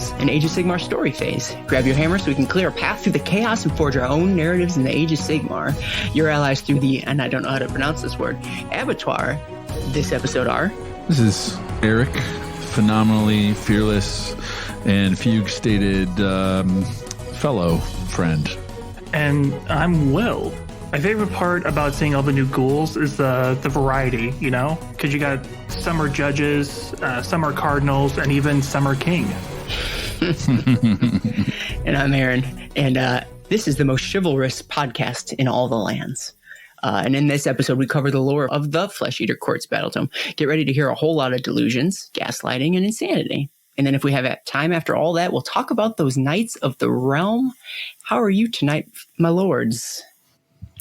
Realms, an Age of Sigmar story phase. Grab your hammer so we can clear a path through the chaos and forge our own narratives in the Age of Sigmar. Your allies through the, and I don't know how to pronounce this word, abattoir. This episode are... This is Eric, phenomenally fearless and fugue-stated fellow friend. And I'm Will. My favorite part about seeing all the new ghouls is the variety, you know? Because you got some are judges, some are cardinals, and even some are king. And I'm Aaron, and this is the most chivalrous podcast in all the lands. And in this episode, we cover the lore of the Flesh Eater Courts Battletome. Get ready to hear a whole lot of delusions, gaslighting, and insanity. And then if we have time after all that, we'll talk about those Knights of the Realm. How are you tonight, my lords?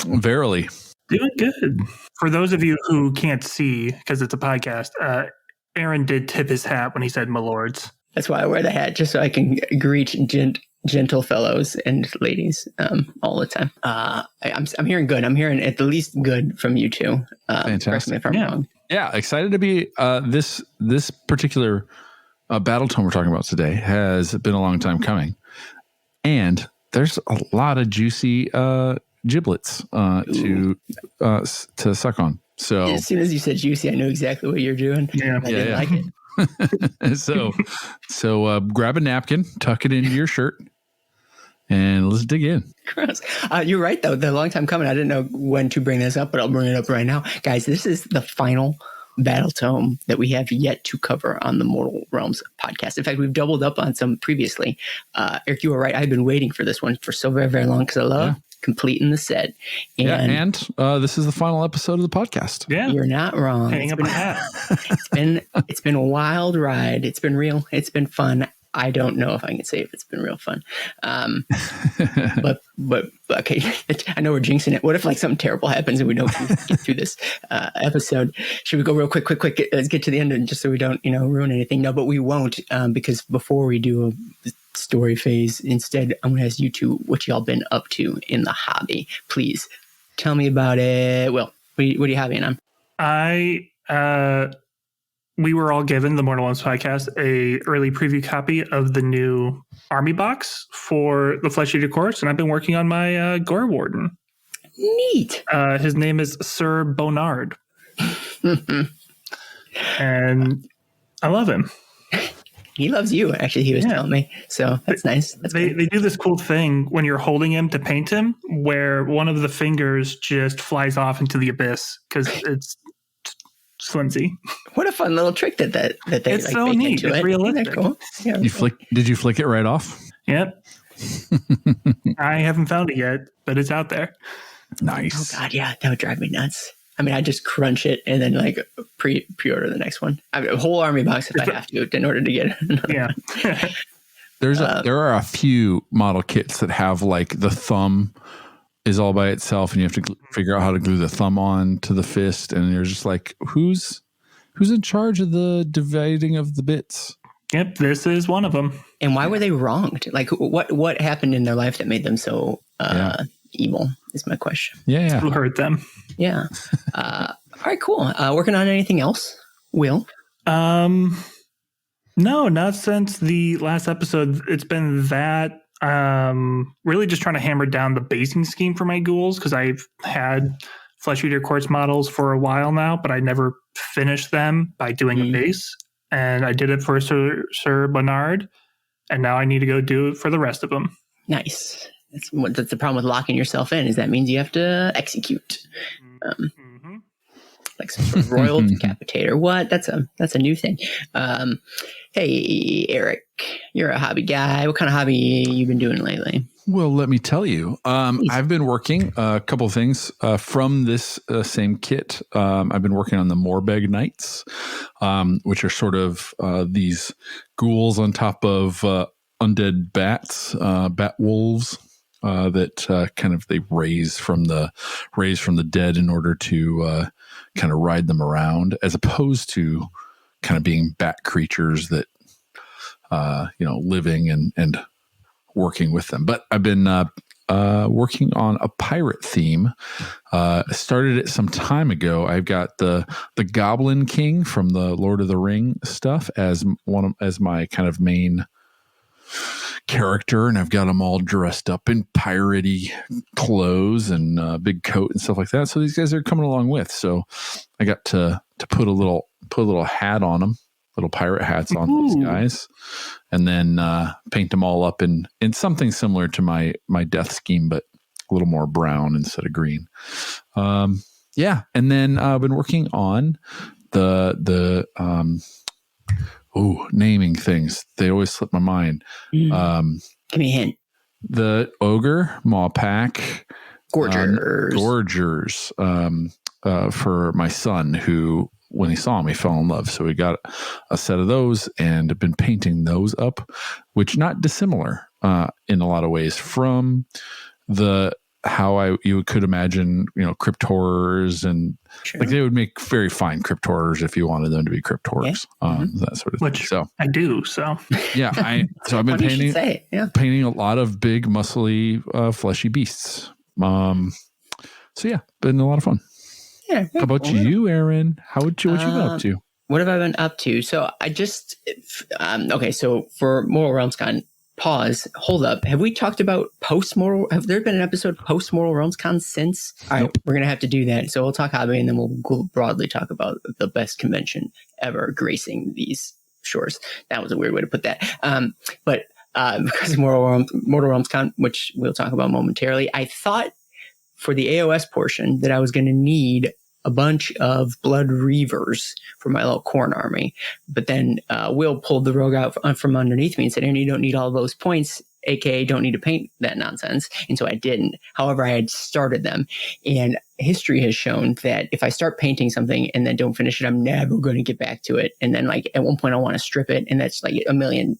Verily. Doing good. For those of you who can't see, because it's a podcast, Aaron did tip his hat when he said my lords. That's why I wear the hat, just so I can greet gentle fellows and ladies all the time. I'm hearing good. I'm hearing at the least good from you two. Fantastic. Correct me if I'm wrong. Yeah, excited to be this particular Battletome we're talking about today has been a long time coming. And there's a lot of juicy giblets to suck on. So as soon as you said juicy, I knew exactly what you're doing. Yeah. I didn't like it. so grab a napkin, tuck it into your shirt, and let's dig in. Gross. You're right, though. The long time coming. I didn't know when to bring this up, but I'll bring it up right now. Guys, this is the final Battletome that we have yet to cover on the Mortal Realms podcast. In fact, we've doubled up on some previously. Eric, you were right. I've been waiting for this one for so very, very long because I love completing the set. And this is the final episode of the podcast. Yeah, you're not wrong. Hang up a hat. It's been a wild ride. It's been real. It's been fun. I don't know if I can say if it's been real fun. But okay, I know we're jinxing it. What if like something terrible happens and we don't get through this episode? Should we go real quick? Let's get to the end and just so we don't, ruin anything. No, but we won't because before we do a story phase, instead, I'm going to ask you two what y'all been up to in the hobby. Please tell me about it. Well, what are you hobbying on? We were all given the Mortal Realms podcast a early preview copy of the new army box for the Flesh Eater Courts, and I've been working on my Gore Warden. Neat. His name is Sir Bonard, and I love him. He loves you. Actually, he was telling me, so that's nice. They do this cool thing when you're holding him to paint him, where one of the fingers just flies off into the abyss because it's flimsy. What a fun little trick that they it's like so bake neat. Into it's realistic. Cool? Yeah, Did you flick it right off? Yep. I haven't found it yet, but it's out there. Nice. Oh God, yeah, that would drive me nuts. I mean, I just crunch it and then like pre-order the next one. I mean, a whole army box if I have to in order to get another one. There are a few model kits that have like the thumb is all by itself, and you have to figure out how to glue the thumb on to the fist, and you're just like, who's in charge of the dividing of the bits? Yep, this is one of them. And why were they wronged? Like, what happened in their life that made them so evil? Is my question. Yeah. Who hurt them? Yeah. All right, cool. Working on anything else, Will? No, not since the last episode. It's been that. Really just trying to hammer down the basing scheme for my ghouls because I've had Flesh Eater Courts models for a while now, but I never finished them by doing a base. And I did it for Sir Bernard, and now I need to go do it for the rest of them. Nice. That's the problem with locking yourself in, is that means you have to execute. Like some sort of royal decapitator. What? That's a new thing. Hey, Eric, you're a hobby guy. What kind of hobby you been doing lately? Well, let me tell you. I've been working a couple of things from this same kit. I've been working on the Morbeg Knights, which are sort of these ghouls on top of undead bats, bat wolves. That kind of they raise from the dead in order to kind of ride them around, as opposed to kind of being bat creatures that living and working with them. But I've been working on a pirate theme. Started it some time ago. I've got the Goblin King from the Lord of the Ring stuff as my kind of main character, and I've got them all dressed up in piratey clothes and big coat and stuff like that. So these guys are coming along with. So I got to put a little hat on them, little pirate hats on these guys, and then paint them all up in something similar to my death scheme, but a little more brown instead of green. Yeah, and then I've been working on the naming things. They always slip my mind. Give me a hint. The ogre Mawpack Gorgers. For my son, who when he saw me fell in love. So we got a set of those and have been painting those up, which not dissimilar in a lot of ways from how you could imagine, crypt horrors and like they would make very fine crypt horrors if you wanted them to be crypt horrors, that sort of thing. So I do. So yeah, I've been painting a lot of big, muscly, fleshy beasts. So yeah, been a lot of fun. Yeah. How about you, Aaron? What you been up to? What have I been up to? So I just okay. So for Mortal Realms Con, pause. Hold up. Have we talked about post-Mortal? Have there been an episode post-Mortal Realms Con since? All right, we're gonna have to do that. So we'll talk hobby, and then we'll broadly talk about the best convention ever gracing these shores. That was a weird way to put that. But because Mortal Realms Con, which we'll talk about momentarily, I thought for the AOS portion that I was going to need a bunch of Blood Reavers for my little corn army. But then Will pulled the rug out from underneath me and said, Aaron, you don't need all those points, aka don't need to paint that nonsense. And so I didn't. However, I had started them. And history has shown that if I start painting something and then don't finish it, I'm never going to get back to it. And then like at one point I want to strip it, and that's like a million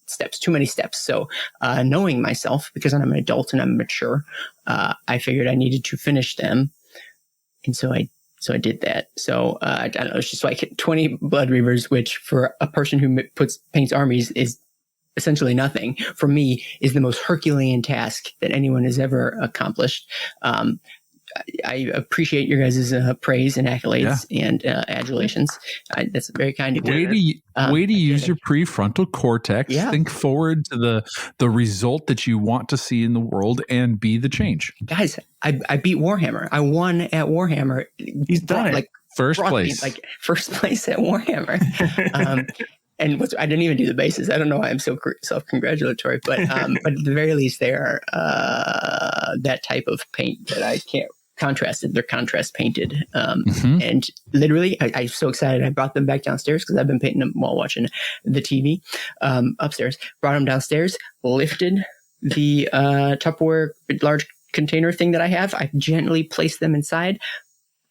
steps, too many steps. So knowing myself, because I'm an adult and I'm mature, I figured I needed to finish them. And so I did that. So I don't know, it's just like 20 Blood Reavers, which for a person who paints armies is essentially nothing. For me, is the most Herculean task that anyone has ever accomplished. I appreciate your guys' praise and accolades and adulations. That's very kind of you. Way to use your prefrontal cortex. Yeah. Think forward to the result that you want to see in the world and be the change. Guys, I beat Warhammer. I won at Warhammer. He's done it. Like first place at Warhammer. And I didn't even do the bases. I don't know why I'm so self-congratulatory, but at the very least, they are that type of paint that I can't contrasted. They're contrast painted. And literally, I'm so excited. I brought them back downstairs because I've been painting them while watching the TV upstairs. Brought them downstairs, lifted the Tupperware large container thing that I have. I gently placed them inside,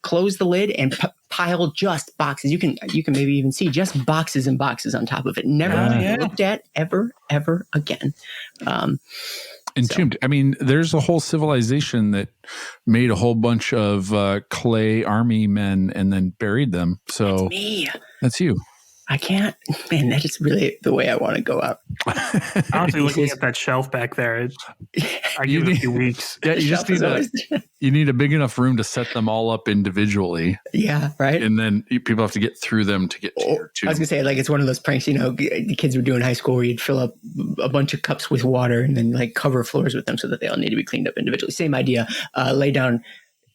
closed the lid, and piled just boxes. You can maybe even see just boxes and boxes on top of it. Never looked at ever again. Entombed. So. I mean, there's a whole civilization that made a whole bunch of clay army men and then buried them. So that's me. That's you. I can't. Man, that is really the way I want to go out. Honestly, looking at that shelf back there, I give it a few weeks. Yeah, you just need a big enough room to set them all up individually. Yeah, right. And then people have to get through them to get to your tomb. I was gonna say, like, it's one of those pranks, the kids were doing in high school where you'd fill up a bunch of cups with water and then like cover floors with them so that they all need to be cleaned up individually. Same idea. Lay down,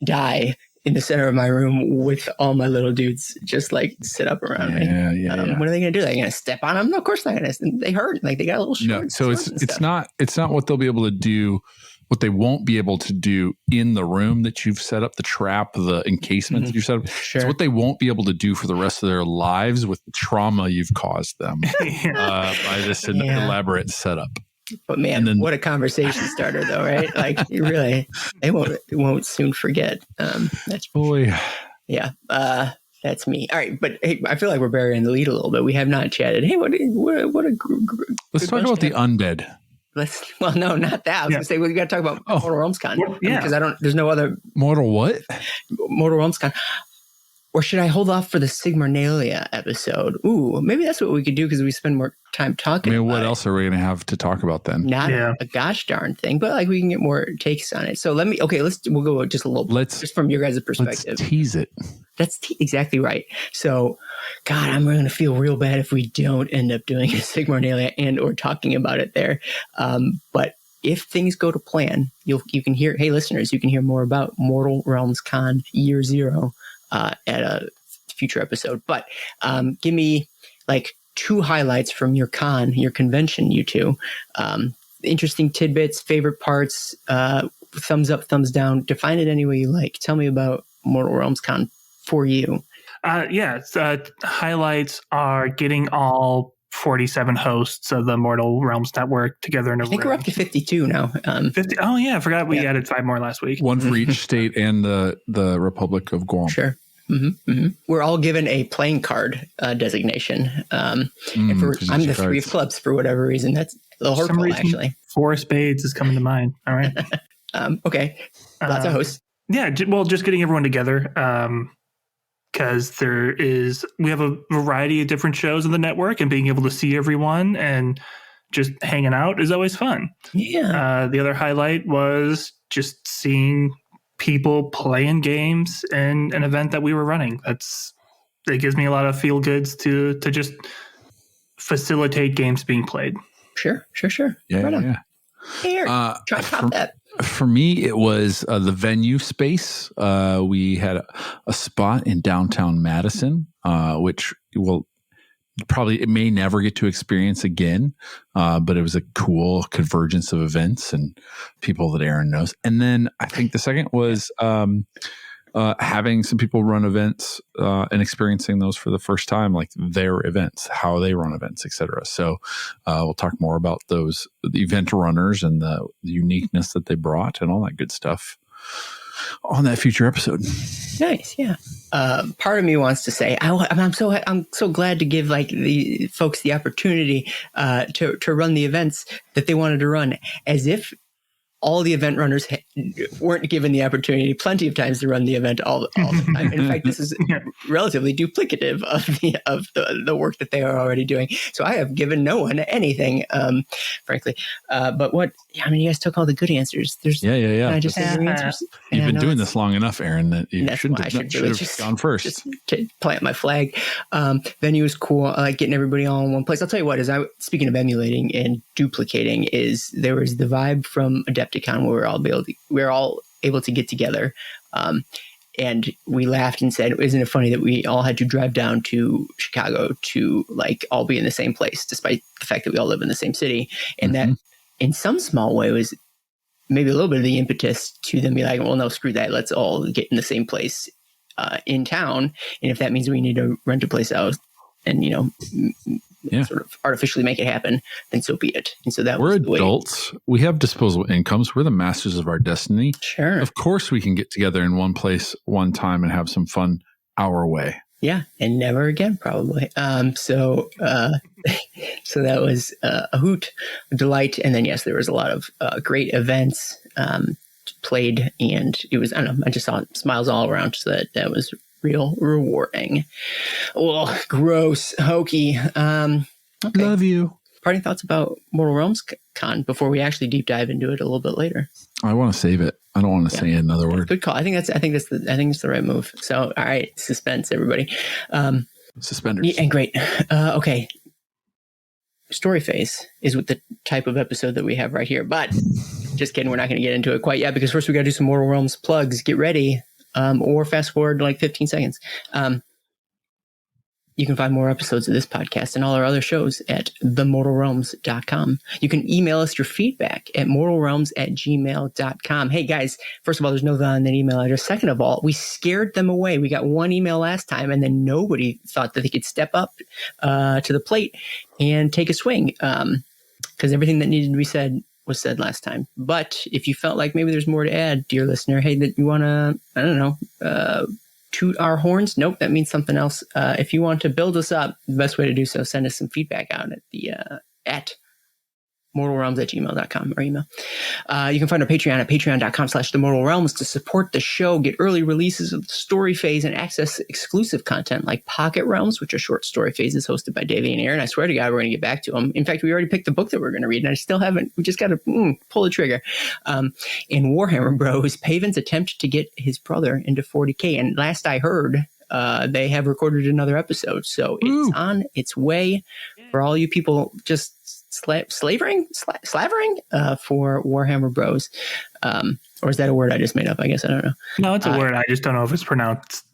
die in the center of my room with all my little dudes just like sit up around me. Yeah. What are they going to do? Are they going to step on them? No, of course not. They hurt. Like they got a little short. No, so it's not what they'll be able to do, what they won't be able to do in the room that you've set up, the trap, the encasement that you've set up. Sure. It's what they won't be able to do for the rest of their lives with the trauma you've caused them by this elaborate setup. But man, what a conversation starter, though, right? Like, they won't soon forget. That's boy, yeah. That's me. All right, but hey, I feel like we're burying the lead a little bit. We have not chatted. Hey, what a let's talk about the undead. Well, no, not that. I was gonna say we got to talk about Mortal Realms Con. Yeah, because there's no other Mortal what? Mortal Realms Con. Or should I hold off for the Sigmarnalia episode? Ooh, maybe that's what we could do because we spend more time talking about what else are we going to have to talk about then? Not a gosh darn thing, but like we can get more takes on it. So we'll go just a little bit, just from your guys' perspective. Let's tease it. That's exactly right. So, God, I'm going to feel real bad if we don't end up doing a Sigmarnalia and or talking about it there. But if things go to plan, you can hear, hey, listeners, you can hear more about Mortal Realms Con Year Zero at a future episode. But give me like 2 highlights from your convention, you two. Interesting tidbits, favorite parts, thumbs up, thumbs down. Define it any way you like. Tell me about Mortal Realms Con for you. Highlights are getting all 47 hosts of the Mortal Realms Network together in a room. I think we're up to 52 now. 50. Oh yeah, I forgot we added 5 more last week. One for each state and the Republic of Guam. Sure. Mm-hmm, mm-hmm. We're all given a playing card designation. I'm the 3 of clubs for whatever reason. That's a little hurtful, actually. 4 of spades is coming to mind. All right. Okay. Lots of hosts. Yeah. Well, just getting everyone together. Because we have a variety of different shows on the network, and being able to see everyone and just hanging out is always fun. Yeah. The other highlight was just seeing people playing games in an event that we were running. It gives me a lot of feel goods to just facilitate games being played. Sure. Yeah. Right on. Yeah. Here, try to top that. For me, it was the venue space. We had a spot in downtown Madison, which it may never get to experience again, but it was a cool convergence of events and people that Aaron knows. And then I think the second was having some people run events and experiencing those for the first time, like their events, how they run events, etc. So we'll talk more about the event runners and the uniqueness that they brought and all that good stuff on that future episode. Nice, yeah. Part of me wants to say I'm so glad to give like the folks the opportunity to run the events that they wanted to run, as if all the event runners weren't given the opportunity plenty of times to run the event all the time. In fact, this is relatively duplicative of the work that they are already doing. So I have given no one anything, frankly. But you guys took all the good answers. Yeah. I just say your answers. You've been doing this long enough, Aaron, that you should have gone first. Just to plant my flag. Venue is cool. I like getting everybody all in one place. I'll tell you what, speaking of emulating and duplicating, there was the vibe from Adepticon where we were all able to get together. And we laughed and said, isn't it funny that we all had to drive down to Chicago to like all be in the same place, despite the fact that we all live in the same city. And that in some small way was maybe a little bit of the impetus to them be like, well, no, screw that. Let's all get in the same place in town. And if that means we need to rent a place out and, sort of artificially make it happen, then so be it. And so we're adults. We have disposable incomes. We're the masters of our destiny. Sure. Of course we can get together in one place one time and have some fun our way. Yeah. And never again, probably. So that was a hoot, a delight. And then, yes, there was a lot of great events played, and it was, I don't know, I just saw smiles all around. So that was real rewarding. Well, gross, hokey. Okay. Love you. Parting thoughts about Mortal Realms Con before we actually deep dive into it a little bit later. I want to save it. I don't want to say another word. Good call. I think it's the right move. So, all right, suspense, everybody. Suspenders. And great. Okay. Story phase is with the type of episode that we have right here, but just kidding. We're not going to get into it quite yet because first we got to do some Mortal Realms plugs. Get ready. Or fast forward like 15 seconds. You can find more episodes of this podcast and all our other shows at themortalrealms.com. You can email us your feedback at mortalrealms@gmail.com. Hey guys, first of all, there's no on that email address. Second of all, we scared them away. We got one email last time and then nobody thought that they could step up to the plate and take a swing because everything that needed to be said was said last time. But if you felt like maybe there's more to add, dear listener, hey, that you want to, I don't know, toot our horns? Nope, that means something else. If you want to build us up, the best way to do so, send us some feedback out at the mortalrealms@gmail.com or email. You can find our Patreon at patreon.com/themortalrealms to support the show, get early releases of the story phase, and access exclusive content like Pocket Realms, which are short story phases hosted by Davy and Aaron. I swear to God, we're going to get back to them. In fact, we already picked the book that we're going to read, and I still haven't. We just got to pull the trigger. And Warhammer Bros, Paven's attempt to get his brother into 40K. And last I heard, they have recorded another episode. So it's on its way for all you people just slavering for Warhammer Bros. Or is that a word I just made up? I guess I don't know. No, it's a word. I just don't know if it's pronounced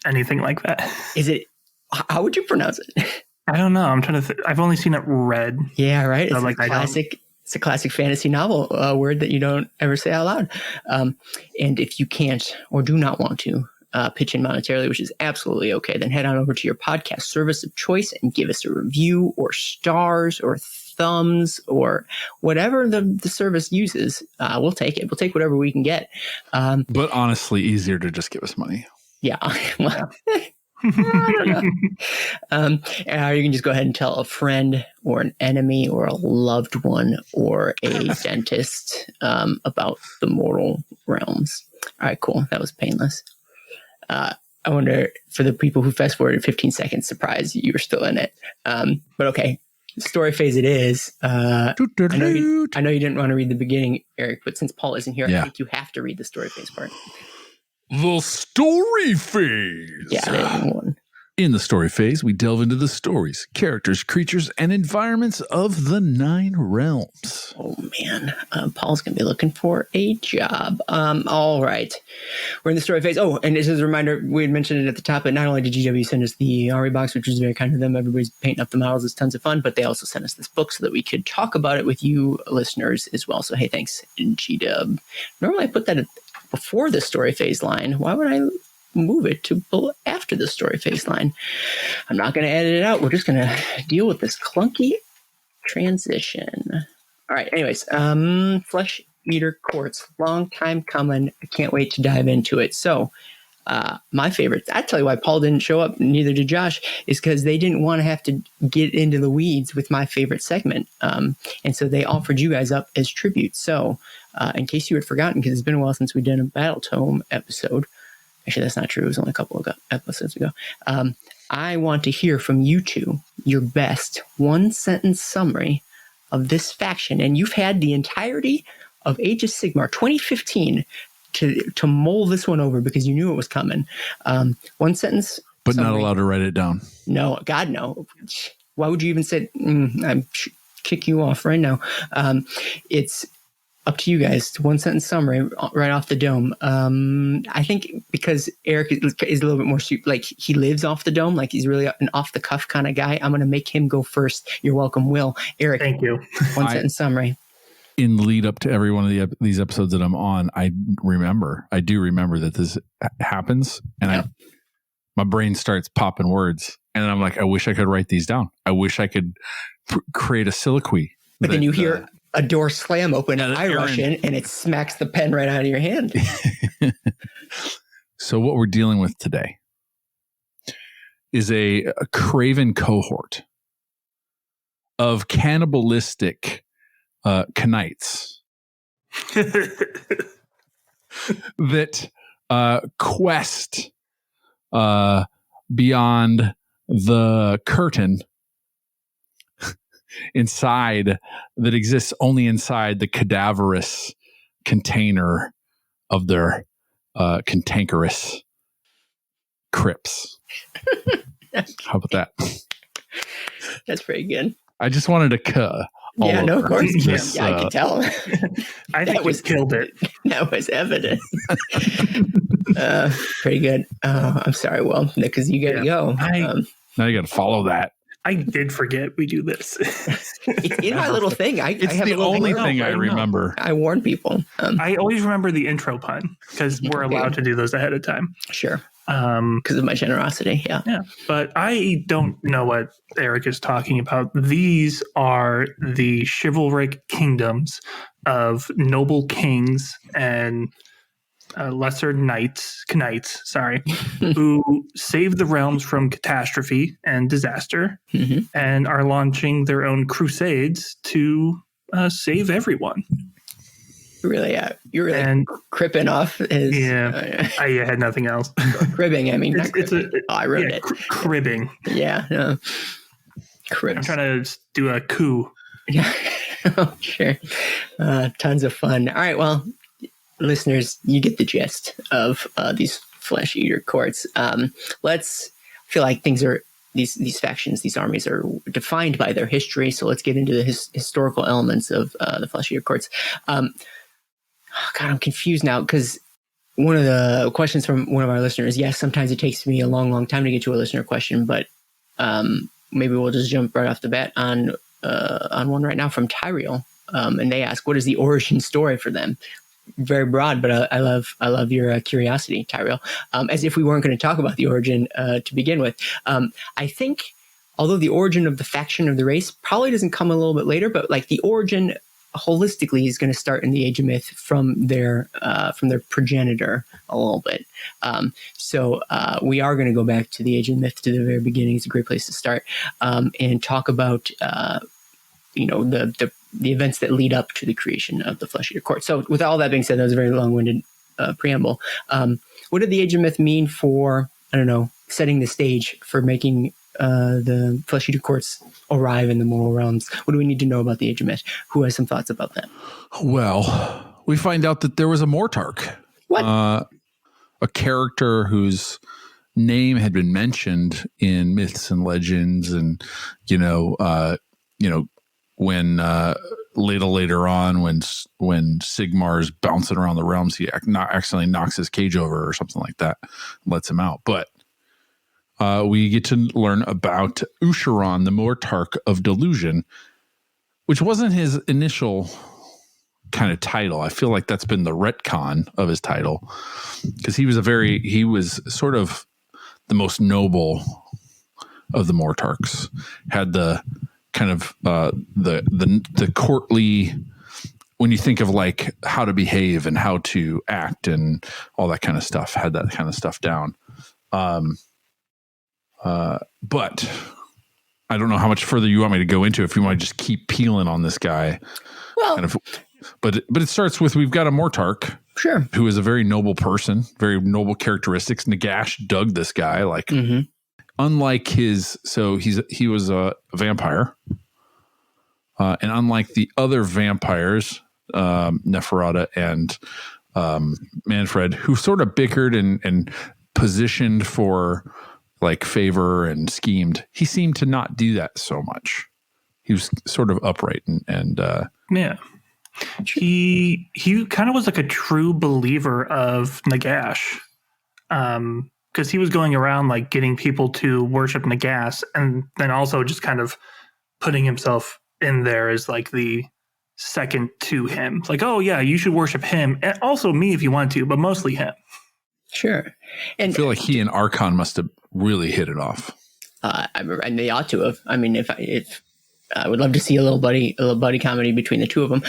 anything like that. Is it? How would you pronounce it? I don't know. I'm trying to. I've only seen it read. Yeah, right. So it's like classic. It's a classic fantasy novel word that you don't ever say out loud. And if you can't or do not want to pitch in monetarily, which is absolutely okay, then head on over to your podcast service of choice and give us a review or stars or thumbs or whatever the service uses. We'll take it. We'll take whatever we can get. But honestly, easier to just give us money. Yeah. Well, I don't know. You can just go ahead and tell a friend or an enemy or a loved one or a dentist about the Mortal Realms. All right, cool. That was painless. I wonder, for the people who fast forwarded 15 seconds, surprised you were still in it. But okay, story phase it is. I know you didn't want to read the beginning, Eric, but since Paul isn't here, I think you have to read the story phase part. The story phase. Yeah, that one. In the story phase, we delve into the stories, characters, creatures, and environments of the 9 realms. Oh, man. Paul's going to be looking for a job. All right. We're in the story phase. Oh, and this is a reminder, we had mentioned it at the top, but not only did GW send us the Ari box, which was very kind of them. Everybody's painting up the models. It's tons of fun, but they also sent us this book so that we could talk about it with you listeners as well. So, hey, thanks, GW. Normally I put that before the story phase line. Why would I move it to after the story phase line? I'm not going to edit it out. We're just going to deal with this clunky transition. All right. Anyways, Flesh Eater Courts, long time coming. I can't wait to dive into it. So, my favorite, I tell you why Paul didn't show up, neither did Josh, is because they didn't want to have to get into the weeds with my favorite segment. And so they offered you guys up as tribute. So, in case you had forgotten, because it's been a while since we did a Battletome episode. Actually, that's not true. It was only a couple of episodes ago. I want to hear from you two your best one-sentence summary of this faction. And you've had the entirety of Age of Sigmar 2015 to mull this one over because you knew it was coming. One sentence. But summary. Not allowed to write it down. No, God, no. Why would you even say, I'm kick you off right now? It's up to you guys. One sentence summary right off the dome. I think because Eric is a little bit more like he lives off the dome, like he's really an off the cuff kind of guy. I'm going to make him go first. You're welcome, Will. Eric, thank you. One sentence summary. In lead up to every one of these episodes that I'm on, I do remember that this happens, and my brain starts popping words, and then I'm like, I wish I could write these down. I wish I could create a soliloquy. But then you hear a door slam open, and I rush in, and it smacks the pen right out of your hand. So what we're dealing with today is a craven cohort of cannibalistic Knights that quest beyond the curtain inside that exists only inside the cadaverous container of their cantankerous crypts. How about that? That's pretty good. I just wanted to no, of course. I could tell. I think was killed it. That was evident. Pretty good. I'm sorry, Will, because you got to go. Now you got to follow that. I did forget we do this. It's in my little thing. It's the only thing I remember. I warn people. I always remember the intro pun because we're allowed to do those ahead of time. Sure. Because of my generosity. Yeah. But I don't know what Eric is talking about. These are the chivalric kingdoms of noble kings and lesser knights, who save the realms from catastrophe and disaster, and are launching their own crusades to save everyone. Really, you're really and, cripping off his. Yeah, I had nothing else. Cribbing. I mean, I wrote it. Cribbing. Yeah. No. I'm trying to do a coup. Yeah. Oh, sure. Tons of fun. All right. Well, listeners, you get the gist of these Flesh Eater Courts. Let's feel like things are. These factions, these armies are defined by their history. So let's get into the historical elements of the Flesh Eater Courts. God, I'm confused now because one of the questions from one of our listeners, yes, sometimes it takes me a long, long time to get to a listener question, but maybe we'll just jump right off the bat on one right now from Tyreal. And they ask, what is the origin story for them? Very broad, but I love your curiosity, Tyreal. As if we weren't going to talk about the origin to begin with. I think, although the origin of the faction of the race probably doesn't come a little bit later, but like the origin holistically is going to start in the Age of Myth from their progenitor a little bit. So we are going to go back to the Age of Myth, to the very beginning. It's a great place to start, and talk about the events that lead up to the creation of the Flesh Eater Court. So with all that being said, that was a very long-winded preamble. What did the Age of Myth mean for, setting the stage for making the Flesh Eater Courts arrive in the moral realms? What do we need to know about the Age of Myth? Who has some thoughts about that? Well, we find out that there was a Mortarch. What? A character whose name had been mentioned in myths and legends, and when later on, when Sigmar's bouncing around the realms, he accidentally knocks his cage over or something like that, and lets him out. But we get to learn about Usharon, the Mortarch of Delusion, which wasn't his initial kind of title. I feel like that's been the retcon of his title, because he was sort of the most noble of the Mortarchs, had the kind of the courtly, when you think of like how to behave and how to act and all that kind of stuff, had that kind of stuff down. But I don't know how much further you want me to go into, if you want to just keep peeling on this guy. Well, but it starts with, we've got a Mortarch, sure, who is a very noble person, very noble characteristics. Nagash dug this guy, like, unlike he was a vampire, and unlike the other vampires, Neferata and Manfred, who sort of bickered and positioned for like favor and schemed, he seemed to not do that so much. He was sort of upright and yeah. He kind of was like a true believer of Nagash, because he was going around like getting people to worship Nagash, and then also just kind of putting himself in there as like the second to him. Like, oh yeah, you should worship him, and also me if you want to, but mostly him. Sure. And I feel like he and Archon must have really hit it off. And they ought to have. I mean, if I would love to see a little buddy comedy between the two of them.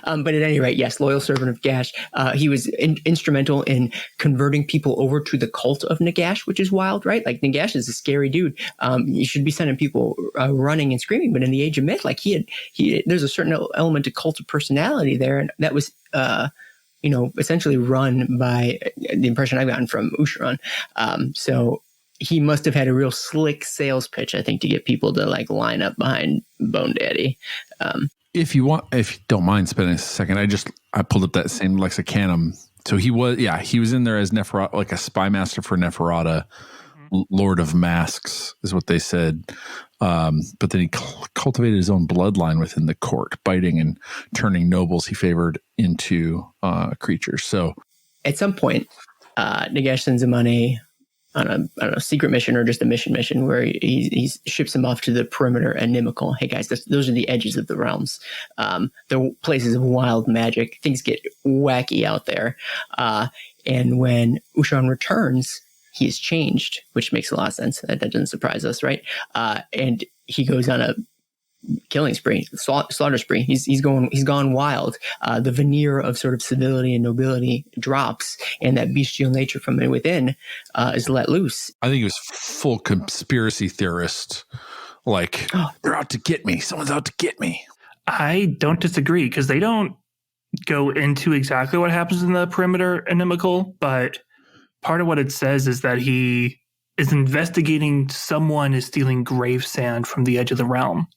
But at any rate, yes, loyal servant of Gash. He was instrumental in converting people over to the cult of Nagash, which is wild, right? Like, Nagash is a scary dude. You should be sending people running and screaming. But in the Age of Myth, like there's a certain element of cult of personality there, and that was essentially run by the impression I've gotten from Usharon. So he must have had a real slick sales pitch, I think, to get people to like line up behind Bone Daddy. If you don't mind spending a second, I pulled up that same lexicanum. So he was in there as Neferata, like a spy master for Neferata, Lord of Masks is what they said. But then he cultivated his own bloodline within the court, biting and turning nobles he favored into creatures. So at some point, Nagash sends him on a secret mission, or just a mission where he ships him off to the perimeter and Nimical. Hey guys, those are the edges of the realms. They're places of wild magic. Things get wacky out there. And when Usharon returns, he is changed, which makes a lot of sense. That doesn't surprise us, right? And he goes on a killing spree, slaughter spree. He's gone wild. The veneer of sort of civility and nobility drops, and that bestial nature from within is let loose. I think he was full conspiracy theorist. Like, they're out to get me. Someone's out to get me. I don't disagree because they don't go into exactly what happens in the perimeter inimical, but part of what it says is that he is investigating someone is stealing grave sand from the edge of the realm.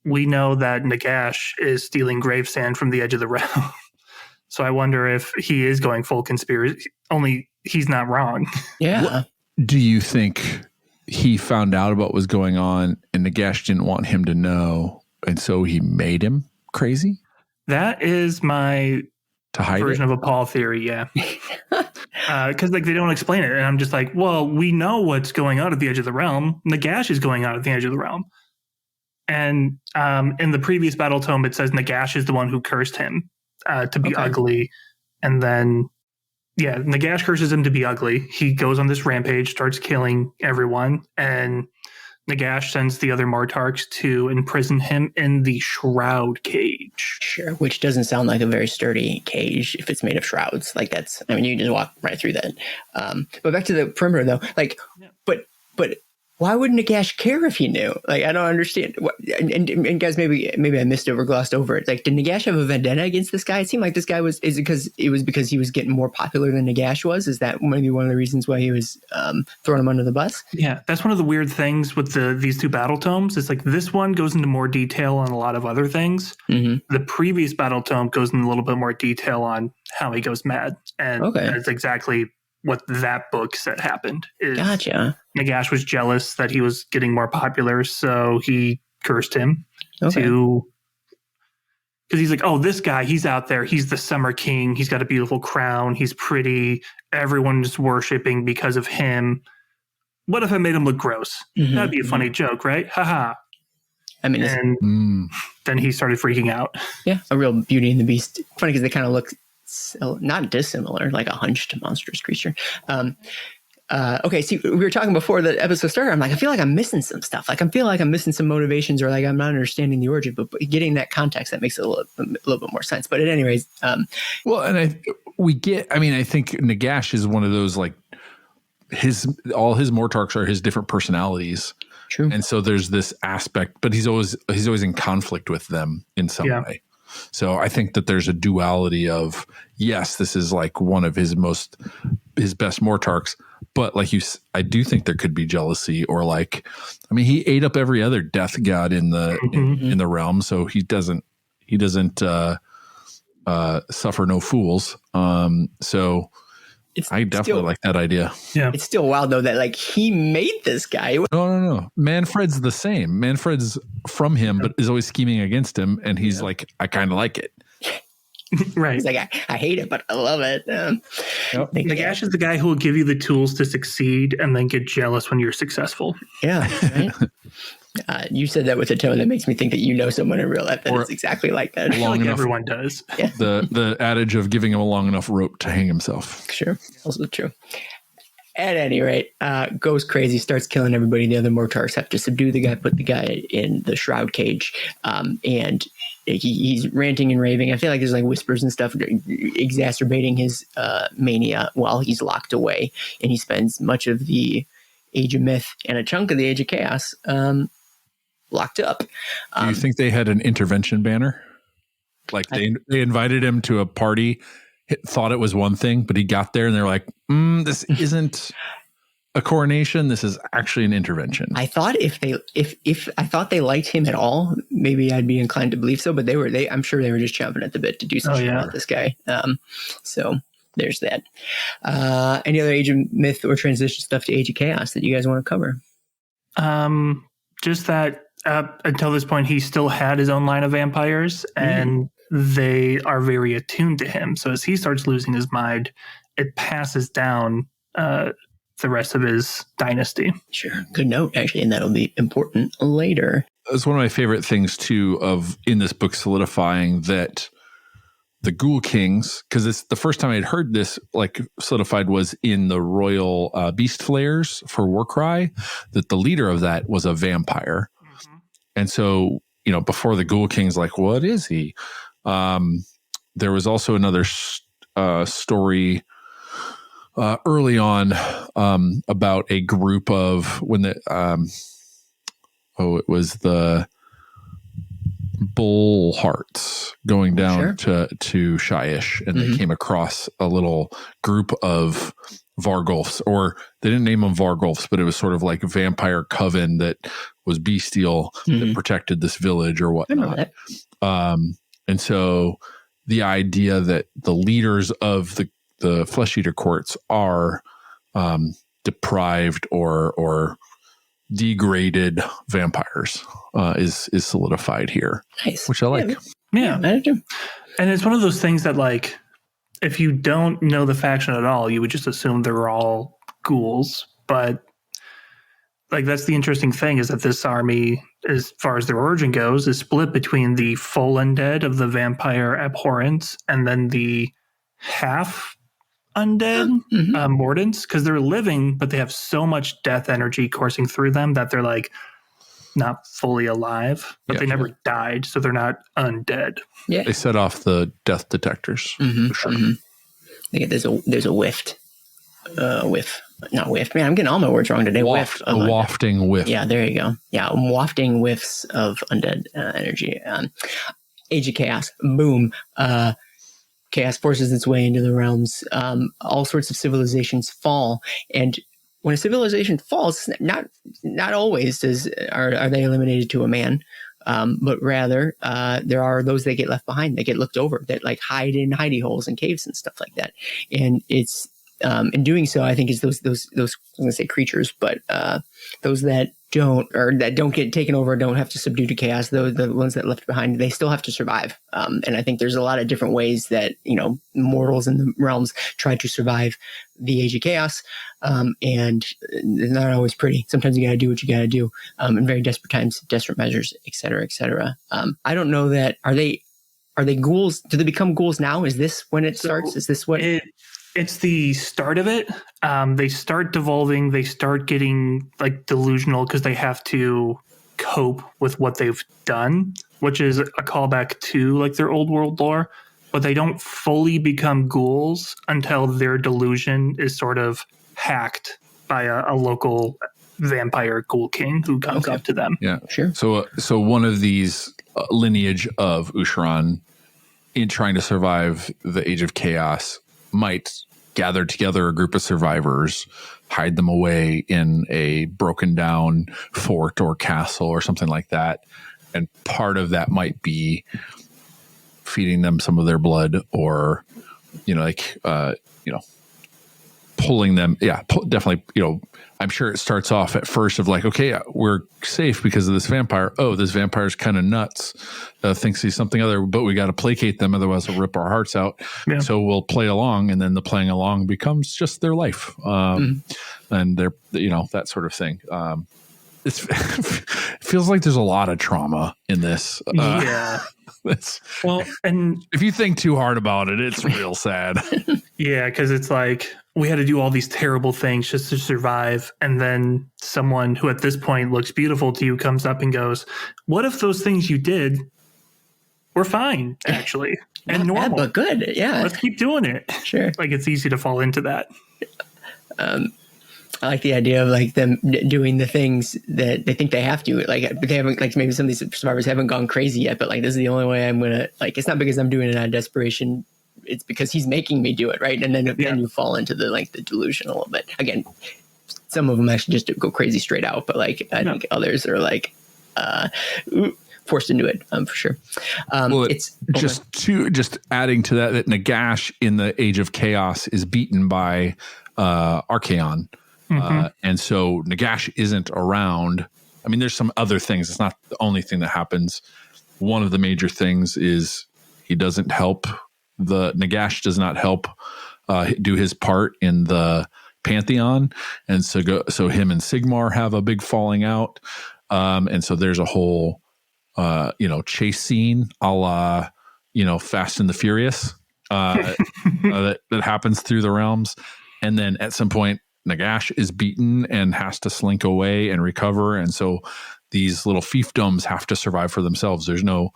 We know that Nagash is stealing grave sand from the edge of the realm. So I wonder if he is going full conspiracy, only he's not wrong. Yeah. Do you think he found out about what was going on and Nagash didn't want him to know, and so he made him crazy? That is my To hide version it? of a Paul theory, yeah. Because like they don't explain it, and I'm just like, well, we know what's going on at the edge of the realm. Nagash is going on at the edge of the realm, and in the previous battle tome, it says Nagash is the one who cursed him to be ugly, and then Nagash curses him to be ugly. He goes on this rampage, starts killing everyone, and Nagash sends the other Mortarks to imprison him in the Shroud Cage. Sure, which doesn't sound like a very sturdy cage if it's made of shrouds. Like that's, I mean, you just walk right through that. But back to the perimeter though, like, but why would Nagash care if he knew? Like, I don't understand. And guys, maybe I missed over, glossed over it. Like, did Nagash have a vendetta against this guy? It seemed like this guy is it because he was getting more popular than Nagash was? Is that maybe one of the reasons why he was throwing him under the bus? Yeah, that's one of the weird things with these two battle tomes. It's like this one goes into more detail on a lot of other things. Mm-hmm. The previous battle tome goes into a little bit more detail on how he goes mad. And that's exactly what that book said happened. Gotcha. Nagash was jealous that he was getting more popular, so he cursed him because he's like, oh, this guy, he's out there. He's the Summer King. He's got a beautiful crown. He's pretty. Everyone's worshiping because of him. What if I made him look gross? Mm-hmm. That'd be a funny joke, right? Haha. I mean, then he started freaking out. Yeah, a real Beauty and the Beast. Funny because they kind of look not dissimilar, like a hunched monstrous creature. Okay, see, we were talking before the episode started. I'm like, I feel like I'm missing some stuff. Like, I feel like I'm missing some motivations, or like I'm not understanding the origin. But getting that context, that makes it a little bit more sense. But at any rate, well, and I think Nagash is one of those, like, all his Mortarks are his different personalities. True. And so there's this aspect, but he's always in conflict with them in some way. So I think that there's a duality of, yes, this is like one of his best Mortarks, but like I do think there could be jealousy, or like, I mean, he ate up every other death god in the in the realm, so he doesn't suffer no fools. So I definitely like that idea. Yeah, it's still wild though that like he made this guy. No. Manfred's the same. Manfred's from him, but is always scheming against him, and he's like, I kind of like it. Right. He's like, I hate it, but I love it. Nagash is the guy who will give you the tools to succeed and then get jealous when you're successful. Yeah. Right? You said that with a tone that makes me think that you know someone in real life that is exactly like that. I feel like everyone does. Yeah. The adage of giving him a long enough rope to hang himself. Sure. Also true. At any rate, goes crazy, starts killing everybody. The other Mortarks have to subdue the guy, put the guy in the shroud cage, and he's ranting and raving. I feel like there's like whispers and stuff exacerbating his mania while he's locked away, and he spends much of the Age of Myth and a chunk of the Age of Chaos locked up. Do you think they had an intervention banner? Like they invited him to a party, thought it was one thing, but he got there and they're like, this isn't a coronation. This is actually an intervention. I thought if I thought they liked him at all, maybe I'd be inclined to believe so. But I'm sure they were just chomping at the bit to do something about this guy. So there's that. Any other Age of Myth or transition stuff to Age of Chaos that you guys want to cover? Just that until this point, he still had his own line of vampires, and they are very attuned to him. So as he starts losing his mind, it passes down the rest of his dynasty. Sure. Good note, actually, and that'll be important later. It's one of my favorite things, too, in this book solidifying that the Ghoul Kings, because it's the first time I'd heard this like solidified was in the Royal Beast Flayers for Warcry, that the leader of that was a vampire. Mm-hmm. And so, before the Ghoul Kings, like, what is he? There was also another story early on about a group of it was the bull hearts going down to Shyish, and they came across a little group of Vargulfs, or they didn't name them Vargulfs, but it was sort of like a vampire coven that was bestial that protected this village or whatnot. And so the idea that the leaders of the Flesh Eater Courts are deprived or degraded vampires is solidified here. Nice. Which I like. Yeah. I do. And it's one of those things that, like, if you don't know the faction at all, you would just assume they're all ghouls. But, like, that's the interesting thing, is that this army, as far as their origin goes, is split between the full undead of the vampire abhorrence and then the half undead Mordants, because they're living, but they have so much death energy coursing through them that they're, like, not fully alive, but they never died, so they're not undead. Yeah, they set off the death detectors. For sure. There's a whiff, not whiff. Man, I'm getting all my words wrong today. A wafting whiff. Yeah, there you go. Yeah, wafting whiffs of undead energy. Age of Chaos. Boom. Chaos forces its way into the realms. All sorts of civilizations fall, and when a civilization falls, not always are they eliminated to a man, but rather there are those that get left behind, that get looked over, that like hide in hidey holes and caves and stuff like that. And it's in doing so, I think it's those I'm going to say creatures, but those that don't get taken over, don't have to subdue to chaos, the ones that left behind, they still have to survive. And I think there's a lot of different ways that, mortals in the realms try to survive the Age of Chaos. And it's not always pretty. Sometimes you got to do what you got to do. In very desperate times, desperate measures, et cetera, et cetera. I don't know that, are they ghouls? Do they become ghouls now? Is this when it starts? Is this what it's the start of it? They start devolving. They start getting like delusional because they have to cope with what they've done, which is a callback to like their old world lore. But they don't fully become ghouls until their delusion is sort of hacked by a local vampire ghoul king who comes up to them. Yeah, sure. So one of these lineage of Usharan, in trying to survive the Age of Chaos, might gather together a group of survivors, hide them away in a broken down fort or castle or something like that. And part of that might be feeding them some of their blood, or, pulling them. Yeah, definitely. I'm sure it starts off at first of like, okay, we're safe because of this vampire. Oh, this vampire's kind of nuts. Thinks he's something other, but we got to placate them. Otherwise they'll rip our hearts out. Yeah. So we'll play along, and then the playing along becomes just their life. And they're, that sort of thing. It feels like there's a lot of trauma in this. And if you think too hard about it, it's real sad. Yeah, because it's like we had to do all these terrible things just to survive, and then someone who at this point looks beautiful to you comes up and goes, "What if those things you did were fine, actually, and normal, bad, but good? Yeah, let's keep doing it." Sure. Like it's easy to fall into that. I like the idea of like them doing the things that they think they have to, like, but they haven't, like, maybe some of these survivors haven't gone crazy yet, but like, this is the only way I'm going to, like, it's not because I'm doing it out of desperation. It's because he's making me do it. Right. And then you fall into the delusion a little bit. Again, some of them actually just go crazy straight out, but like, I think others are like, forced into it, for sure. It's just adding to that Nagash in the Age of Chaos is beaten by Archaon. And so Nagash isn't around. I mean, there's some other things. It's not the only thing that happens. One of the major things is Nagash does not help do his part in the Pantheon. And so him and Sigmar have a big falling out. And so there's a whole, chase scene a la, Fast and the Furious that happens through the realms. And then at some point, Nagash is beaten and has to slink away and recover. And so these little fiefdoms have to survive for themselves. There's no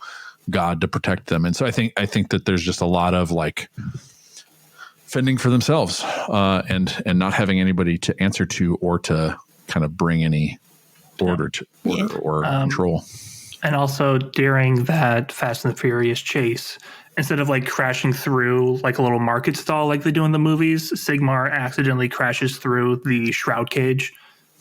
god to protect them. And so I think that there's just a lot of like fending for themselves and not having anybody to answer to or to kind of bring any order to or control. And also during that Fast and the Furious chase, instead of like crashing through like a little market stall like they do in the movies, Sigmar accidentally crashes through the shroud cage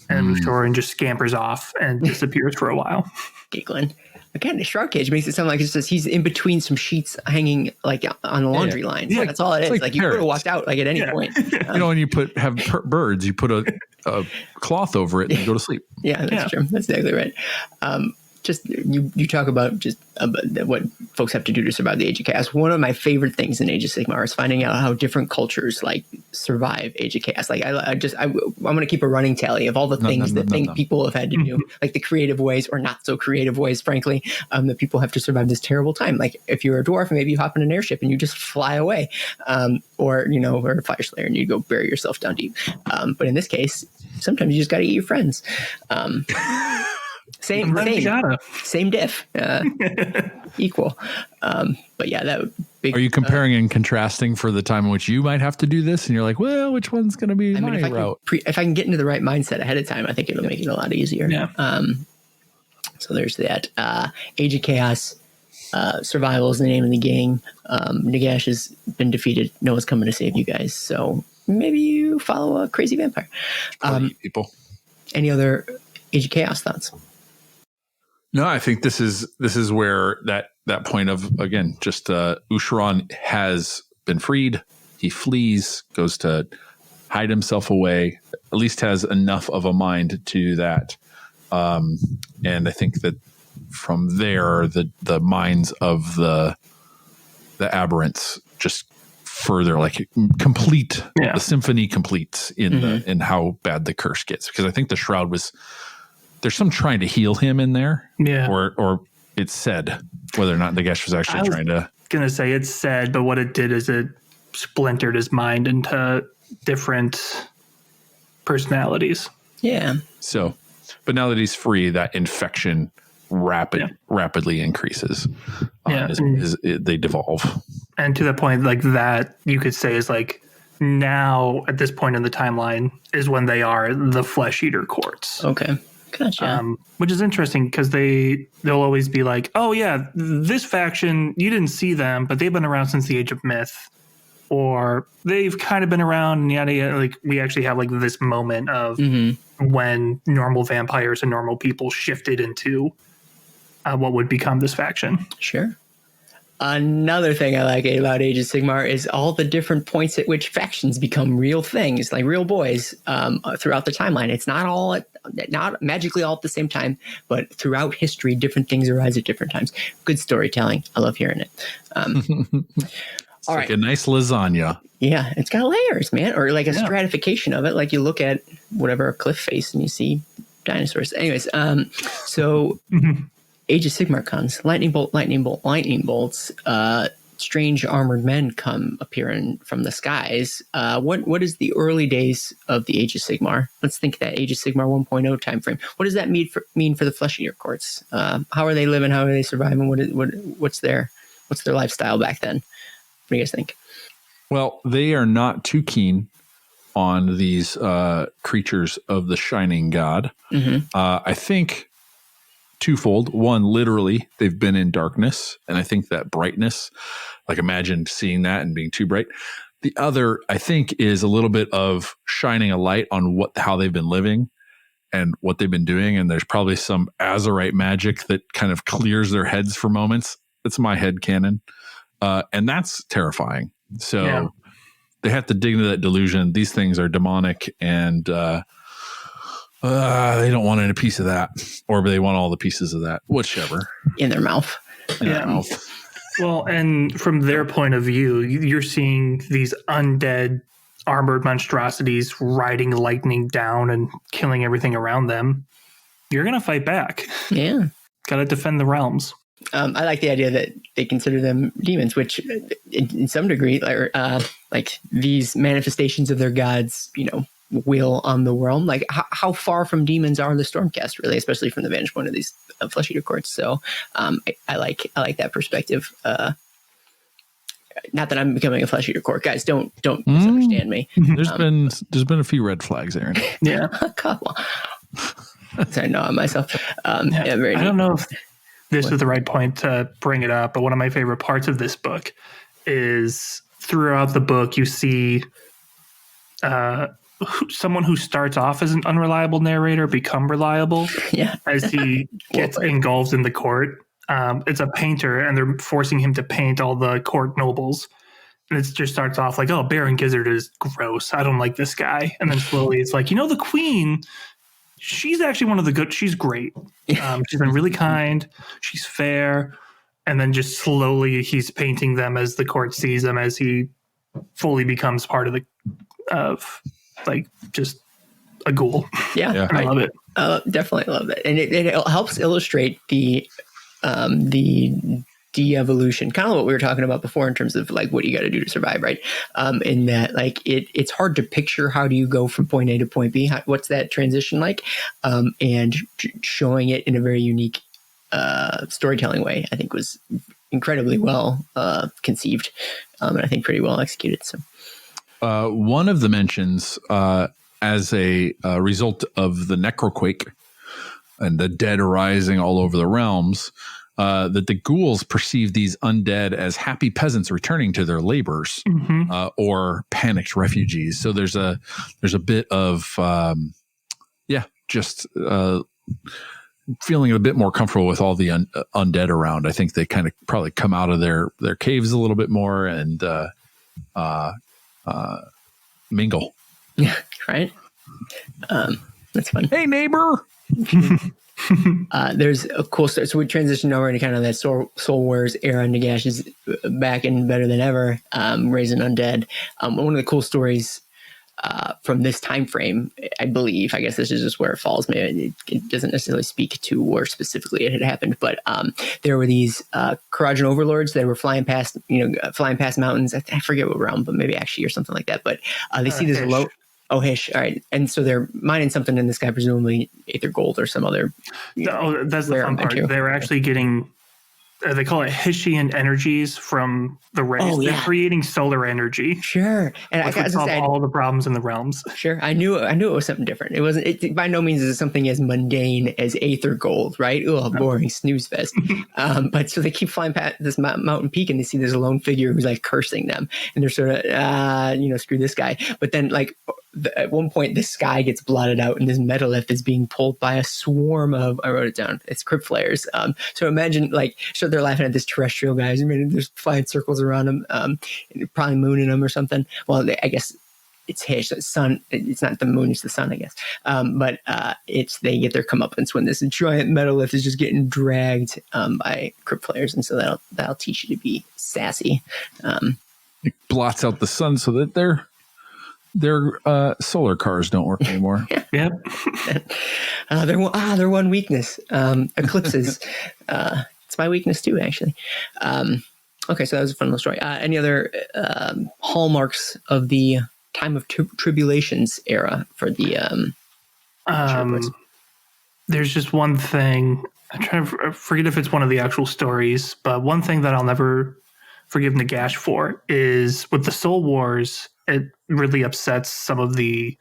and moves toward and just scampers off and disappears for a while. Giggling. Again, the shroud cage makes it sound like it's just he's in between some sheets hanging like on the laundry line. Yeah, that's all it is. Like you could have walked out like at any point. When you have birds, you put a cloth over it and you go to sleep. Yeah, that's true. That's exactly right. Just you talk about just what folks have to do to survive the Age of Chaos. One of my favorite things in Age of Sigmar is finding out how different cultures like survive Age of Chaos. Like I'm going to keep a running tally of all the things that people have had to do, like the creative ways or not so creative ways, frankly, that people have to survive this terrible time. Like if you're a dwarf, maybe you hop in an airship and you just fly away, or a fire slayer and you go bury yourself down deep. But in this case, sometimes you just got to eat your friends. Same diff, equal. But yeah, that would be. Are you comparing and contrasting for the time in which you might have to do this? And you're like, well, which one's going to be my route? If I can get into the right mindset ahead of time, I think it'll make it a lot easier. Yeah. So there's that. Age of Chaos, survival is the name of the game. Nagash has been defeated. No one's coming to save you guys. So maybe you follow a crazy vampire. People. Any other Age of Chaos thoughts? No, I think this is where that point of, again, just Usharan has been freed. He flees, goes to hide himself away, at least has enough of a mind to that. And I think that from there, the minds of the aberrants just further complete the symphony completes in how bad the curse gets, because I think the shroud there's some trying to heal him in there, or it's said whether or not Nagash was actually trying to. Gonna say it's said, but what it did is it splintered his mind into different personalities. Yeah. So, but now that he's free, that infection rapidly increases. They devolve. And to the point like that, you could say is like now at this point in the timeline is when they are the Flesh Eater Courts. Okay. Gotcha. Which is interesting because they'll always be like, oh yeah, this faction, you didn't see them, but they've been around since the Age of Myth, or they've kind of been around and yada yada. Like we actually have like this moment of when normal vampires and normal people shifted into what would become this faction. Sure. Another thing I like about Age of Sigmar is all the different points at which factions become real things, like real boys, throughout the timeline. It's not magically all at the same time, but throughout history, different things arise at different times. Good storytelling. I love hearing it. It's like a nice lasagna. Yeah, it's got layers, man, or like a stratification of it. Like you look at whatever cliff face and you see dinosaurs. Anyways, so... Age of Sigmar comes. Lightning bolt, lightning bolt, lightning bolts. Strange armored men come appearing from the skies. What is the early days of the Age of Sigmar? Let's think that Age of Sigmar 1.0 time frame. What does that mean for the Flesh Eater Courts? How are they living? How are they surviving? What's their lifestyle back then? What do you guys think? Well, they are not too keen on these creatures of the Shining God. I think twofold. One, literally, they've been in darkness, and I think that brightness, like imagine seeing that and being too bright. The other, I think, is a little bit of shining a light on how they've been living and what they've been doing, and there's probably some Azurite magic that kind of clears their heads for moments. That's my head canon, and that's terrifying. So they have to dig into that delusion. These things are demonic, and they don't want any piece of that, or they want all the pieces of that, whichever. In their mouth. Well, and from their point of view, you're seeing these undead armored monstrosities riding lightning down and killing everything around them. You're going to fight back. Yeah. Got to defend the realms. I like the idea that they consider them demons, which in some degree are like these manifestations of their gods, will on the realm. Like how far from demons are the Stormcast, really, especially from the vantage point of these Flesh Eater Courts. So I like that perspective. Not that I'm becoming a Flesh Eater Court, guys. Don't misunderstand me. There's been a few red flags, Aaron. Yeah, come on. I know myself. I don't know if this is the right point to bring it up. But one of my favorite parts of this book is throughout the book, you see someone who starts off as an unreliable narrator become reliable as he gets engulfed in the court. It's a painter, and they're forcing him to paint all the court nobles. And it just starts off like, oh, Baron Gizzard is gross. I don't like this guy. And then slowly it's like, the queen, she's actually one of the good. She's great. She's been really kind. She's fair. And then just slowly he's painting them as the court sees them, as he fully becomes part of just a ghoul. Yeah. I love it. Definitely love it. And it helps illustrate the de-evolution, kind of what we were talking about before in terms of like what you got to do to survive, right? In that, like, it's hard to picture how do you go from point A to point B. What's that transition like? And showing it in a very unique storytelling way, I think was incredibly well conceived, and I think pretty well executed. So, one of the mentions as a result of the necroquake and the dead arising all over the realms, that the ghouls perceive these undead as happy peasants returning to their labors, or panicked refugees. So there's a bit of feeling a bit more comfortable with all the undead around. I think they kind of probably come out of their caves a little bit more and mingle. Yeah, right. That's fun. Hey, neighbor. There's a cool story. So we transitioned over into kind of that Soul Wars era. Nagash is back and better than ever, raising undead. One of the cool stories from this time frame, I believe, I guess this is just where it falls. Maybe it doesn't necessarily speak to where specifically it had happened, but there were these Karajan overlords that were flying past mountains. I forget what realm, but maybe actually or something like that. But they see this low. Oh, Hish. All right. And so they're mining something in the sky, presumably Aether Gold or some other. No, that's the fun part. They're actually getting, they call it Hishian energies from the rays. Oh, yeah. They're creating solar energy. Sure. And I got solve all the problems in the realms. Sure. I knew it was something different. It by no means is it something as mundane as Aether Gold, right? Oh, boring snooze fest. But so they keep flying past this mountain peak and they see this lone figure who's like cursing them. And they're sort of, screw this guy. But then like, at one point, the sky gets blotted out, and this metalith is being pulled by a swarm of. I wrote it down. It's crypt flares. So imagine, so they're laughing at this terrestrial guys. I mean, there's flying circles around them, probably mooning them or something. Well, I guess it's Hish, the sun. It's not the moon; it's the sun, I guess. But they get their comeuppance when this giant metalith is just getting dragged by crypt flares, and so that'll teach you to be sassy. It blots out the sun so that their solar cars don't work anymore. Yep. Their one weakness, eclipses. It's my weakness too, actually. Okay, so that was a fun little story. Any other hallmarks of the time of tribulations era for the? There's just one thing. I'm trying to forget if it's one of the actual stories, but one thing that I'll never forgive Nagash for is with the Soul Wars. It really upsets some of the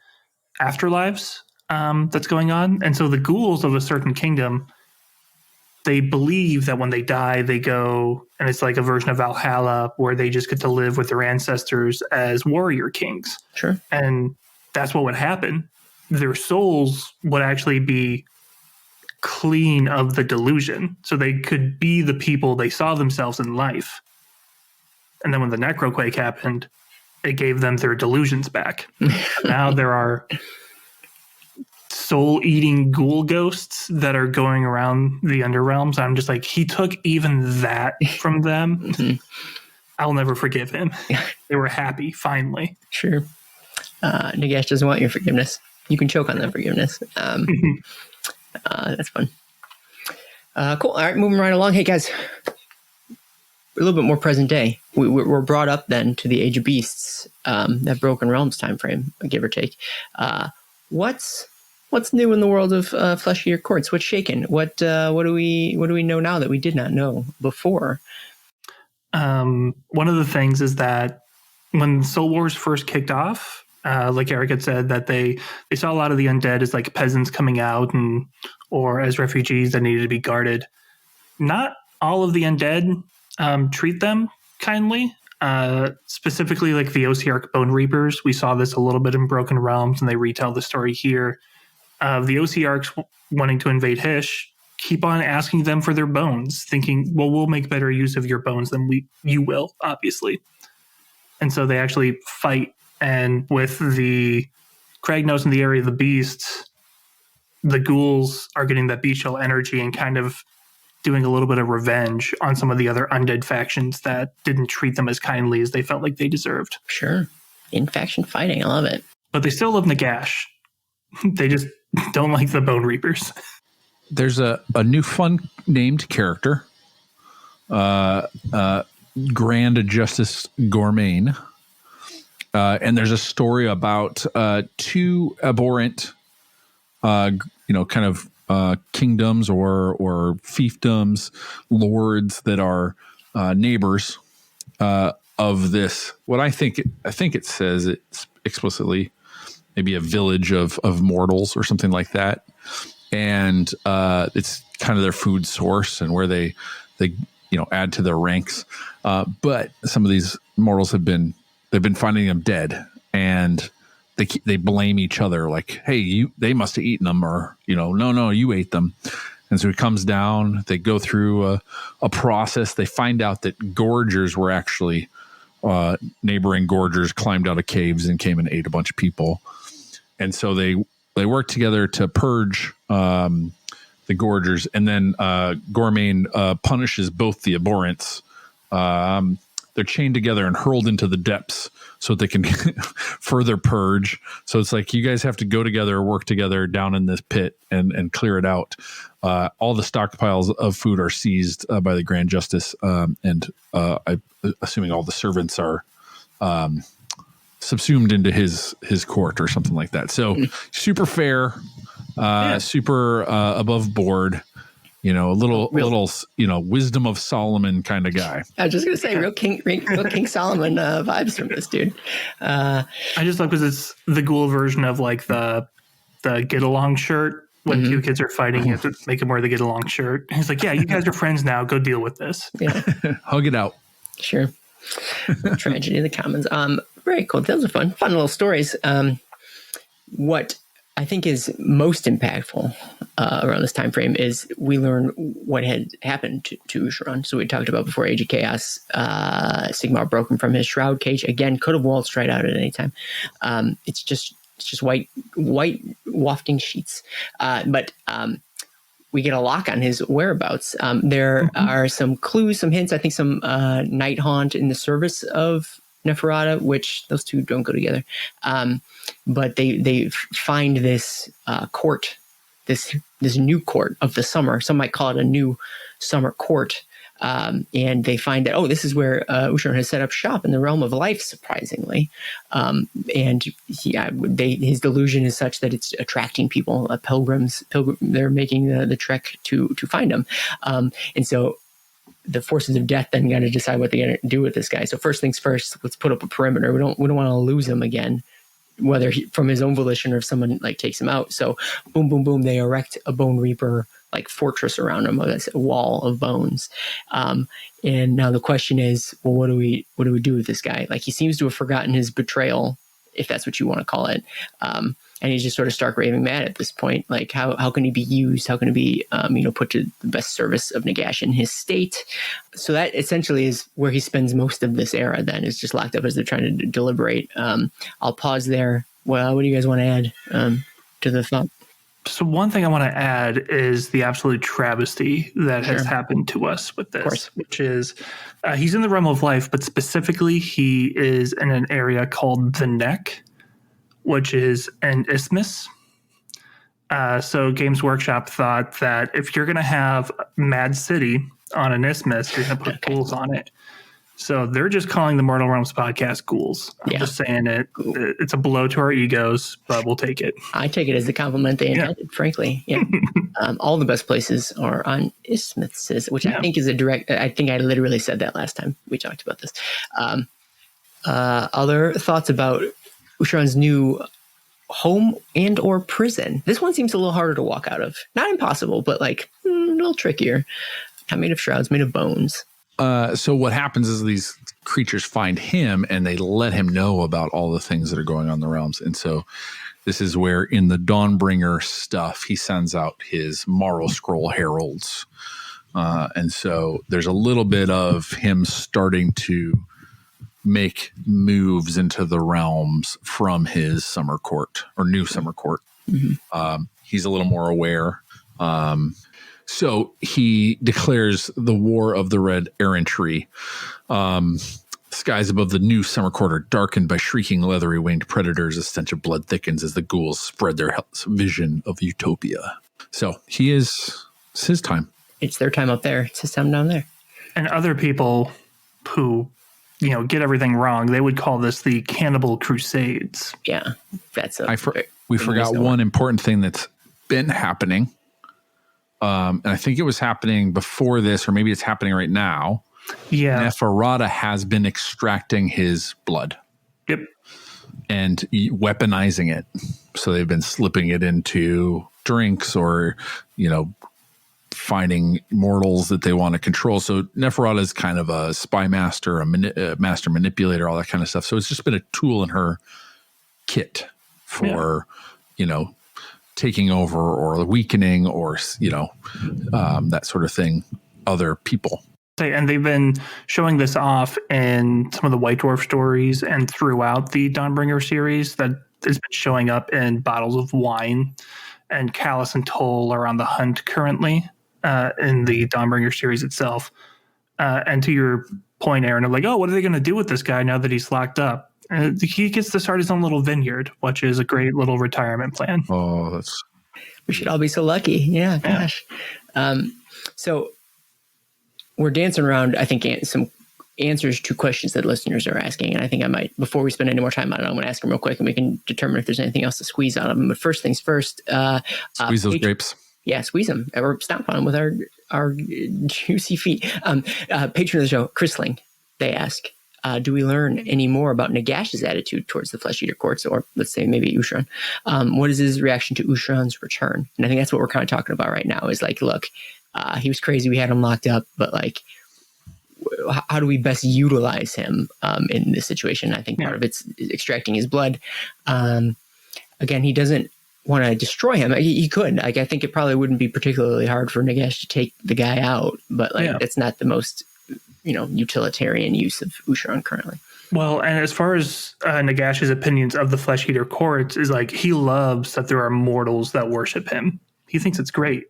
afterlives that's going on. And so the ghouls of a certain kingdom, they believe that when they die, they go, and it's like a version of Valhalla where they just get to live with their ancestors as warrior kings. Sure. And that's what would happen. Their souls would actually be clean of the delusion. So they could be the people they saw themselves in life. And then when the necroquake happened, it gave them their delusions back. Now there are soul-eating ghoul ghosts that are going around the underrealms. I'm just like, he took even that from them. Mm-hmm. I'll never forgive him. They were happy, finally. Sure. Nagash doesn't want your forgiveness. You can choke on that forgiveness. That's fun. Cool. All right, moving right along. Hey, guys. A little bit more present day. We're brought up then to the Age of Beasts, that Broken Realms time frame, give or take. What's new in the world of Flesh Eater Courts? What's shaken? What do we know now that we did not know before? One of the things is that when Soul Wars first kicked off, like Eric had said, that they saw a lot of the undead as like peasants coming out or as refugees that needed to be guarded. not all of the undead treat them kindly. Specifically, like the Osiarch Bone Reapers. We saw this a little bit in Broken Realms, and they retell the story here. The Osiarchs wanting to invade Hish keep on asking them for their bones, thinking, well, we'll make better use of your bones than you will, obviously. And so they actually fight, and with the Kragnos in the area of the beasts, the ghouls are getting that beast shell energy and kind of doing a little bit of revenge on some of the other undead factions that didn't treat them as kindly as they felt like they deserved. Sure. In-faction fighting. I love it. But they still love Nagash. They just don't like the Bone Reapers. There's a new fun named character, Grand Justice Gormain. And there's a story about two abhorrent, kind of kingdoms or fiefdoms, lords that are neighbors of this. What I think it says it's explicitly maybe a village of mortals or something like that. And it's kind of their food source and where they add to their ranks. But some of these mortals they've been finding them dead, and they blame each other, like, hey, they must have eaten them, or no, you ate them. And so he comes down. They go through a process. They find out that gorgers were actually neighboring gorgers climbed out of caves and came and ate a bunch of people. And so they work together to purge the gorgers, and then Gormain punishes both the abhorrents. They're chained together and hurled into the depths so that they can further purge. So it's like, you guys have to go together, work together down in this pit and clear it out. All the stockpiles of food are seized by the Grand Justice, and I'm assuming all the servants are subsumed into his court or something like that. So super fair, super above board. A little wisdom of Solomon kind of guy. I was just going to say, real King Solomon vibes from this dude. I just love because it's the ghoul version of like the get along shirt. When two kids are fighting, you have to make them wear the get along shirt. He's like, yeah, you guys are friends now. Go deal with this. Yeah. Hug it out. Sure. Tragedy of the Commons. Very cool. Those are fun little stories. What I think is most impactful around this time frame is we learn what had happened to Usharan. So we talked about before Age of Chaos, Sigmar broke him from his shroud cage. Again, could have waltzed right out at any time. It's just white wafting sheets. But we get a lock on his whereabouts. There are some clues, some hints. I think some night haunt in the service of Neferata, which those two don't go together. But they find this court, this new court of the summer. Some might call it a new summer court. And they find that, this is where Usharan has set up shop in the realm of life, surprisingly. And his delusion is such that it's attracting people, pilgrims. They're making the trek to find him. And so the forces of death then got to decide what they're going to do with this guy. So first things first, let's put up a perimeter. We don't want to lose him again, whether from his own volition or if someone takes him out. So boom, boom, boom, they erect a Bone Reaper fortress around him, a wall of bones. And now the question is, well, what do we do with this guy? He seems to have forgotten his betrayal, if that's what you want to call it. And he's just sort of stark raving mad at this point. How can he be used? How can he be, put to the best service of Nagash in his state? So that essentially is where he spends most of this era. Then is just locked up as they're trying to deliberate. I'll pause there. Well, what do you guys want to add to the thought? So one thing I want to add is the absolute travesty that has happened to us with this, which is he's in the realm of life, but specifically he is in an area called the Neck, which is an isthmus. So Games Workshop thought that if you're going to have Mad City on an isthmus, you're going to put ghouls on it. So they're just calling the Mortal Realms podcast ghouls. I'm just saying it. It's a blow to our egos, but we'll take it. I take it as the compliment they intended, frankly. Yeah. All the best places are on isthmuses, which I think is I think I literally said that last time we talked about this. Other thoughts about Usharan's new home and or prison? This one seems a little harder to walk out of. Not impossible, but a little trickier. Not made of shrouds, made of bones. So what happens is these creatures find him and they let him know about all the things that are going on in the realms. And so this is where in the Dawnbringer stuff, he sends out his Morrow Scroll heralds. And so there's a little bit of him starting to make moves into the realms from his summer court or new summer court. Mm-hmm. He's a little more aware. So he declares the War of the Red Errantry. Skies above the new summer court are darkened by shrieking, leathery winged predators. A stench of blood thickens as the ghouls spread their vision of utopia. So it's his time. It's their time up there. It's his time down there. And other people who, get everything wrong, they would call this the Cannibal Crusades. Yeah, that's we forgot one important thing that's been happening. And I think it was happening before this, or maybe it's happening right now. Yeah. Neferata has been extracting his blood. Yep. And weaponizing it. So they've been slipping it into drinks or, finding mortals that they want to control. So Neferata is kind of a spy master, a master manipulator, all that kind of stuff. So it's just been a tool in her kit for, taking over or weakening or, that sort of thing, other people. And they've been showing this off in some of the White Dwarf stories and throughout the Dawnbringer series that has been showing up in bottles of wine. And Callus and Toll are on the hunt currently in the Dawnbringer series itself. And to your point, Aaron, of like, oh, what are they going to do with this guy now that he's locked up? He gets to start his own little vineyard, which is a great little retirement plan. Oh, we should all be so lucky. Yeah, gosh. So we're dancing around, I think, some answers to questions that listeners are asking. And I think I might, before we spend any more time on it, I'm going to ask them real quick and we can determine if there's anything else to squeeze out of them. But first things first. Squeeze those grapes. Yeah, squeeze them. Or stomp on them with our juicy feet. Patron of the show, Chrisling, they ask, do we learn any more about Nagash's attitude towards the Flesh Eater Courts, or let's say maybe Usharan? What is his reaction to Usharan's return? And I think that's what we're kind of talking about right now is like, look, he was crazy. We had him locked up, but like, how do we best utilize him in this situation? I think part of it's extracting his blood. Again, he doesn't want to destroy him. He could. Like, I think it probably wouldn't be particularly hard for Nagash to take the guy out, but it's not the most utilitarian use of Usharan currently. Well, and as far as Nagash's opinions of the Flesh Eater Courts is like, he loves that there are mortals that worship him. He thinks it's great.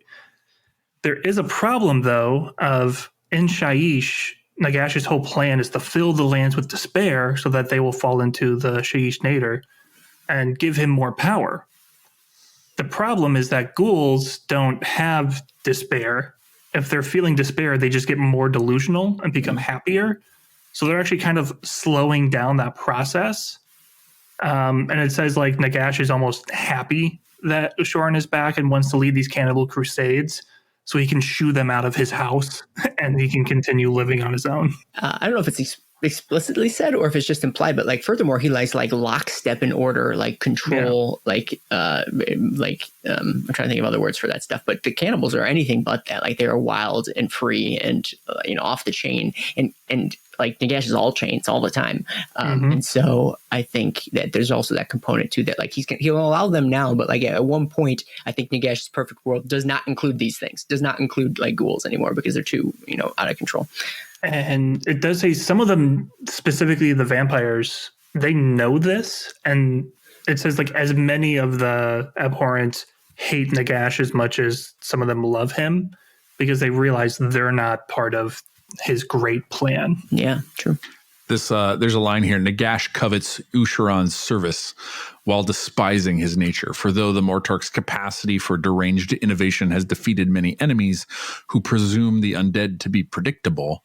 There is a problem, though, of in Shaiish, Nagash's whole plan is to fill the lands with despair so that they will fall into the Shaiish Nadir and give him more power. The problem is that ghouls don't have despair. If they're feeling despair, they just get more delusional and become happier. So they're actually kind of slowing down that process. And it says like Nagash is almost happy that Usharan is back and wants to lead these cannibal crusades so he can shoo them out of his house and he can continue living on his own. I don't know if it's explicitly said or if it's just implied, but like furthermore, he likes like lockstep in order, like control, I'm trying to think of other words for that stuff, but the cannibals are anything but that. Like they are wild and free and off the chain, and like Nagash is all chains all the time. And so I think that there's also that component too, that like he'll allow them now, but like at one point, I think Nagash's perfect world does not include these things, does not include like ghouls anymore because they're too, out of control. And it does say some of them, specifically the vampires, they know this. And it says like as many of the abhorrent hate Nagash as much as some of them love him because they realize they're not part of his great plan. Yeah, true. There's a line here. Nagash covets Usharan's service while despising his nature. For though the Mortarch's capacity for deranged innovation has defeated many enemies who presume the undead to be predictable,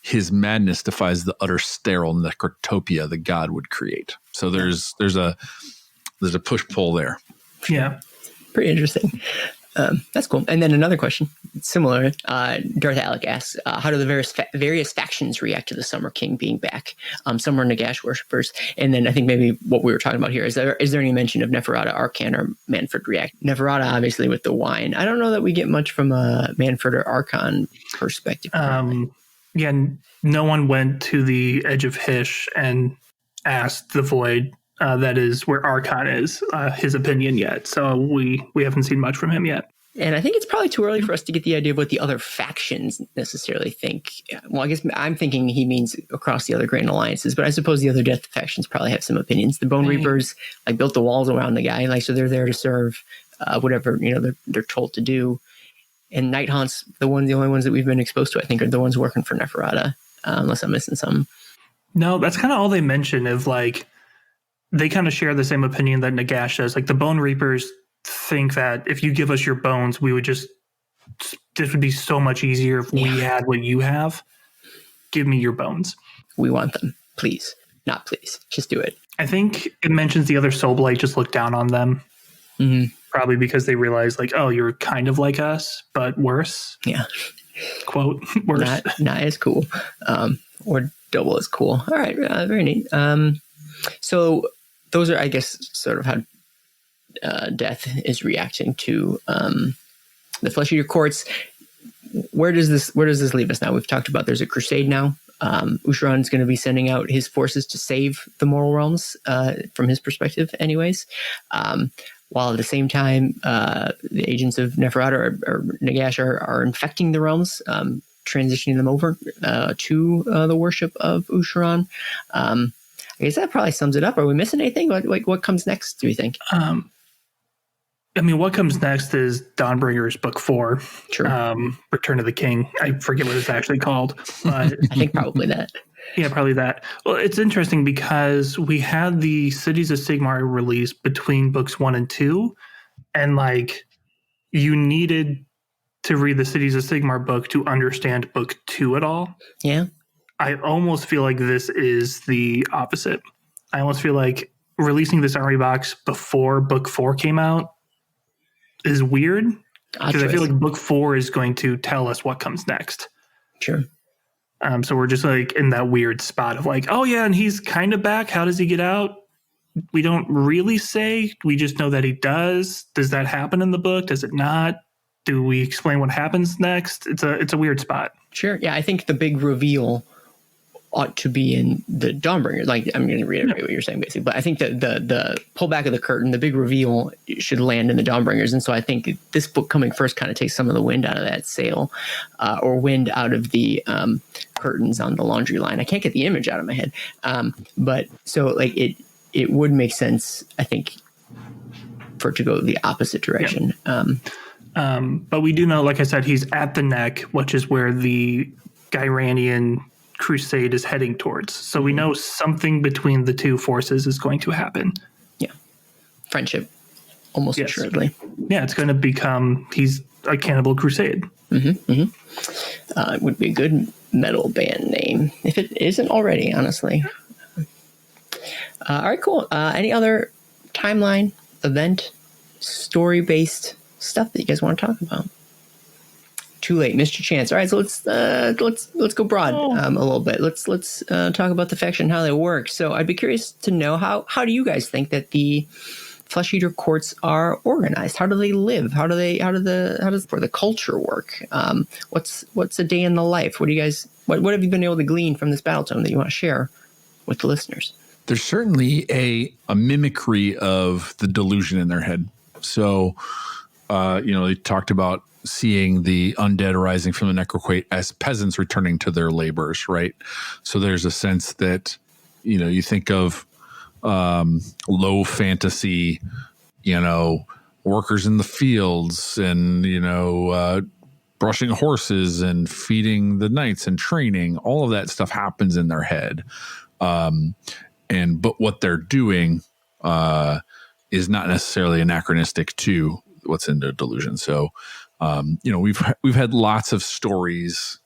his madness defies the utter sterile necrotopia the god would create. So there's a push-pull there. Yeah. Pretty interesting. That's cool. And then another question, similar. Darth Alec asks, how do the various factions react to the Summer King being back? Some are Nagash worshippers. And then I think maybe what we were talking about here, is there any mention of Neferata, Arkan, or Manfred react? Neferata, obviously, with the wine. I don't know that we get much from a Manfred or Arkan perspective. Yeah, no one went to the edge of Hysh and asked the Void, that is where Arkan is, his opinion yet. So we haven't seen much from him yet. And I think it's probably too early for us to get the idea of what the other factions necessarily think. Well, I guess I'm thinking he means across the other Grand Alliances, but I suppose the other Death factions probably have some opinions. The Bone Reapers built the walls around the guy, so they're there to serve whatever they're told to do. And Night Haunts, the only ones that we've been exposed to, I think, are the ones working for Neferata, unless I'm missing some. No, that's kind of all they mention. Of they kind of share the same opinion that Nagash does. The Bone Reapers think that if you give us your bones, this would be so much easier if we had what you have. Give me your bones. We want them. Please. Not please. Just do it. I think it mentions the other Soul Blight just looked down on them. Mm-hmm. Probably because they realize, oh, you're kind of like us, but worse. Yeah. Quote, worse. Not as cool. Or double as cool. All right. Very neat. So those are, I guess, sort of how Death is reacting to the Flesh Eater Courts. Where does this leave us now? We've talked about there's a crusade now. Usharan's going to be sending out his forces to save the Moral Realms, from his perspective, anyways. While at the same time, the agents of Neferata or Nagash are infecting the realms, transitioning them over to the worship of Usharan. I guess that probably sums it up. Are we missing anything? What comes next, do you think? What comes next is Dawnbringer's Book 4. True. Return of the King. I forget what it's actually called. But I think probably that. Yeah, probably that. Well, it's interesting because we had the Cities of Sigmar release between books 1 and 2. And you needed to read the Cities of Sigmar book to understand book 2 at all. Yeah. I almost feel like this is the opposite. I almost feel like releasing this armory box before book 4 came out is weird, because I feel like book 4 is going to tell us what comes next. Sure. So we're just in that weird spot of oh yeah, and he's kind of back. How does he get out? We don't really say. We just know that he does. Does that happen in the book? Does it not? Do we explain what happens next? It's a weird spot. Sure. Yeah, I think the big reveal ought to be in the Dawnbringer. I'm going to reiterate what you're saying, basically. But I think that the pullback of the curtain, the big reveal, should land in the Dawnbringers. And so I think this book coming first kind of takes some of the wind out of that sail, or wind out of the curtains on the laundry line. I can't get the image out of my head. But so it would make sense, I think, for it to go the opposite direction. Yeah. But we do know, like I said, he's at the neck, which is where the Gyranian crusade is heading towards. So we know something between the two forces is going to happen. Yeah. Friendship, almost assuredly. Yeah, it's going to become, he's a cannibal crusade. Mm-hmm, mm-hmm. It would be a good metal band name, if it isn't already, honestly. All right, cool. Any other timeline, event, story-based stuff that you guys want to talk about? Too late, missed your chance. All right, so let's go broad a little bit. Let's talk about the faction and how they work. So I'd be curious to know how do you guys think that the Flesh Eater Courts are organized? How do they live? How does the culture work? What's a day in the life? What do you guys what have you been able to glean from this Battletome that you want to share with the listeners? There's certainly a mimicry of the delusion in their head. So they talked about seeing the undead arising from the necroquake as peasants returning to their labors, right? So there's a sense that, you think of low fantasy, workers in the fields and, brushing horses and feeding the knights and training. All of that stuff happens in their head. But what they're doing is not necessarily anachronistic to what's in the delusion. So, we've had lots of stories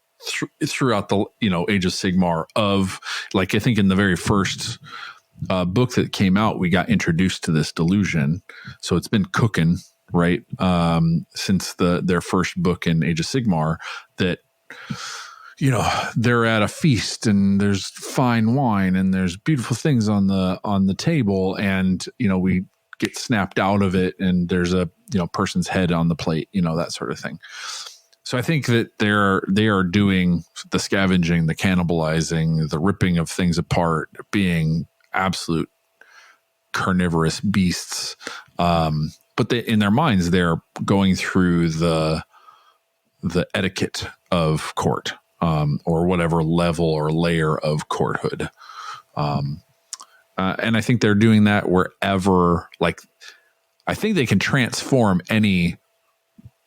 throughout the Age of Sigmar of, I think in the very first book that came out, we got introduced to this delusion. So it's been cooking right? Since their first book in Age of Sigmar, that they're at a feast and there's fine wine and there's beautiful things on the table, and we get snapped out of it and there's a person's head on the plate, that sort of thing. So I think that they are doing the scavenging, the cannibalizing, the ripping of things apart, being absolute carnivorous beasts. But in their minds, they're going through the etiquette of court, or whatever level or layer of courthood. And I think they're doing that wherever, I think they can transform any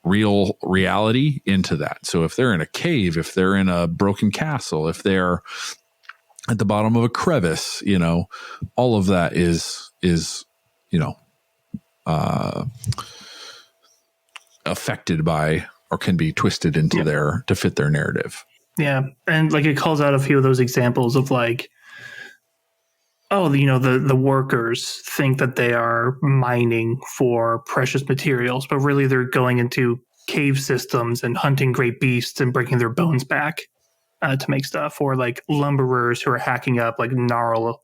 real reality into that. So if they're in a cave, if they're in a broken castle, if they're at the bottom of a crevice, all of that is affected by, or can be twisted into to fit their narrative. Yeah. And it calls out a few of those examples of the workers think that they are mining for precious materials, but really they're going into cave systems and hunting great beasts and breaking their bones back to make stuff. Or lumberers who are hacking up gnarl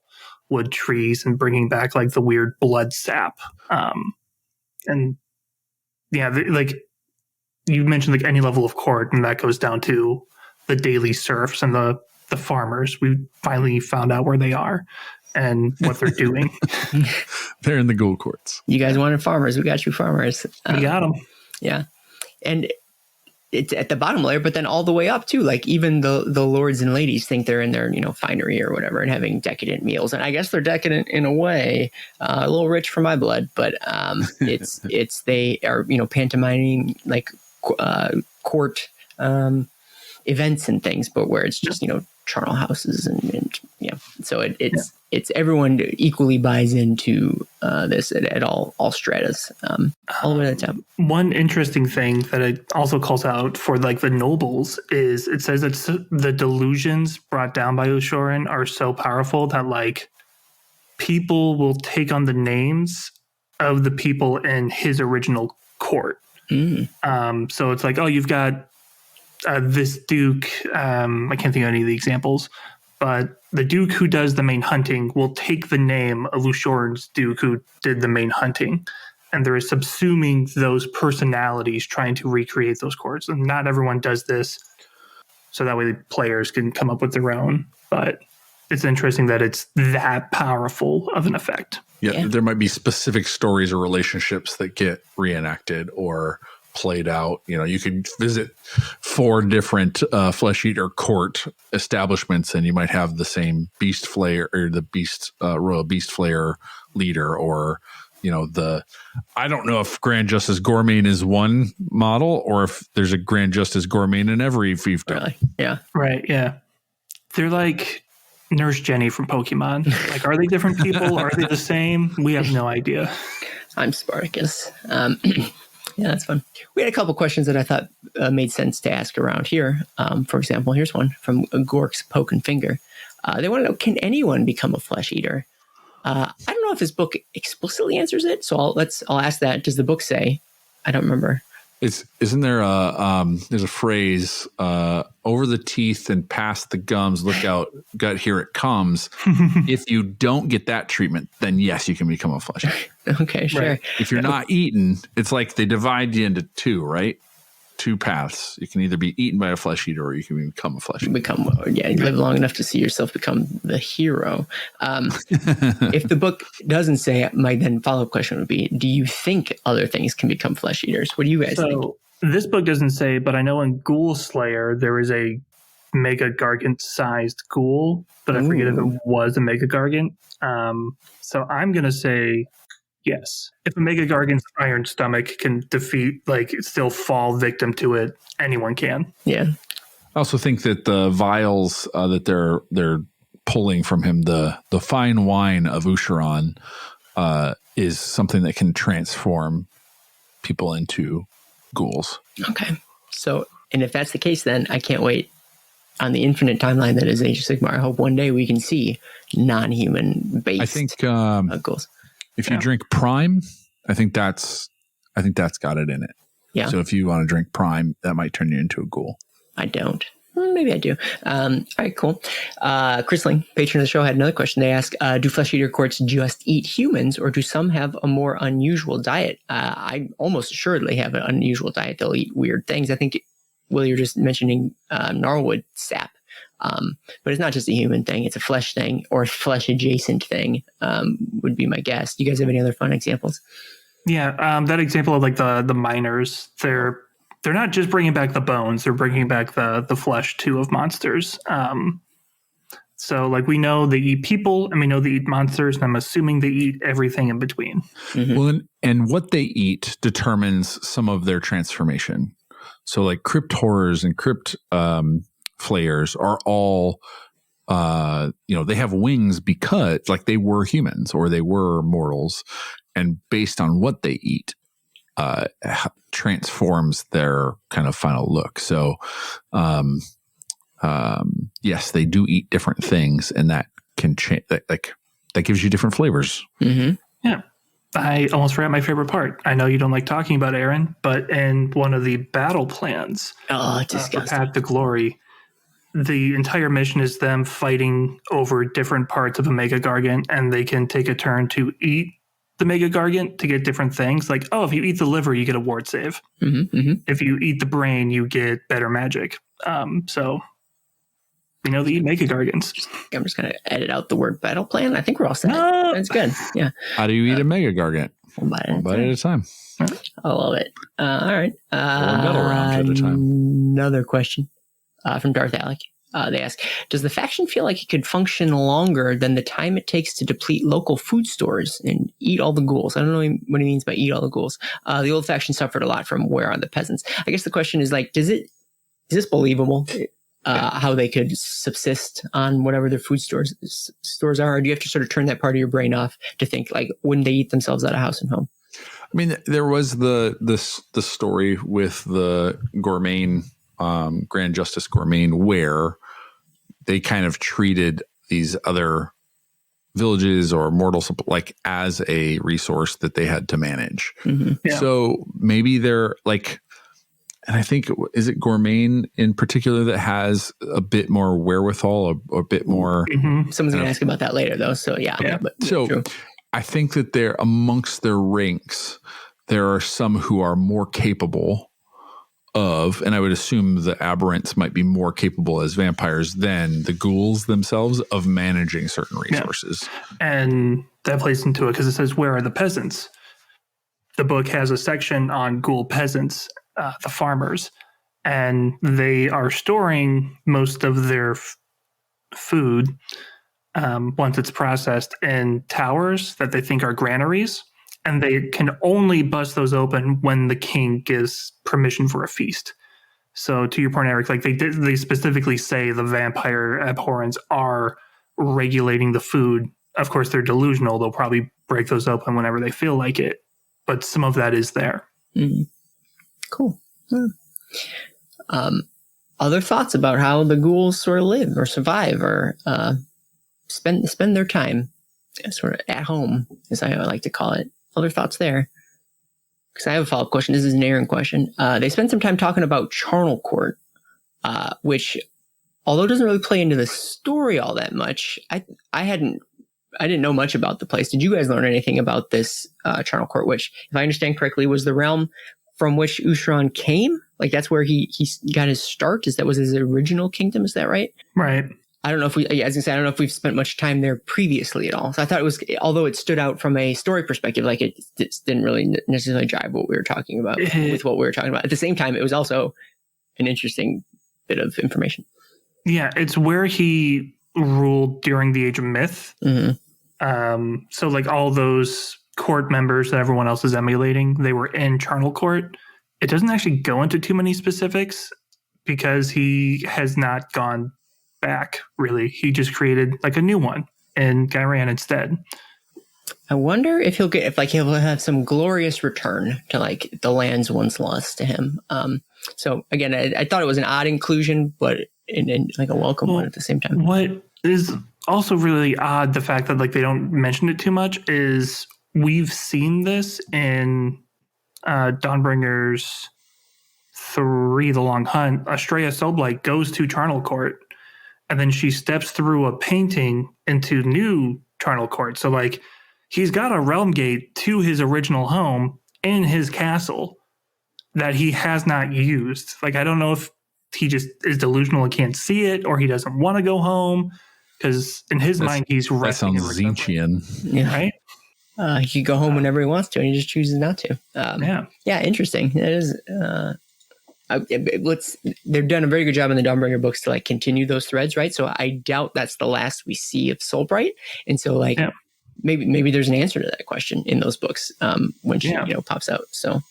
wood trees and bringing back the weird blood sap. And yeah, you mentioned any level of court, and that goes down to the daily serfs and the farmers. We finally found out where they are and what they're doing. They're in the ghoul courts. You guys wanted farmers. We got you farmers. We got them. Yeah. And it's at the bottom layer, but then all the way up too. Even the lords and ladies think they're in their, finery or whatever and having decadent meals. And I guess they're decadent in a way, a little rich for my blood, but they are, pantomiming court events and things, but where it's just, charnel houses and so it's everyone equally buys into this at all stratas, all the way to the top. One interesting thing that it also calls out for the nobles is it says that the delusions brought down by Ushoran are so powerful that people will take on the names of the people in his original court. So it's you've got this Duke, I can't think of any of the examples, but the Duke who does the main hunting will take the name of Ushoran's Duke who did the main hunting. And they're subsuming those personalities trying to recreate those courts. And not everyone does this, so that way the players can come up with their own. But it's interesting that it's that powerful of an effect. Yeah, there might be specific stories or relationships that get reenacted or played out. You could visit 4 different Flesh Eater Court establishments, and you might have the same beast flayer or the royal beast flayer leader, or I don't know if Grand Justice Gormain is one model or if there's a Grand Justice Gormain in every fiefdom. Really? Yeah. Right. Yeah. They're like Nurse Jenny from Pokemon. Are they different people? Are they the same? We have no idea. I'm Spartacus. Yeah, that's fun. We had a couple questions that I thought made sense to ask around here. For example, here's one from Gork's Poke and Finger. They want to know, can anyone become a flesh eater? I don't know if this book explicitly answers it, so I'll ask that. Does the book say? I don't remember. Isn't there there's a phrase, over the teeth and past the gums, look out, gut, here it comes. If you don't get that treatment, then yes, you can become a flesh eater. Okay, sure. Right. If you're not eaten, it's they divide you into 2, right? 2 paths. You can either be eaten by a flesh eater or you can become a flesh eater. You live long enough to see yourself become the hero. If the book doesn't say it, my then follow-up question would be, do you think other things can become flesh eaters? What do you guys think? This book doesn't say, but I know in Ghoul Slayer there is a Mega Gargant-sized ghoul, but I forget if it was a Mega Gargant. So I'm going to say yes. If a Mega Gargant's iron stomach can defeat, still fall victim to it, anyone can. Yeah. I also think that the vials that they're pulling from him, the fine wine of Ushoran, is something that can transform people into ghouls. Okay. So, and if that's the case, then I can't wait on the infinite timeline that is Age of Sigmar. I hope one day we can see non-human based I think ghouls. If you drink Prime, I think that's I think that's got it in it. Yeah. So if you want to drink Prime, that might turn you into a ghoul. I don't. Maybe I do. All right, cool. Chrisling, patron of the show, had another question. They ask, do Flesh Eater Courts just eat humans, or do some have a more unusual diet? I almost assuredly have an unusual diet. They'll eat weird things. I think, Will, you're just mentioning gnarlwood sap. But it's not just a human thing. It's a flesh thing or flesh adjacent thing, would be my guess. Do you guys have any other fun examples? Yeah, that example of like the miners, they're not just bringing back the bones; they're bringing back the flesh too of monsters. So like we know they eat people, and we know they eat monsters, and I'm assuming they eat everything in between. Mm-hmm. Well, and what they eat determines some of their transformation. So like crypt horrors and crypt flayers are all, they have wings because like they were humans or they were mortals, and based on what they eat, transforms their kind of final look. So, yes, they do eat different things, and that can change. That gives you different flavors. Mm-hmm. Yeah. I almost forgot my favorite part. I know you don't like talking about Aaron, but in one of the battle plans for Path to Glory, the entire mission is them fighting over different parts of a Mega Gargant, and they can take a turn to eat the Mega Gargant to get different things. Like, if you eat the liver, you get a ward save. Mm-hmm, mm-hmm. If you eat the brain, you get better magic. So, they eat Mega Gargants. I'm just going to edit out the word battle plan. I think we're all set. No. That's good. Yeah. How do you eat a Mega Gargant? One bite at a time. I love it. All right. One battle round at a time. Another question from Darth Alec. They ask, does the faction feel like it could function longer than the time it takes to deplete local food stores and eat all the ghouls? I don't know what he means by eat all the ghouls. The old faction suffered a lot from where are the peasants. I guess the question is like, is this believable? How they could subsist on whatever their food stores are? Or do you have to sort of turn that part of your brain off to think like, wouldn't they eat themselves out of house and home? I mean, there was the story with the Gourmain, Grand Justice Gourmain, where they kind of treated these other villages or mortals like as a resource that they had to manage. Mm-hmm. Yeah. So maybe they're like, and I think, is it Gourmain in particular that has a bit more wherewithal, a bit more. Mm-hmm. Someone's going to ask about that later though. So yeah. But so true. I think that they're amongst their ranks. There are some who are more capable of, and I would assume the aberrants might be more capable as vampires than the ghouls themselves of managing certain resources. Yeah. And that plays into it because it says, where are the peasants? The book has a section on ghoul peasants, the farmers, and they are storing most of their food once it's processed in towers that they think are granaries. And they can only bust those open when the king gives permission for a feast. So to your point, Eric, like they specifically say the vampire abhorrents are regulating the food. Of course, they're delusional. They'll probably break those open whenever they feel like it. But some of that is there. Mm-hmm. Cool. Other thoughts about how the ghouls sort of live or survive or spend their time sort of at home, as I like to call it. Other thoughts there? Because I have a follow-up question. This is an Aaron question. They spent some time talking about Charnel Court, which, although it doesn't really play into the story all that much, I didn't know much about the place. Did you guys learn anything about this Charnel Court, which, if I understand correctly, was the realm from which Usharon came? Like, that's where he got his start? Was his original kingdom? Is that right? Right. I don't know if I don't know if we've spent much time there previously at all. So I thought it was, although it stood out from a story perspective, like it didn't really necessarily jive what we were talking about with what we were talking about. At the same time, it was also an interesting bit of information. Yeah, it's where he ruled during the Age of Myth. Mm-hmm. So like all those court members that everyone else is emulating, they were in Charnel Court. It doesn't actually go into too many specifics because he has not gone back, really. He just created like a new one in Ghyran instead. I wonder if he'll have some glorious return to like the lands once lost to him. So again, I thought it was an odd inclusion, but in like a welcome one at the same time. What is also really odd, the fact that like they don't mention it too much, is we've seen this in Dawnbringers 3, The Long Hunt, Estrella Soulblight goes to Charnel Court, and then she steps through a painting into new Charnel Court. So, like, he's got a realm gate to his original home in his castle that he has not used. Like, I don't know if he just is delusional and can't see it, or he doesn't want to go home, because in his mind, he's resting. That sounds Zinchian. Yeah. Right? He can go home whenever he wants to, and he just chooses not to. Yeah, interesting. That is. They've done a very good job in the Dawnbringer books to like continue those threads, right? So I doubt that's the last we see of Soulbright, and so like maybe there's an answer to that question in those books when she pops out. So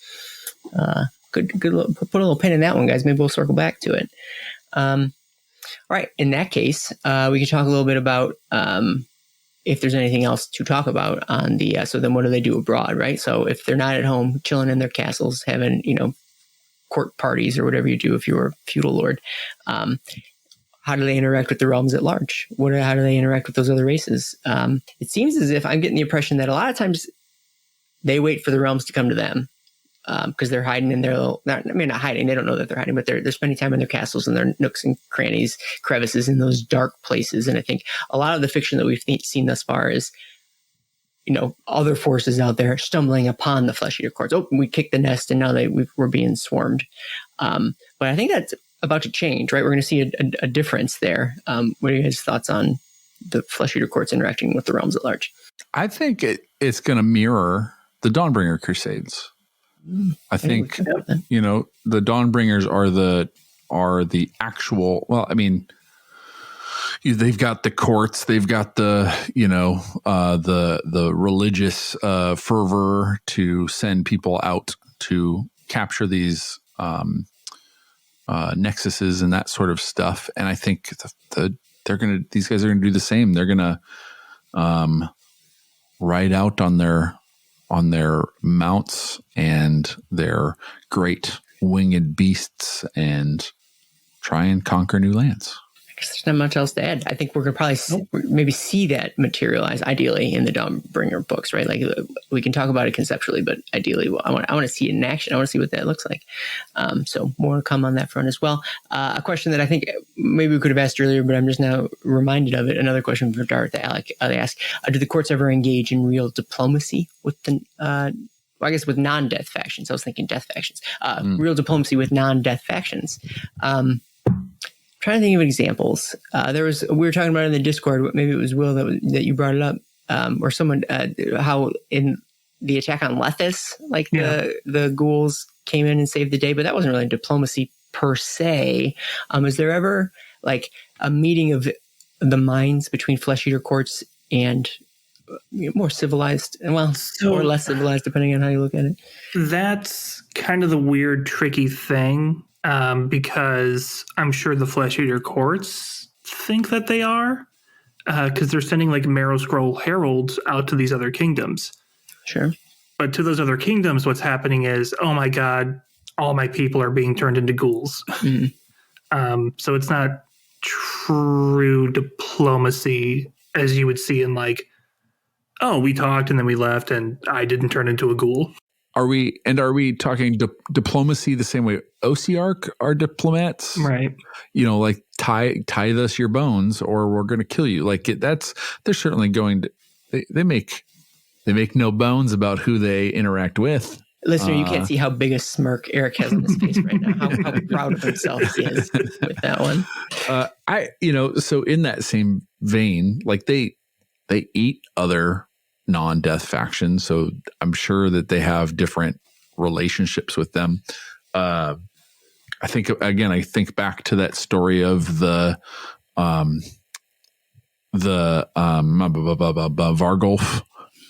good. Put a little pin in that one, guys. Maybe we'll circle back to it. All right. In that case, we can talk a little bit about if there's anything else to talk about on the. So then, what do they do abroad, right? So if they're not at home, chilling in their castles, having court parties or whatever you do if you're a feudal lord, how do they interact with the realms at large? How do they interact with those other races? It seems as if I'm getting the impression that a lot of times they wait for the realms to come to them because they're hiding in their little, not hiding, they don't know that they're hiding, but they're spending time in their castles and their nooks and crannies, crevices in those dark places. And I think a lot of the fiction that we've seen thus far is other forces out there stumbling upon the Flesh Eater Courts. Oh, we kicked the nest and now we're being swarmed. But I think that's about to change, right? We're going to see a difference there. What are your guys' thoughts on the Flesh Eater Courts interacting with the realms at large? I think it's going to mirror the Dawnbringer Crusades. I think, the Dawnbringers are the actual, well, I mean, they've got the courts, they've got the religious fervor to send people out to capture these nexuses and that sort of stuff. And I think these guys are gonna do the same. They're gonna ride out on their mounts and their great winged beasts and try and conquer new lands. There's not much else to add. I think we're going to probably maybe see that materialize ideally in the Dawnbringer books, right? Like we can talk about it conceptually, but ideally I want to see it in action. I want to see what that looks like. So more to come on that front as well. A question that I think maybe we could have asked earlier, but I'm just now reminded of it. Another question from Darth Alec. They ask, do the courts ever engage in real diplomacy with with non-death factions? I was thinking death factions. Real diplomacy with non-death factions. Trying to think of examples. We were talking about it in the Discord, maybe it was Will that you brought it up, or someone, how in the attack on Lethis, the ghouls came in and saved the day, but that wasn't really diplomacy per se. Is there ever like a meeting of the minds between Flesh Eater Courts and more civilized, or less civilized, depending on how you look at it? That's kind of the weird, tricky thing. Because I'm sure the Flesh Eater Courts think that they are, because they're sending like Marrow Scroll heralds out to these other kingdoms. Sure. But to those other kingdoms, what's happening is, oh my God, all my people are being turned into ghouls. So it's not true diplomacy as you would see in like, oh, we talked and then we left and I didn't turn into a ghoul. Are we talking diplomacy the same way OCR are diplomats? Right. Like tie us your bones or we're going to kill you. Like they're certainly going to, they make no bones about who they interact with. Listener, you can't see how big a smirk Eric has in his face right now. How proud of himself he is with that one. So in that same vein, like they eat other non-death factions, so I'm sure that they have different relationships with them. I think back to that story of the Vargolf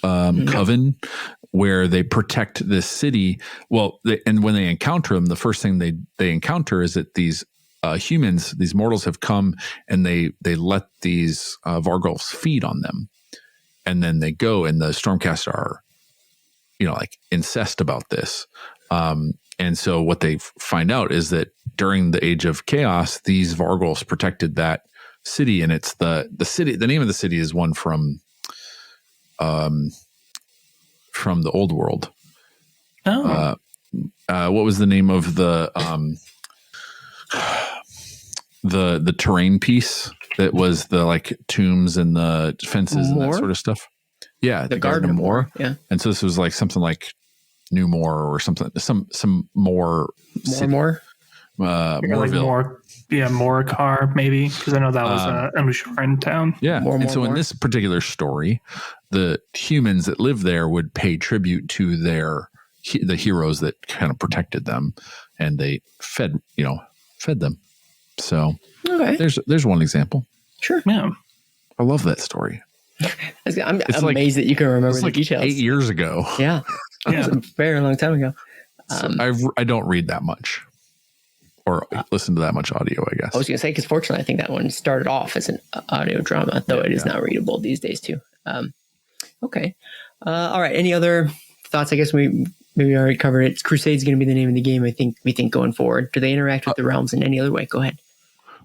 coven, where they protect this city. Well, and when they encounter them, the first thing they encounter is that these humans, these mortals, have come and they let these Vargolfs feed on them. And then they go, and the Stormcast are, incensed about this. And so what they find out is that during the Age of Chaos, these Vargolfs protected that city, and it's the city. The name of the city is one from the Old World. what was the name of the terrain piece that was the like tombs and the fences and that sort of stuff? Yeah, the Garden of Moor. Yeah, and so this was like something like New Moor or something, some more Moorville. Like Morikar maybe, because I know that was Anusharan town. Yeah, so in this particular story, the humans that lived there would pay tribute to the heroes that kind of protected them, and they fed them. So there's one example. Sure. Yeah, I love that story. I'm amazed that you can remember the details. 8 years ago. Yeah. It was a very long time ago. So I don't read that much or listen to that much audio, I guess. I was going to say, because fortunately, I think that one started off as an audio drama, though it is now readable these days too. Okay. All right. Any other thoughts? I guess we already covered it. Crusade's going to be the name of the game, I think, we think going forward. Do they interact with the realms in any other way? Go ahead.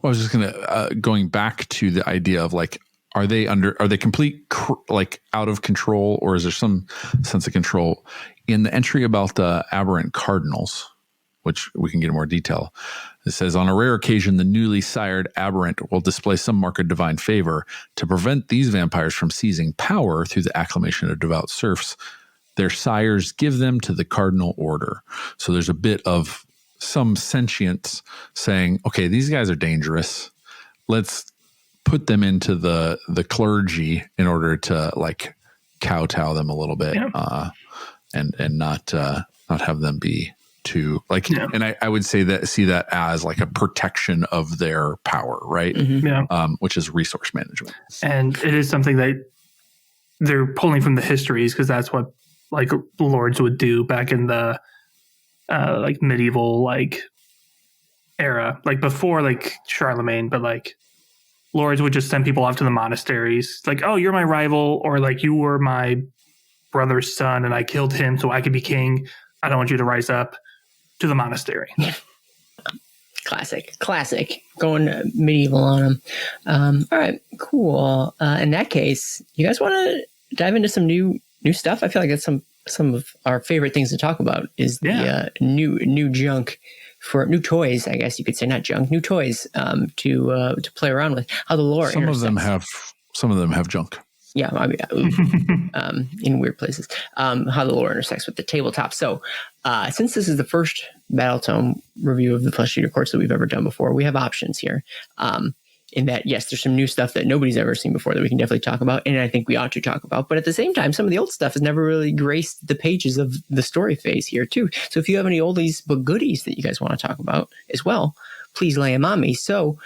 Well, I was just going to, going back to the idea of like, are they complete like out of control, or is there some sense of control in the entry about the aberrant cardinals, which we can get in more detail? It says, on a rare occasion, the newly sired aberrant will display some mark of divine favor. To prevent these vampires from seizing power through the acclamation of devout serfs, their sires give them to the cardinal order. So there's a bit of some sentience saying, okay, these guys are dangerous. Let's put them into the clergy in order to like kowtow them a little bit, and not have them be too like. Yeah. And I would see that as like a protection of their power, right? Mm-hmm. Yeah. Which is resource management, and it is something that they're pulling from the histories, because that's what like lords would do back in the like medieval like era, like before like Charlemagne, but like lords would just send people off to the monasteries, like, oh, you're my rival, or like, you were my brother's son and I killed him so I could be king. I don't want you to rise up, to the monastery. Classic. Going medieval on them. All right, cool. In that case, you guys want to dive into some new stuff? I feel like that's some of our favorite things to talk about is the new junk. For new toys, I guess you could say, not junk, new toys to play around with. How the lore some of them have junk. Yeah, I mean, in weird places. How the lore intersects with the tabletop. So, since this is the first Battletome review of the Flesh Eater Courts that we've ever done before, we have options here. In that, yes, there's some new stuff that nobody's ever seen before that we can definitely talk about, and I think we ought to talk about. But at the same time, some of the old stuff has never really graced the pages of the story phase here too. So if you have any oldies but goodies that you guys want to talk about as well, please lay them on me. So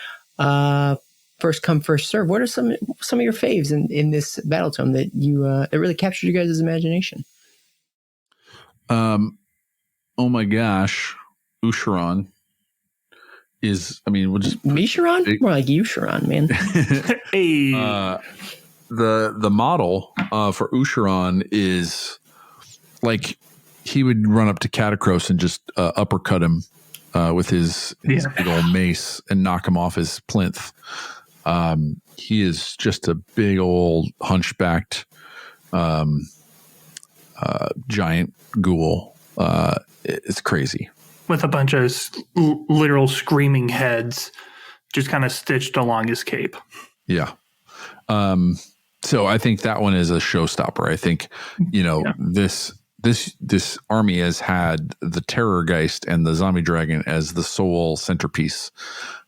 first come, first serve. What are some of your faves in this Battletome that you that really captured you guys' imagination? Oh my gosh, Usharan. We'll just Misharon? More like Usharon, man. Hey. The model for Usharan is like he would run up to Catacross and just uppercut him with his big old mace and knock him off his plinth. He is just a big old hunchbacked giant ghoul. It's crazy. With a bunch of literal screaming heads just kind of stitched along his cape. Yeah. So I think that one is a showstopper. I think, this army has had the Terrorgeist and the Zombie Dragon as the sole centerpiece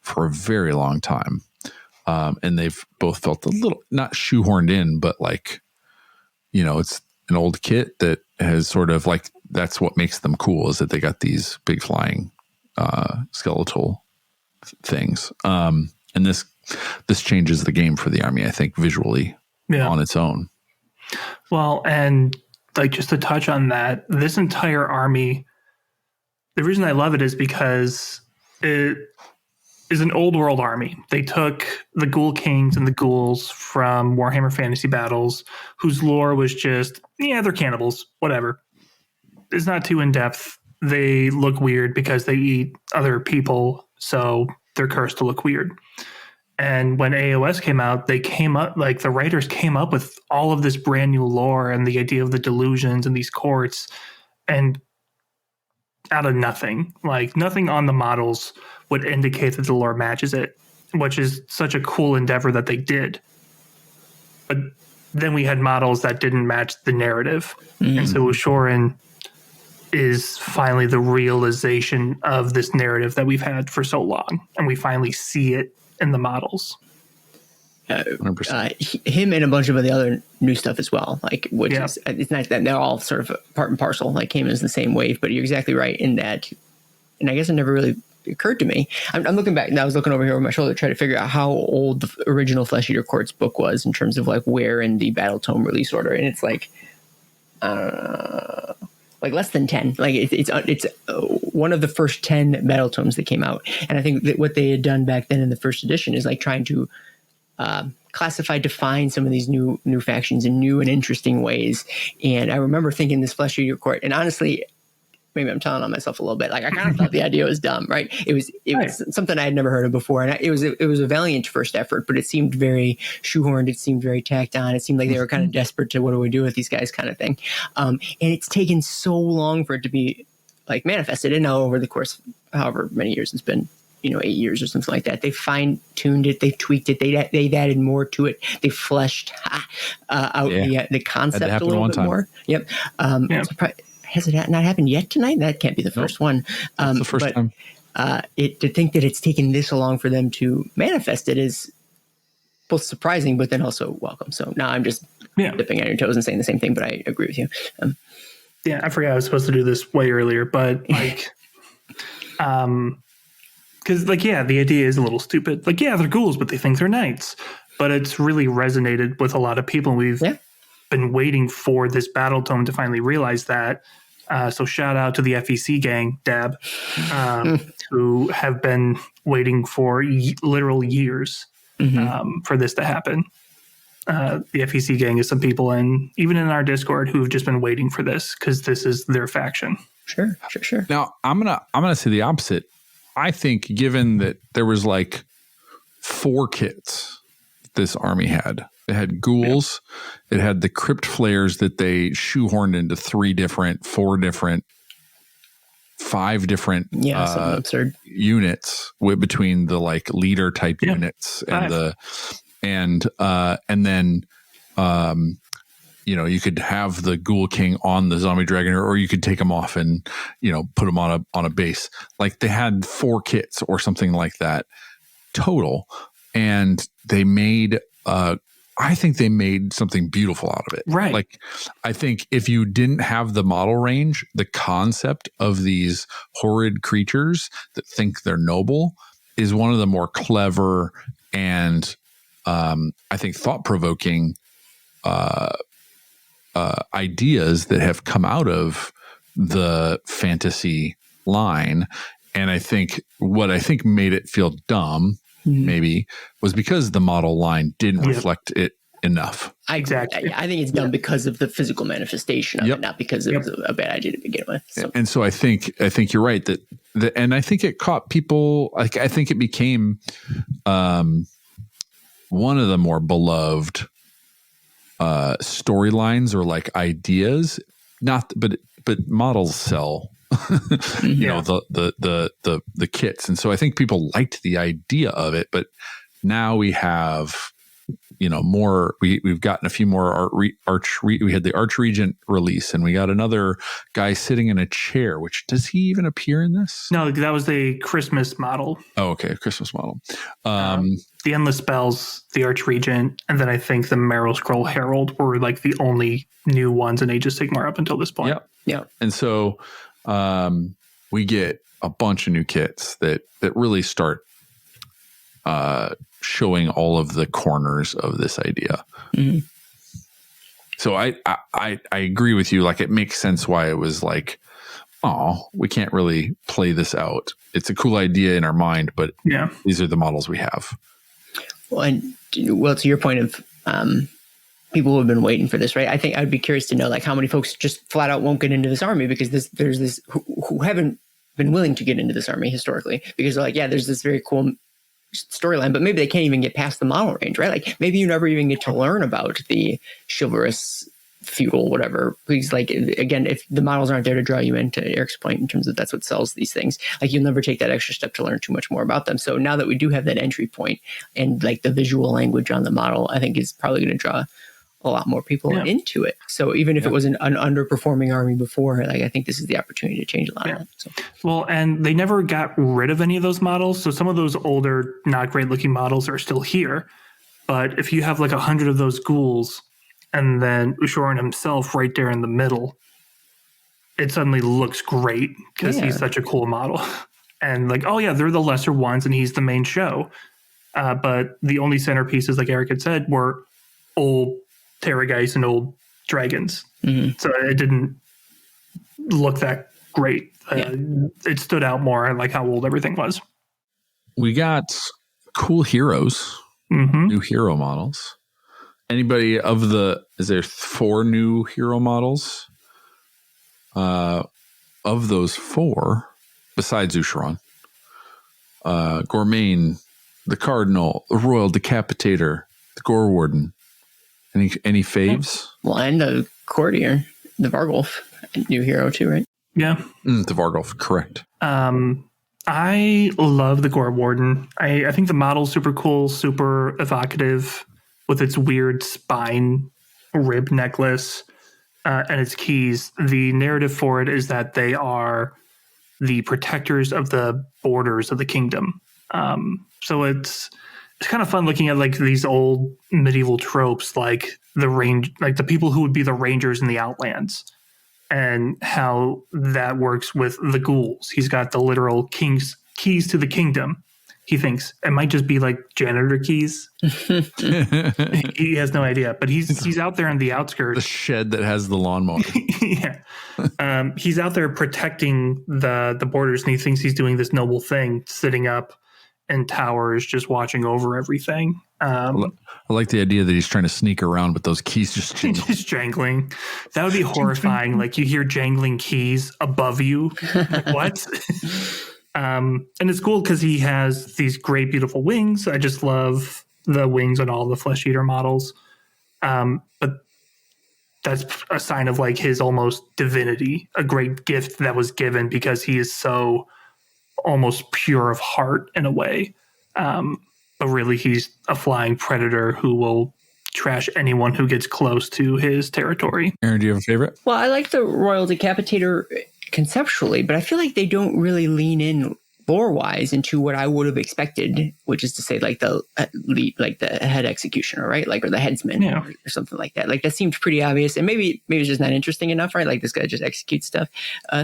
for a very long time. And they've both felt a little, not shoehorned in, but like, it's an old kit that has sort of like, that's what makes them cool, is that they got these big flying skeletal things. And this changes the game for the army, I think, visually on its own. Well, and like just to touch on that, this entire army, the reason I love it is because it is an old world army. They took the Ghoul Kings and the ghouls from Warhammer Fantasy Battles, whose lore was just, they're cannibals, whatever. It's not too in depth. They look weird because they eat other people, so they're cursed to look weird. And when AOS came out, the writers came up with all of this brand new lore and the idea of the delusions and these courts, and out of nothing. Like nothing on the models would indicate that the lore matches it, which is such a cool endeavor that they did. But then we had models that didn't match the narrative. And so Ushoran is finally the realization of this narrative that we've had for so long. And we finally see it in the models. 100%. Him and a bunch of the other new stuff as well. Like, which is, it's nice that they're all sort of part and parcel, like came as the same wave, but you're exactly right in that. And I guess it never really occurred to me. I'm looking back and I was looking over here over my shoulder, trying to figure out how old the original Flesh Eater Courts book was in terms of like where in the Battletome release order. And it's like less than 10. Like it's one of the first 10 Battletomes that came out. And I think that what they had done back then in the first edition is like trying to classify, define some of these new factions in new and interesting ways. And I remember thinking this Flesh Eater Court, and honestly, maybe I'm telling on myself a little bit. Like I kind of thought the idea was dumb, right? It was something I had never heard of before, and it was a valiant first effort, but it seemed very shoehorned. It seemed very tacked on. It seemed like they were kind of desperate to what do we do with these guys, kind of thing. And it's taken so long for it to be like manifested. And now over the course, of however many years it's been, 8 years or something like that, they fine-tuned it, they tweaked it, they've added more to it, they fleshed out the concept a little bit more. Yep. I'm surprised. Has it not happened yet tonight? That can't be the first one. That's the first time. To think that it's taken this long for them to manifest it is both surprising, but then also welcome. So now I'm just dipping on your toes and saying the same thing, but I agree with you. I forgot I was supposed to do this way earlier, but like, because the idea is a little stupid. Like, they're ghouls, but they think they're knights. But it's really resonated with a lot of people. We've been waiting for this Battletome to finally realize that. So shout out to the FEC gang, Dab, who have been waiting for literal years for this to happen. The FEC gang is some people, even in our Discord, who've just been waiting for this because this is their faction. Sure. Now I'm gonna say the opposite. I think given that there was like 4 kits this army had. It had ghouls. It had the crypt flares that they shoehorned into 3 different, 4 different, 5 different absurd units between the like leader type units and then you could have the Ghoul King on the Zombie Dragon, or you could take them off and put them on a base. Like they had 4 kits or something like that total, and they made I think they made something beautiful out of it. Right. Like, I think if you didn't have the model range, the concept of these horrid creatures that think they're noble is one of the more clever and I think thought-provoking ideas that have come out of the fantasy line. And I think what made it feel dumb maybe was because the model line didn't reflect it enough. Exactly. I think it's done because of the physical manifestation of it, not because it was a bad idea to begin with. So. And so I think you're right and I think it caught people. Like I think it became one of the more beloved storylines or like ideas. But models sell. The kits, and so I think people liked the idea of it, but now we have more. We've gotten a few more we had the Archregent release, and we got another guy sitting in a chair. Which, does he even appear in this? No, that was the Christmas model. Oh, okay, Christmas model. The Endless Spells, the Archregent, and then I think the Marrow Scroll Herald were like the only new ones in Age of Sigmar up until this point. Yeah. And so we get a bunch of new kits that really start showing all of the corners of this idea. So I agree with you. Like, it makes sense why it was like, oh, we can't really play this out. It's a cool idea in our mind, but these are the models we have. Well, to your point of people who have been waiting for this, right? I think I'd be curious to know like how many folks just flat out won't get into this army because there's this who haven't been willing to get into this army historically because they're like, there's this very cool storyline, but maybe they can't even get past the model range, right? Like maybe you never even get to learn about the chivalrous feudal, whatever. Because like, again, if the models aren't there to draw you into Eric's point in terms of that's what sells these things, like you'll never take that extra step to learn too much more about them. So now that we do have that entry point and like the visual language on the model, I think is probably going to draw a lot more people into it. So even if it was an underperforming army before, like I think this is the opportunity to change a lot of that. So. Well, and they never got rid of any of those models. So some of those older, not great looking models are still here. But if you have like 100 of those ghouls and then Ushoran himself right there in the middle, it suddenly looks great because he's such a cool model. And like, oh yeah, they're the lesser ones and he's the main show. But the only centerpieces, like Eric had said, were old Terrorgeist and old dragons. So it didn't look that great. It stood out more like how old everything was. We got cool heroes, new hero models. Anybody is there 4 new hero models? Of those 4, besides Ushoran, Gormain, the Cardinal, the Royal Decapitator, the Gore Warden. Any faves? Well, and the Courtier, the Vargulf, new hero too, right? Yeah. The Vargulf, correct. I love the Gore Warden. I think the model's super cool, super evocative with its weird spine rib necklace and its keys. The narrative for it is that they are the protectors of the borders of the kingdom. So it's kind of fun looking at like these old medieval tropes, like the people who would be the rangers in the Outlands, and how that works with the ghouls. He's got the literal keys to the kingdom. He thinks it might just be like janitor keys. He has no idea, but he's out there in the outskirts. The shed that has the lawnmower. He's out there protecting the borders, and he thinks he's doing this noble thing, sitting up in towers, just watching over everything. I like the idea that he's trying to sneak around with those keys just jangling. That would be horrifying. Like you hear jangling keys above you. Like, what? And it's cool because he has these great, beautiful wings. I just love the wings on all the Flesh Eater models. But that's a sign of like his almost divinity, a great gift that was given because he is so almost pure of heart in a way. But really he's a flying predator who will trash anyone who gets close to his territory. Aaron, do you have a favorite? Well, I like the Royal Decapitator conceptually, but I feel like they don't really lean in lore-wise into what I would have expected, which is to say like the lead, like the head executioner, right? Like, or the headsman or something like that. Like that seemed pretty obvious, and maybe it's just not interesting enough, right? Like this guy just executes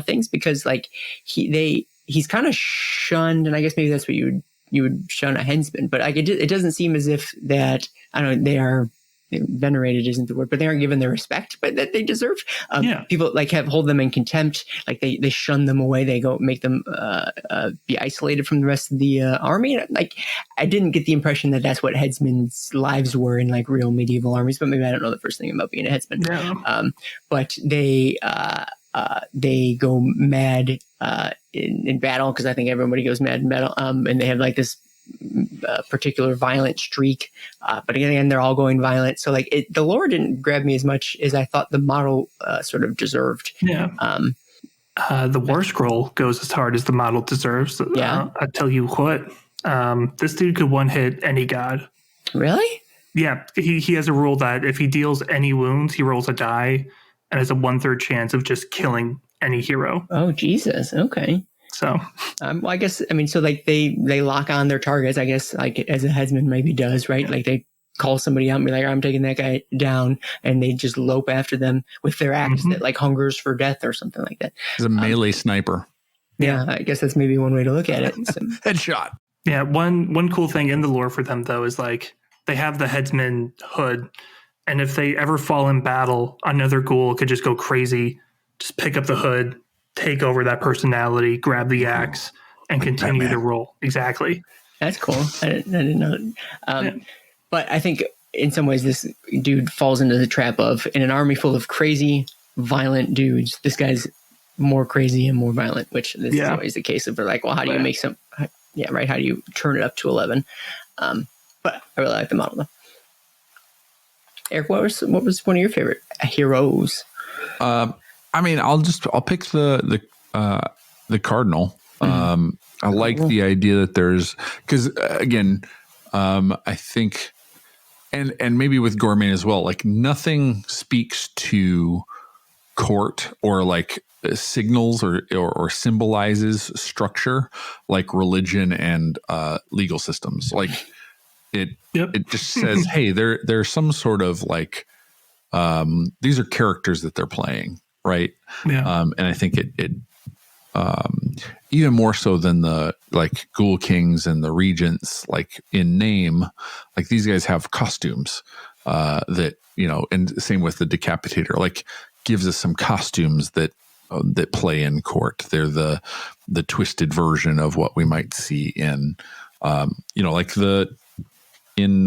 things because like he's kind of shunned, and I guess maybe that's what you would shun a headsman, but like it doesn't seem as if that, I don't know, they are venerated isn't the word, but they aren't given the respect but that they deserve. People like hold them in contempt, like they shun them away, they go make them be isolated from the rest of the army. Like I didn't get the impression that that's what headsmen's lives were in like real medieval armies, but maybe I don't know the first thing about being a headsman. But they go mad in battle, because I think everybody goes mad in battle, and they have like this particular violent streak, but again they're all going violent, so like the lore didn't grab me as much as I thought the model sort of deserved. The War Scroll goes as hard as the model deserves. I tell you what, this dude could one hit any god. Really? Yeah, he has a rule that if he deals any wounds, he rolls a die and has a 1/3 chance of just killing any hero. Oh Jesus, okay. So, well, I guess, I mean, so like they lock on their targets, I guess, like as a headsman maybe does, right? Like they call somebody out and be like, I'm taking that guy down, and they just lope after them with their axe that like hungers for death or something like that. He's a melee sniper. Yeah, I guess that's maybe one way to look at it. So. Headshot. Yeah, one cool thing in the lore for them though is like they have the headsman hood, and if they ever fall in battle, another ghoul could just go crazy, just pick up the hood, take over that personality, grab the axe, and continue to roll. Exactly. That's cool. I didn't know that. But I think in some ways this dude falls into the trap of, in an army full of crazy, violent dudes, this guy's more crazy and more violent, which this is always the case of. They're like, well, how do you make how do you turn it up to 11? But I really like the model though. Eric, what was one of your favorite heroes? I mean, I'll pick the cardinal. I like the idea that there's, because again, I think, and maybe with Gourmet as well, like nothing speaks to court or like signals or symbolizes structure like religion and legal systems. Like it just says, hey, there's some sort of like these are characters that they're playing, right? Yeah. And I think it even more so than the like Ghoul Kings and the Regents, like in name, like these guys have costumes that, you know, and same with the Decapitator, like gives us some costumes that play in court. They're the twisted version of what we might see in, you know, like in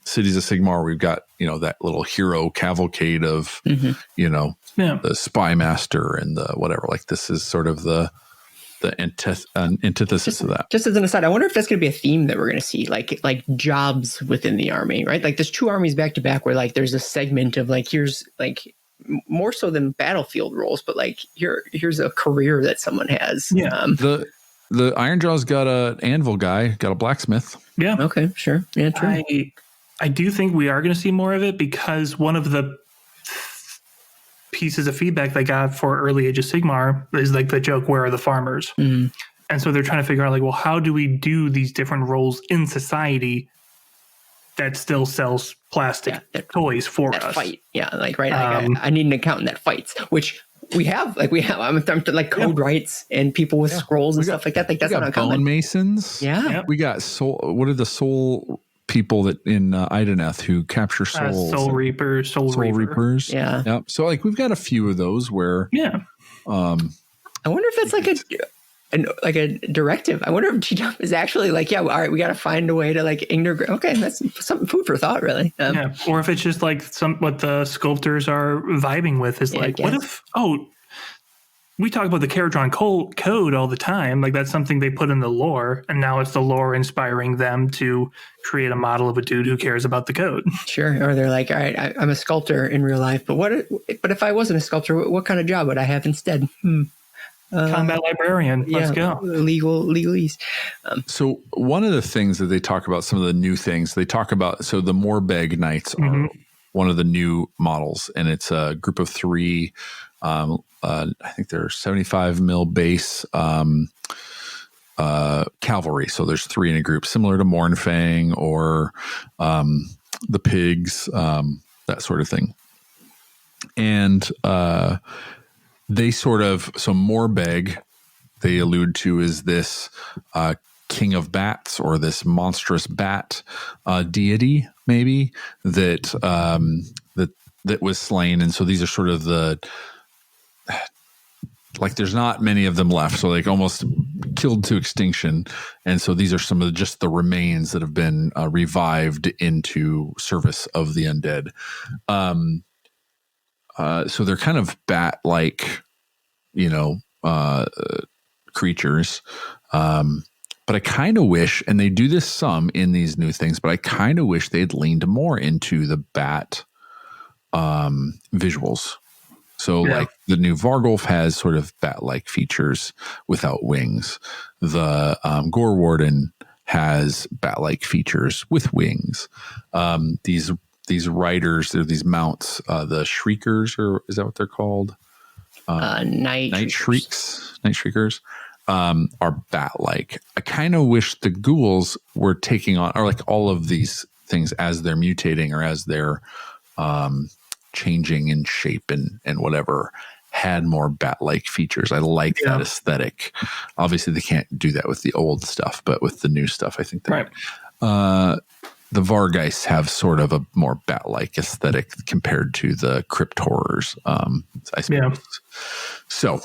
Cities of Sigmar, we've got, you know, that little hero cavalcade of, you know, the spy master and the whatever. Like this is sort of the antithesis of that. Just as an aside, I wonder if that's going to be a theme that we're going to see, like jobs within the army, right? Like there's two armies back to back where like there's a segment of like here's like more so than battlefield roles, but like here's a career that someone has. Yeah. The Ironjaw's got a anvil guy, got a blacksmith. Yeah. Okay, sure. Yeah, true. I do think we are going to see more of it because one of the pieces of feedback they got for early Age of Sigmar is like the joke, where are the farmers? And so they're trying to figure out like, well, how do we do these different roles in society that still sells plastic toys for us? Fight. Yeah, like, right. Like I need an accountant that fights, which we have. Like I'm like code writes and people with scrolls and stuff like that. Like that's not uncommon. Bone masons. Yeah. We got soul. What are the soul people that in Ideneth who capture souls? Soul Reapers, Soul Reapers. Yeah. Yep. So like we've got a few of those where. Yeah. I wonder if that's like a directive. I wonder if GW is actually like, yeah, all right, we got to find a way to like ignore. Okay, that's some food for thought, really. Yeah, or if it's just like what the sculptors are vibing with is like, what if? Oh, we talk about the Caradron code all the time. Like that's something they put in the lore, and now it's the lore inspiring them to create a model of a dude who cares about the code. Sure. Or they're like, all right, I'm a sculptor in real life, but if I wasn't a sculptor, what kind of job would I have instead? Combat librarian. Let's go. Legalese. So one of the things that they talk about, some of the new things they talk about, so the Morbeg Knights are one of the new models, and it's a group of 3. I think they're 75 mil base cavalry. So there's 3 in a group, similar to Mournfang or the Pigs, that sort of thing. And they sort of, so Morbeg, they allude to is this king of bats or this monstrous bat deity, maybe that was slain. And so these are sort of like there's not many of them left, so like almost killed to extinction. And so these are some of just the remains that have been revived into service of the undead. So they're kind of bat-like, you know, creatures. But I kind of wish, and they do this some in these new things, but I kind of wish they'd leaned more into the bat visuals. So like the new Vargulf has sort of bat-like features without wings. The Gore Warden has bat-like features with wings. These riders, they're these mounts, the Shriekers, or is that what they're called? Night Shriekers are bat-like. I kind of wish the ghouls were taking on, or like all of these things as they're mutating or as they're changing in shape and whatever, had more bat-like features. I like that aesthetic. Obviously, they can't do that with the old stuff, but with the new stuff, I think that the Vargeist have sort of a more bat-like aesthetic compared to the Crypt Horrors, I suppose. Yeah. So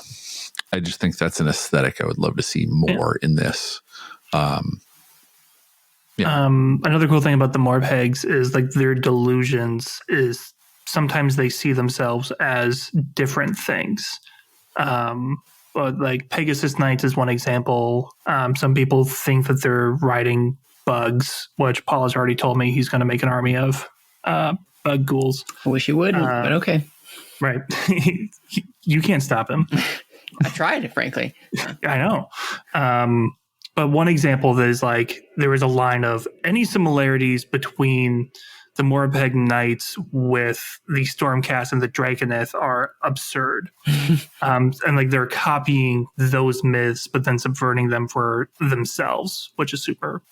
I just think that's an aesthetic I would love to see more in this. Another cool thing about the Morpegs is like their delusions is sometimes they see themselves as different things. But like Pegasus Knights is one example. Some people think that they're riding bugs, which Paul has already told me he's going to make an army of. Thug ghouls. I wish you wouldn't, but okay. Right. You can't stop him. I tried, frankly. I know. But one example that is like there was a line of any similarities between the Morbeg Knights with the Stormcast and the Dragoneth are absurd. And like they're copying those myths, but then subverting them for themselves, which is super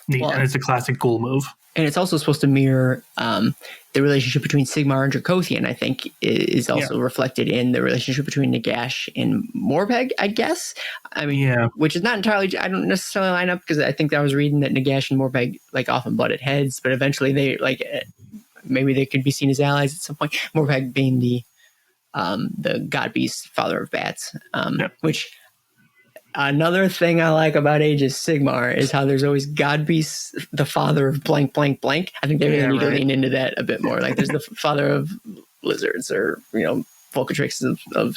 neat. Well, and it's a classic ghoul move. And it's also supposed to mirror the relationship between Sigmar and Dracothian, I think, is also reflected in the relationship between Nagash and Morbeg, I guess. I mean, which is not entirely, I don't necessarily line up because I think I was reading that Nagash and Morbeg like often butted heads, but eventually they like, maybe they could be seen as allies at some point. Morbeg being the god beast, father of bats, which... Another thing I like about Age of Sigmar is how there's always God Beast, the father of blank, blank, blank. I think they really need to lean into that a bit more. Like there's the father of lizards or, Volcatrix of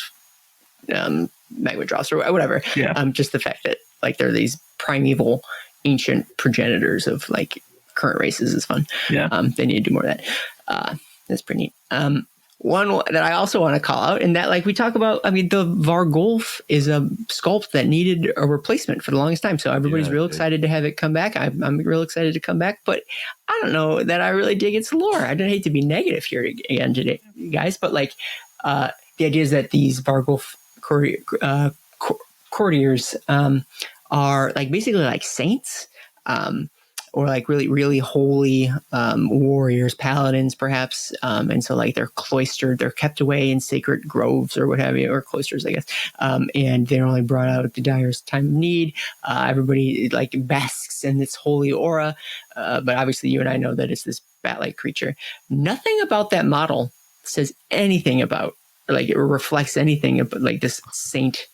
Magmadross or whatever. Yeah. Just the fact that like they're these primeval ancient progenitors of like current races is fun. Yeah. They need to do more of that. That's pretty neat. One that I also want to call out, and that like we talk about, I mean, the Vargolf is a sculpt that needed a replacement for the longest time. So everybody's real excited to have it come back. I'm real excited to come back, but I don't know that I really dig its lore. I don't hate to be negative here again today, guys, but like the idea is that these Vargolf courtiers are like basically like saints. Or like really, really holy warriors, paladins, perhaps. And so like they're cloistered, they're kept away in sacred groves or what have you, or cloisters, I guess. And they're only brought out at the direst time of need. Everybody like basks in this holy aura. But obviously you and I know that it's this bat-like creature. Nothing about that model says anything about, like it reflects anything about like this saint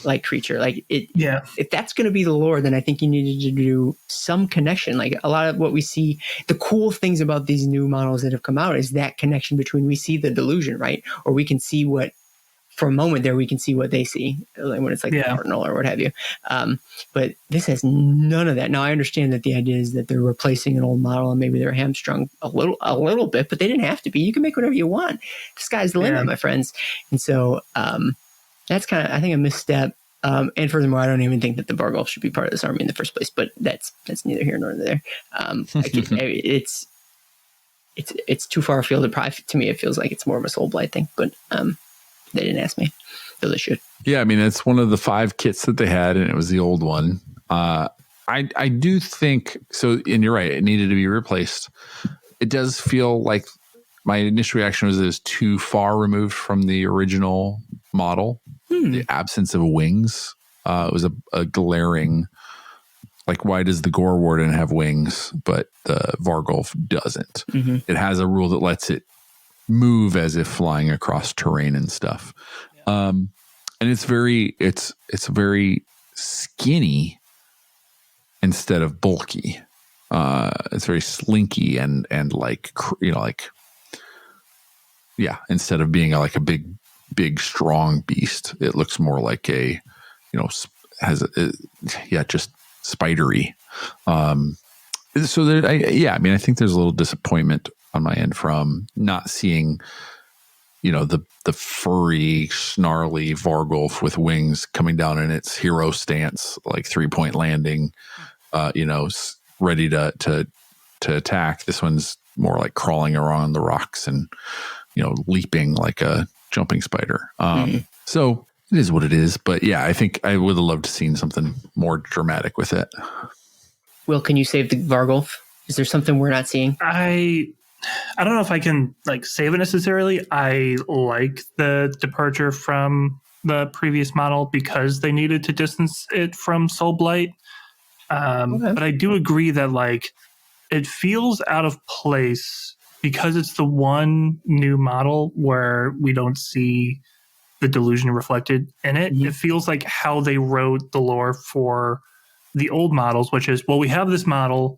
like creature. Like it, if that's going to be the lore, then I think you needed to do some connection. Like a lot of what we see, the cool things about these new models that have come out is that connection between, we see the delusion, right? Or we can see what, for a moment there, we can see what they see, like when it's like the cardinal or what have you. But this has none of that. Now I understand that the idea is that they're replacing an old model and maybe they're hamstrung a little bit, but they didn't have to be. You can make whatever you want. The sky's the limit, my friends. And so that's kind of, I think, a misstep. And furthermore, I don't even think that the Vargolf should be part of this army in the first place. But that's neither here nor there. It's too far afield. To me, it feels like it's more of a Soul Blight thing. But they didn't ask me, though they should. Yeah, I mean, it's one of the 5 kits that they had, and it was the old one. I do think so, and you're right, it needed to be replaced. It does feel like my initial reaction was it was too far removed from the original model. The absence of wings was a glaring, like, why does the Gore Warden have wings, but the Vargolf doesn't? It has a rule that lets it move as if flying across terrain and stuff. And it's very skinny instead of bulky. It's very slinky and like, instead of being like a big strong beast, it looks more like a, just spidery. So there, I think there's a little disappointment on my end from not seeing, the furry, snarly Vargolf with wings coming down in its hero stance, like 3-point landing, ready to attack. This one's more like crawling around the rocks and, leaping like a jumping spider. So it is what it is. But yeah, I think I would have loved to seen something more dramatic with it. Will, can you save the Vargolf? Is there something we're not seeing? I don't know if I can like save it necessarily. I like the departure from the previous model because they needed to distance it from Soul Blight. But I do agree that like it feels out of place because it's the one new model where we don't see the delusion reflected in it. It feels like how they wrote the lore for the old models, which is, well, we have this model,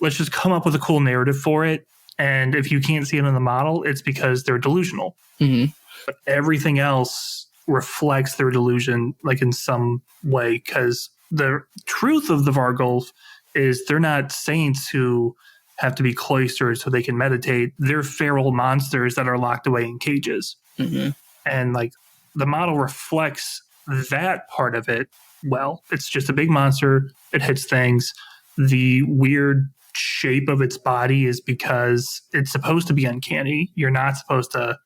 let's just come up with a cool narrative for it. And if you can't see it in the model, it's because they're delusional. But everything else reflects their delusion, like in some way, because the truth of the Vargolf is they're not saints who have to be cloistered so they can meditate. They're feral monsters that are locked away in cages. Mm-hmm. And like the model reflects that part of it well. It's just a big monster. It hits things. The weird shape of its body is because it's supposed to be uncanny. You're not supposed to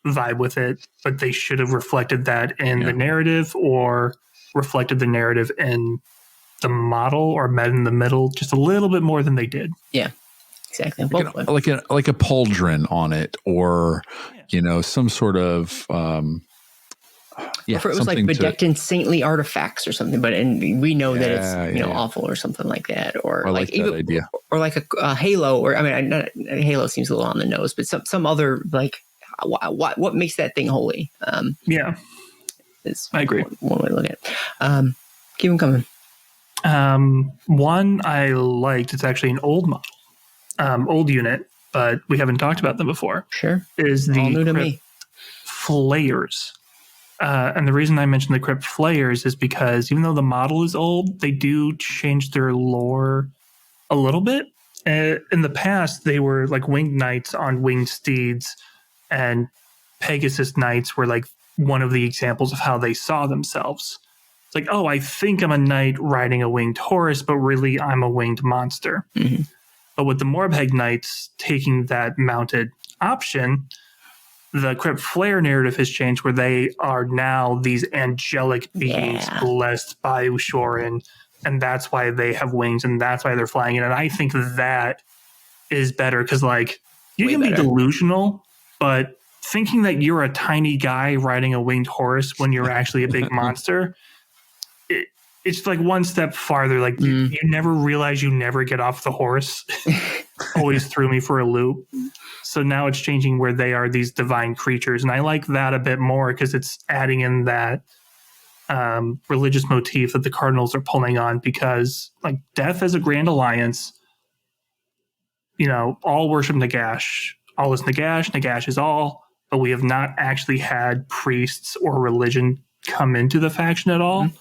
vibe with it, but they should have reflected that in the narrative or reflected the narrative in the model or met in the middle just a little bit more than they did. Yeah, exactly. Like a pauldron on it, or some sort of or if it was like bedecked in saintly artifacts or something, and we know that it's awful or something like that, or I like that idea, or like a halo, or halo seems a little on the nose, but some other like what makes that thing holy? I agree. One way to look at it. Keep them coming. One I liked, it's actually an old model, old unit, but we haven't talked about them before. Sure. Is the all new to me. Flayers. And the reason I mentioned the Crypt Flayers is because even though the model is old, they do change their lore a little bit. In the past, they were like winged knights on winged steeds, and Pegasus knights were like one of the examples of how they saw themselves. It's like, oh, I think I'm a knight riding a winged horse, but really I'm a winged monster. Mm-hmm. But with the Morbheg knights taking that mounted option, the Crypt Flare narrative has changed where they are now these angelic beings blessed by Ushorin, and that's why they have wings, and that's why they're flying in. And I think that is better because, like, you can be delusional, but thinking that you're a tiny guy riding a winged horse when you're actually a big monster, it's like one step farther. Like, you never realize you never get off the horse. Always threw me for a loop. So now it's changing where they are these divine creatures. And I like that a bit more because it's adding in that religious motif that the Cardinals are pulling on, because like Death as a Grand Alliance, all worship Nagash. All is Nagash. Nagash is all. But we have not actually had priests or religion come into the faction at all. Mm-hmm.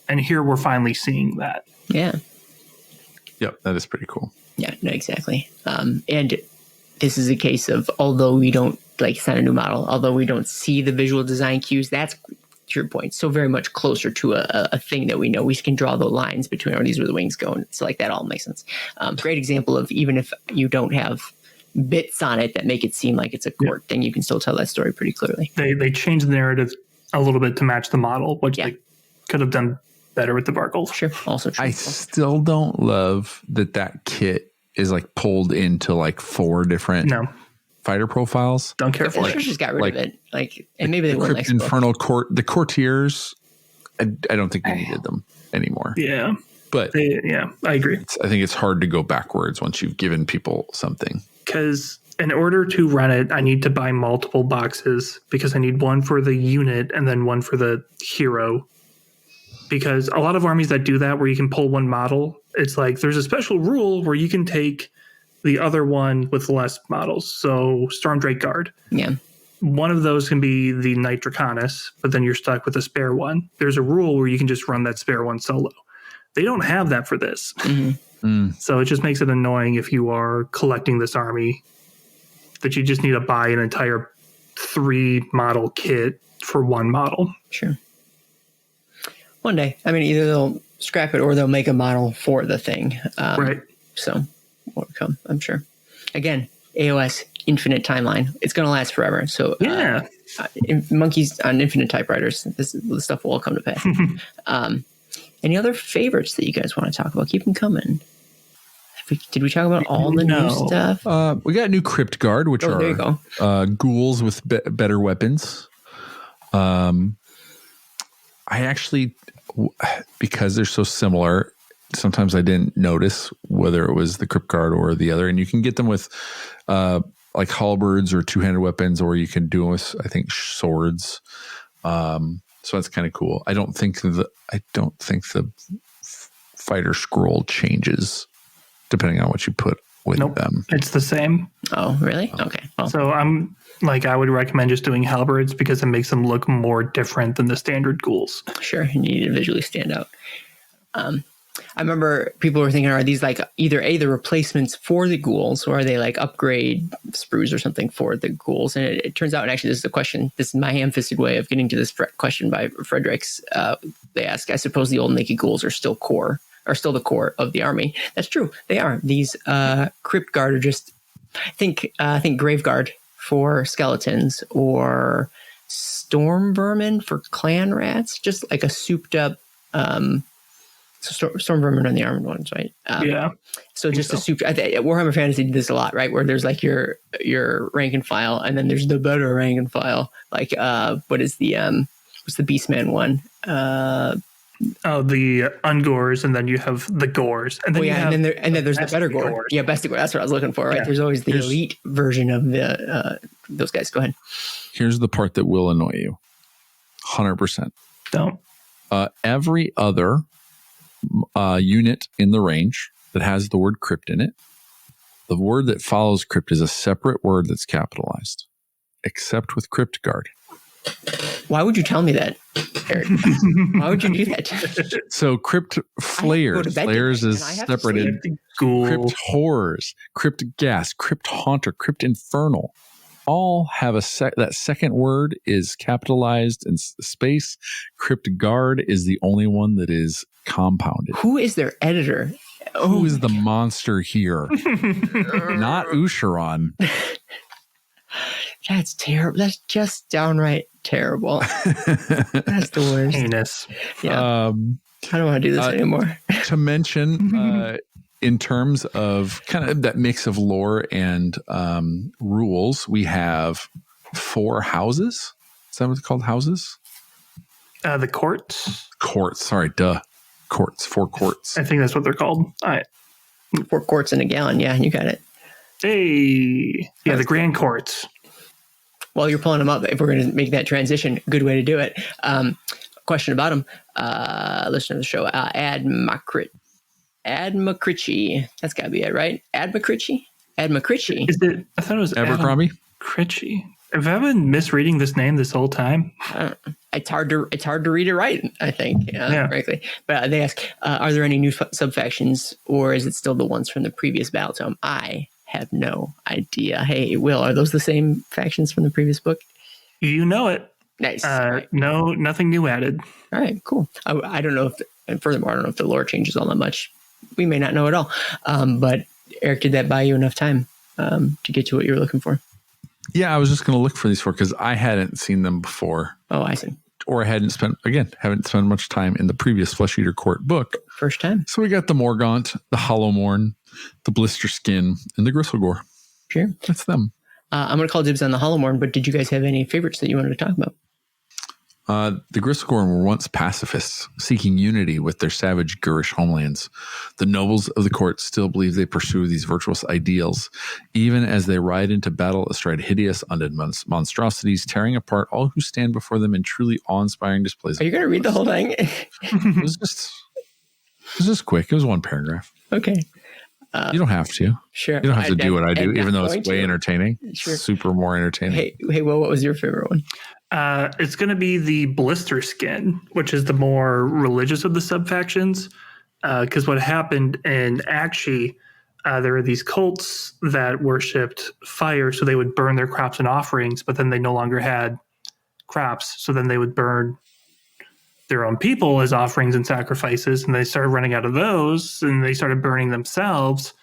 And here we're finally seeing that. Yeah. Yep, that is pretty cool. Yeah, no, exactly. And this is a case of, although we don't, like, it's not a new model, although we don't see the visual design cues, that's, to your point, so very much closer to a thing that we know. We can draw the lines between, these where the wings go, and so like that all makes sense. Great example of, even if you don't have bits on it that make it seem like it's a court thing, you can still tell that story pretty clearly. They changed the narrative a little bit to match the model, which they could have done better with the Barkles. Sure, also true. I still don't love that kit is like pulled into like 4 different fighter profiles. Don't care for it. Just got rid of it. Like, and maybe they won't. Infernal Court, the courtiers. I don't think we needed them anymore. Yeah, but I agree. I think it's hard to go backwards once you've given people something. Because in order to run it, I need to buy multiple boxes, because I need one for the unit and then one for the hero. Because a lot of armies that do that, where you can pull one model, it's like there's a special rule where you can take the other one with less models. So Stormdrake Guard. Yeah. One of those can be the Knight Draconis, but then you're stuck with a spare one. There's a rule where you can just run that spare one solo. They don't have that for this. Mm-hmm. So it just makes it annoying if you are collecting this army, that you just need to buy an entire 3 model kit for one model. Sure. One day. Either they'll scrap it or they'll make a model for the thing. Right. So more to come, I'm sure. Again, AOS, infinite timeline. It's going to last forever. So monkeys on infinite typewriters, this stuff will all come to pass. Any other favorites that you guys want to talk about? Keep them coming. Did we talk about all the new stuff? We got new Crypt Guard, which there you are ghouls with better weapons. I actually, because they're so similar, sometimes I didn't notice whether it was the Crypt Guard or the other. And you can get them with like halberds or 2-handed weapons, or you can do them with, I think, swords. So that's kind of cool. I don't think the fighter scroll changes depending on what you put with them. It's the same. Oh, really? Okay. Well. So I would recommend just doing halberds, because it makes them look more different than the standard ghouls. Sure. You need to visually stand out. I remember people were thinking, are these like either the replacements for the ghouls, or are they like upgrade sprues or something for the ghouls? And it turns out, and actually this is the question, this is my ham-fisted way of getting to this question by Fredericks. They ask, I suppose the old naked ghouls are still the core of the army. That's true. They are. These crypt guard are just, I think grave guard for skeletons, or storm vermin for clan rats, just like a souped up storm vermin on the armored ones, right? Yeah. So just a soup. Warhammer Fantasy did this a lot, right? Where there's like your rank and file, and then there's the better rank and file. Like what's the Beastman one? The Ungores, and then you have the Gores, and then and then there's the better gore. Yeah, best gore. That's what I was looking for, right? Yeah. There's always the elite version of the those guys. Go ahead. Here's the part that will annoy you. 100%. Don't. Every other unit in the range that has the word crypt in it, the word that follows crypt is a separate word that's capitalized, except with crypt guard. Why would you tell me that, Eric? Why would you do that? So crypt flayers is separated. Crypt horrors, crypt gas, crypt haunter, crypt infernal, all have that second word is capitalized in space. Crypt guard is the only one that is compounded. Who is their editor? Who is the monster here? Not Usharon. That's terrible. That's just downright terrible. That's the worst. Heinous. Yeah. I don't want to do this anymore. To mention, in terms of kind of that mix of lore and rules, we have 4 houses. Is that what's called, houses? The courts. Courts. Sorry, courts. 4 courts. I think that's what they're called. All right. 4 quarts in a gallon. Yeah, you got it. Hey. Yeah, the grand courts. While you're pulling them up, if we're going to make that transition, good way to do it. Question about them. Listener of the show, Ad Macricci. That's got to be it, right? Ad Macricci? Is it? I thought it was Abercrombie. Macricci. Have I been misreading this name this whole time? It's hard to read it right, I think, frankly. But they ask, are there any new subfactions, or is it still the ones from the previous Battletome? I have no idea. Hey, Will, are those the same factions from the previous book? You know it. Nice. Right. No, nothing new added. All right, cool. I don't know and furthermore, I don't know if the lore changes all that much. We may not know at all. But Eric, did that buy you enough time to get to what you were looking for? Yeah, I was just going to look for these 4 because I hadn't seen them before. Oh, I see. Or I haven't spent much time in the previous Flesh Eater Court book. First time. So we got the Morgaunt, the Hollowmorn, the Blister Skin, and the Gristlegore. Sure. That's them. I'm going to call dibs on the Hollowmorn, but did you guys have any favorites that you wanted to talk about? The Gristlegore were once pacifists, seeking unity with their savage, gurish homelands. The nobles of the court still believe they pursue these virtuous ideals, even as they ride into battle astride hideous undead monstrosities, tearing apart all who stand before them in truly awe-inspiring displays. Are you going to read the whole thing? It was just quick. It was 1 paragraph. Okay. You don't have to. Sure. You don't have to do what I do, even though it's way entertaining. Sure. Super more entertaining. Hey, Will, what was your favorite one? It's going to be the Blister Skin, which is the more religious of the subfactions. Because what happened in Akshi, there were these cults that worshipped fire, so they would burn their crops and offerings, but then they no longer had crops, so then they would burn their own people as offerings and sacrifices, and they started running out of those, and they started burning themselves,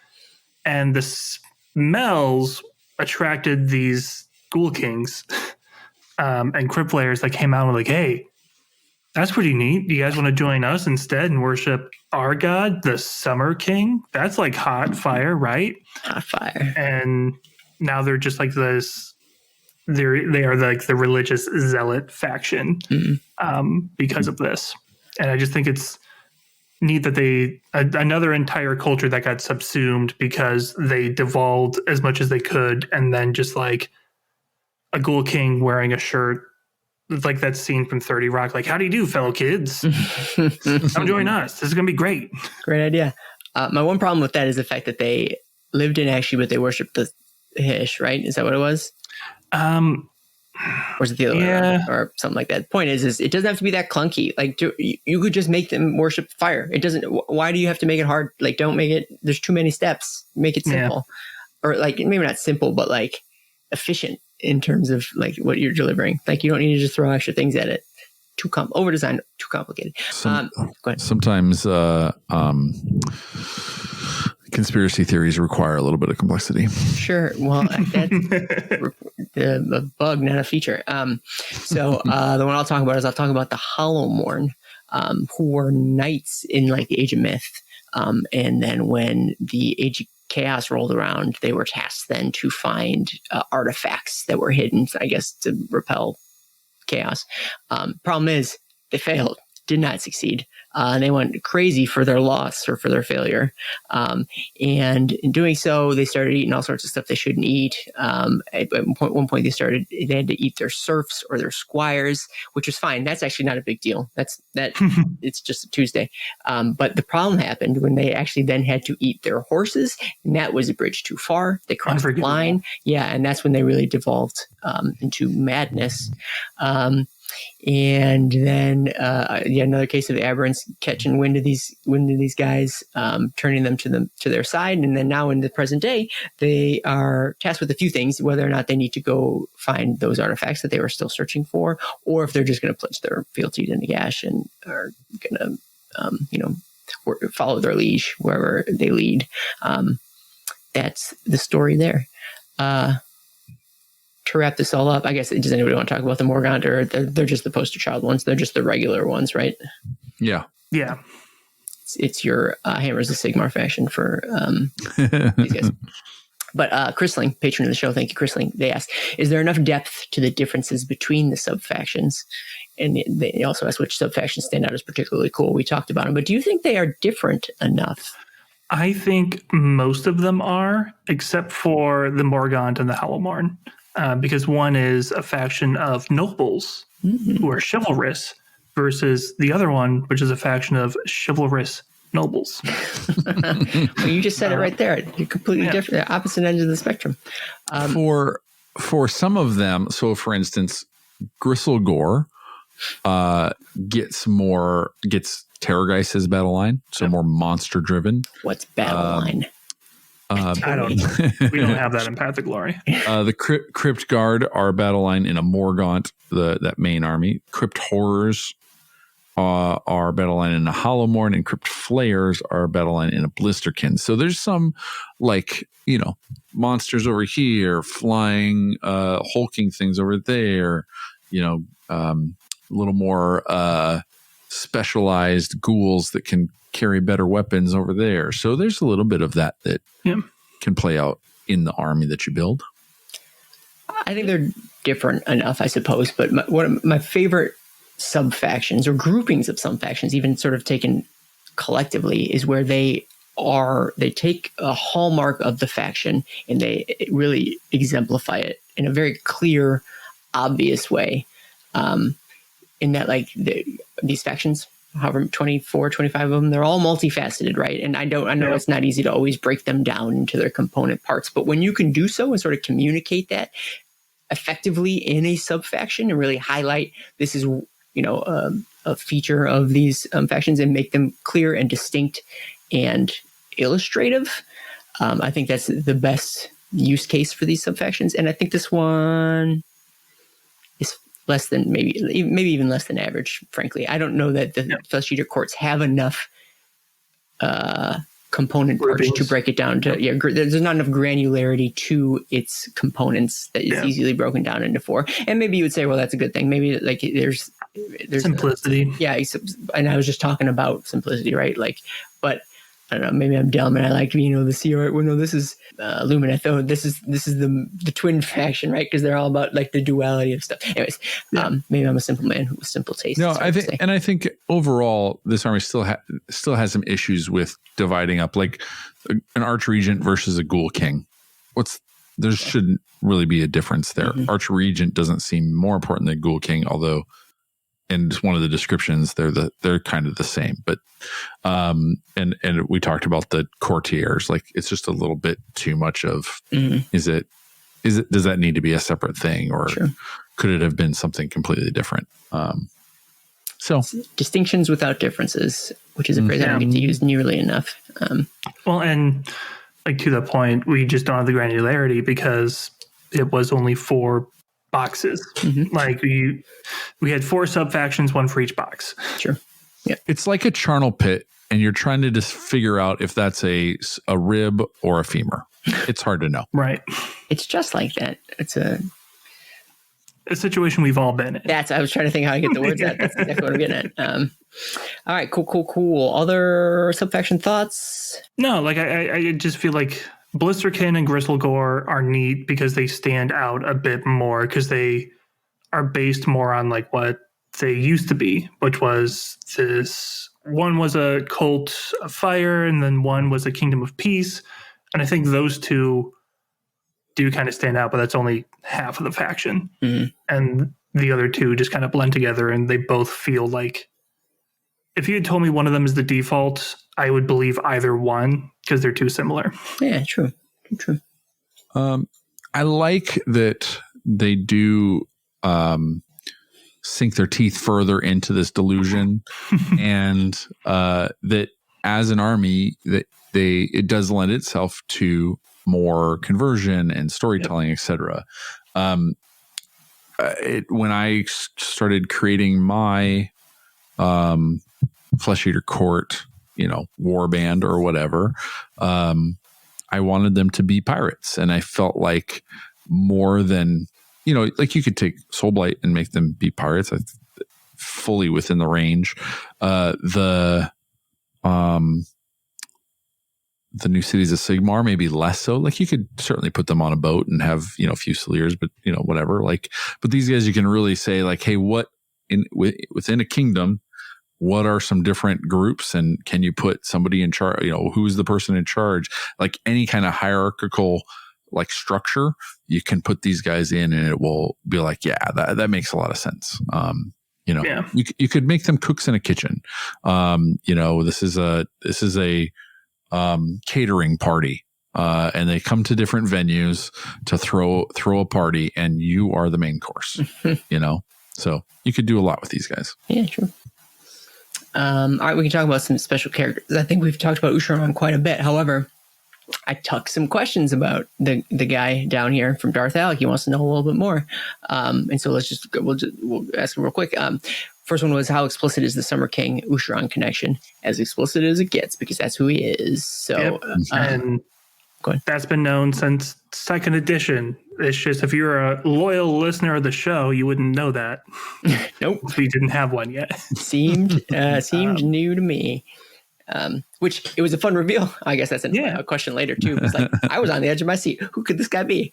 and the smells attracted these ghoul kings and crypt players that came out and were like, hey, that's pretty neat. Do you guys want to join us instead and worship our god, the Summer King? That's like hot fire, right? Hot fire. And now they're just like this. They are like the religious zealot faction because of this. And I just think it's neat that another entire culture that got subsumed because they devolved as much as they could, and then just like a ghoul king wearing a shirt. It's like that scene from 30 Rock, like, how do you do, fellow kids? Come join us. This is going to be great. Great idea. My one problem with that is the fact that they lived in Akshi, but they worshipped the Hish, right? Is that what it was? Or is it the other way around, or something like that? The point is it doesn't have to be that clunky. Like you could just make them worship fire. It doesn't. Why do you have to make it hard? Like, don't make it. There's too many steps. Make it simple, or like maybe not simple, but like efficient in terms of like what you're delivering. Like you don't need to just throw extra things at it. Over designed, too complicated. Go ahead. Sometimes conspiracy theories require a little bit of complexity. Sure. Well, that's a bug, not a feature. So the one I'll talk about the Hollowmorn, who were knights in like the Age of Myth. And then when the Age of Chaos rolled around, they were tasked then to find artifacts that were hidden, I guess, to repel chaos. Problem is, they failed. Did not succeed. They went crazy for their loss or for their failure. And in doing so, they started eating all sorts of stuff they shouldn't eat. At one point, they had to eat their serfs or their squires, which was fine. That's actually not a big deal. It's just a Tuesday. But the problem happened when they actually then had to eat their horses, and that was a bridge too far. They crossed the line. Yeah, and that's when they really devolved into madness. And then another case of aberrants catching wind of these guys, turning them to their side. And then now in the present day, they are tasked with a few things: whether or not they need to go find those artifacts that they were still searching for, or if they're just going to pledge their fealty to Nagash and are going to follow their liege wherever they lead. That's the story there. To wrap this all up, I guess, does anybody want to talk about the Morgant, or they're just the poster child ones? They're just the regular ones, right? Yeah. Yeah. It's your Hammers of Sigmar faction for these guys. But Chrisling, patron of the show, thank you, Chrisling. They asked, is there enough depth to the differences between the sub-factions? And they also asked which sub-factions stand out as particularly cool. We talked about them, but do you think they are different enough? I think most of them are, except for the Morgant and the Hollowmorn. Because one is a faction of nobles who are chivalrous versus the other one, which is a faction of chivalrous nobles. Well, you just said it right there. You're completely different, the opposite ends of the spectrum. For some of them, so for instance, Gristlegore gets Terrorgeist as battle line, so more monster driven. What's battle line? I don't know. We don't have that in Path of Glory. The Crypt Guard are battle line in a Morgant, that main army. Crypt Horrors are battle line in a Hollowmorn, and Crypt Flayers are battle line in a Blisterkin. So there's some monsters over here, flying, hulking things over there. A little more specialized ghouls that can carry better weapons over there. So there's a little bit of that can play out in the army that you build. I think they're different enough, I suppose. But one of my favorite sub-factions or groupings of sub-factions, even sort of taken collectively, is where they take a hallmark of the faction and they really exemplify it in a very clear, obvious way. In that, like, these factions, however 24, 25 of them, they're all multifaceted, right? And I know it's not easy to always break them down into their component parts, but when you can do so and sort of communicate that effectively in a sub-faction and really highlight this is, a feature of these factions and make them clear and distinct and illustrative, I think that's the best use case for these sub-factions. And I think this one is less than maybe even less than average, frankly. I don't know that the Flesh Eater Courts have enough component parts to break it down to, there's not enough granularity to its components that is easily broken down into four. And maybe you would say, well, that's a good thing. Maybe like there's simplicity. And I was just talking about simplicity, right? Like, but I don't know, maybe I'm dumb and I like, the CR. Well, no, this is Lumineth. Oh, this is the twin faction, right? Because they're all about like the duality of stuff. Anyways, maybe I'm a simple man with simple taste. No, I think overall this army still has some issues with dividing up, like an Archregent versus a Ghoul King. There shouldn't really be a difference there. Mm-hmm. Archregent doesn't seem more important than Ghoul King, although in one of the descriptions they're kind of the same. But and we talked about the courtiers, like it's just a little bit too much of does that need to be a separate thing, or could it have been something completely different? So distinctions without differences, which is a phrase I don't get to use nearly enough. Well, and like to the point, we just don't have the granularity because it was only 4 boxes. Like we had 4 sub factions, 1 for each box. Sure. Yeah. It's like a charnel pit, and you're trying to just figure out if that's a rib or a femur. It's hard to know. Right. It's just like that. It's a situation we've all been in. I was trying to think how to get the words out. That's exactly what I'm getting at. All right, cool. Other subfaction thoughts? No, like I just feel like Blisterkin and Gristlegore are neat because they stand out a bit more because they are based more on like what they used to be, which was this one was a cult of fire and then one was a kingdom of peace. And I think those 2 do kind of stand out, but that's only half of the faction. And the other 2 just kind of blend together and they both feel like if you had told me one of them is the default, I would believe either one because they're too similar. Yeah, true. I like that they do sink their teeth further into this delusion and that as an army that it does lend itself to more conversion and storytelling, etc. When I started creating my Flesh Eater Court, war band or whatever, I wanted them to be pirates, and I felt like more than like you could take Soulblight and make them be pirates. Fully within the range. The new cities of Sigmar, maybe less so. Like you could certainly put them on a boat and have, Fusiliers, but whatever. Like, but these guys, you can really say like, hey, what within a kingdom, what are some different groups, and can you put somebody in charge? Who's the person in charge? Like any kind of hierarchical like structure, you can put these guys in, and it will be like, yeah, that makes a lot of sense. You could make them cooks in a kitchen. This is a catering party, and they come to different venues to throw a party, and you are the main course. So you could do a lot with these guys. Yeah, true. All right, we can talk about some special characters. I think we've talked about Usharon quite a bit. However, I tucked some questions about the guy down here from Darth Alec. He wants to know a little bit more, and so we'll ask him real quick. First one was, how explicit is the Summer King Usharon connection? As explicit as it gets, because that's who he is. So, and that's been known since 2nd edition. It's just if you're a loyal listener of the show, you wouldn't know that. Nope, we didn't have one yet. seemed new to me. Which it was a fun reveal. I guess that's a question later too. It's like I was on the edge of my seat. Who could this guy be?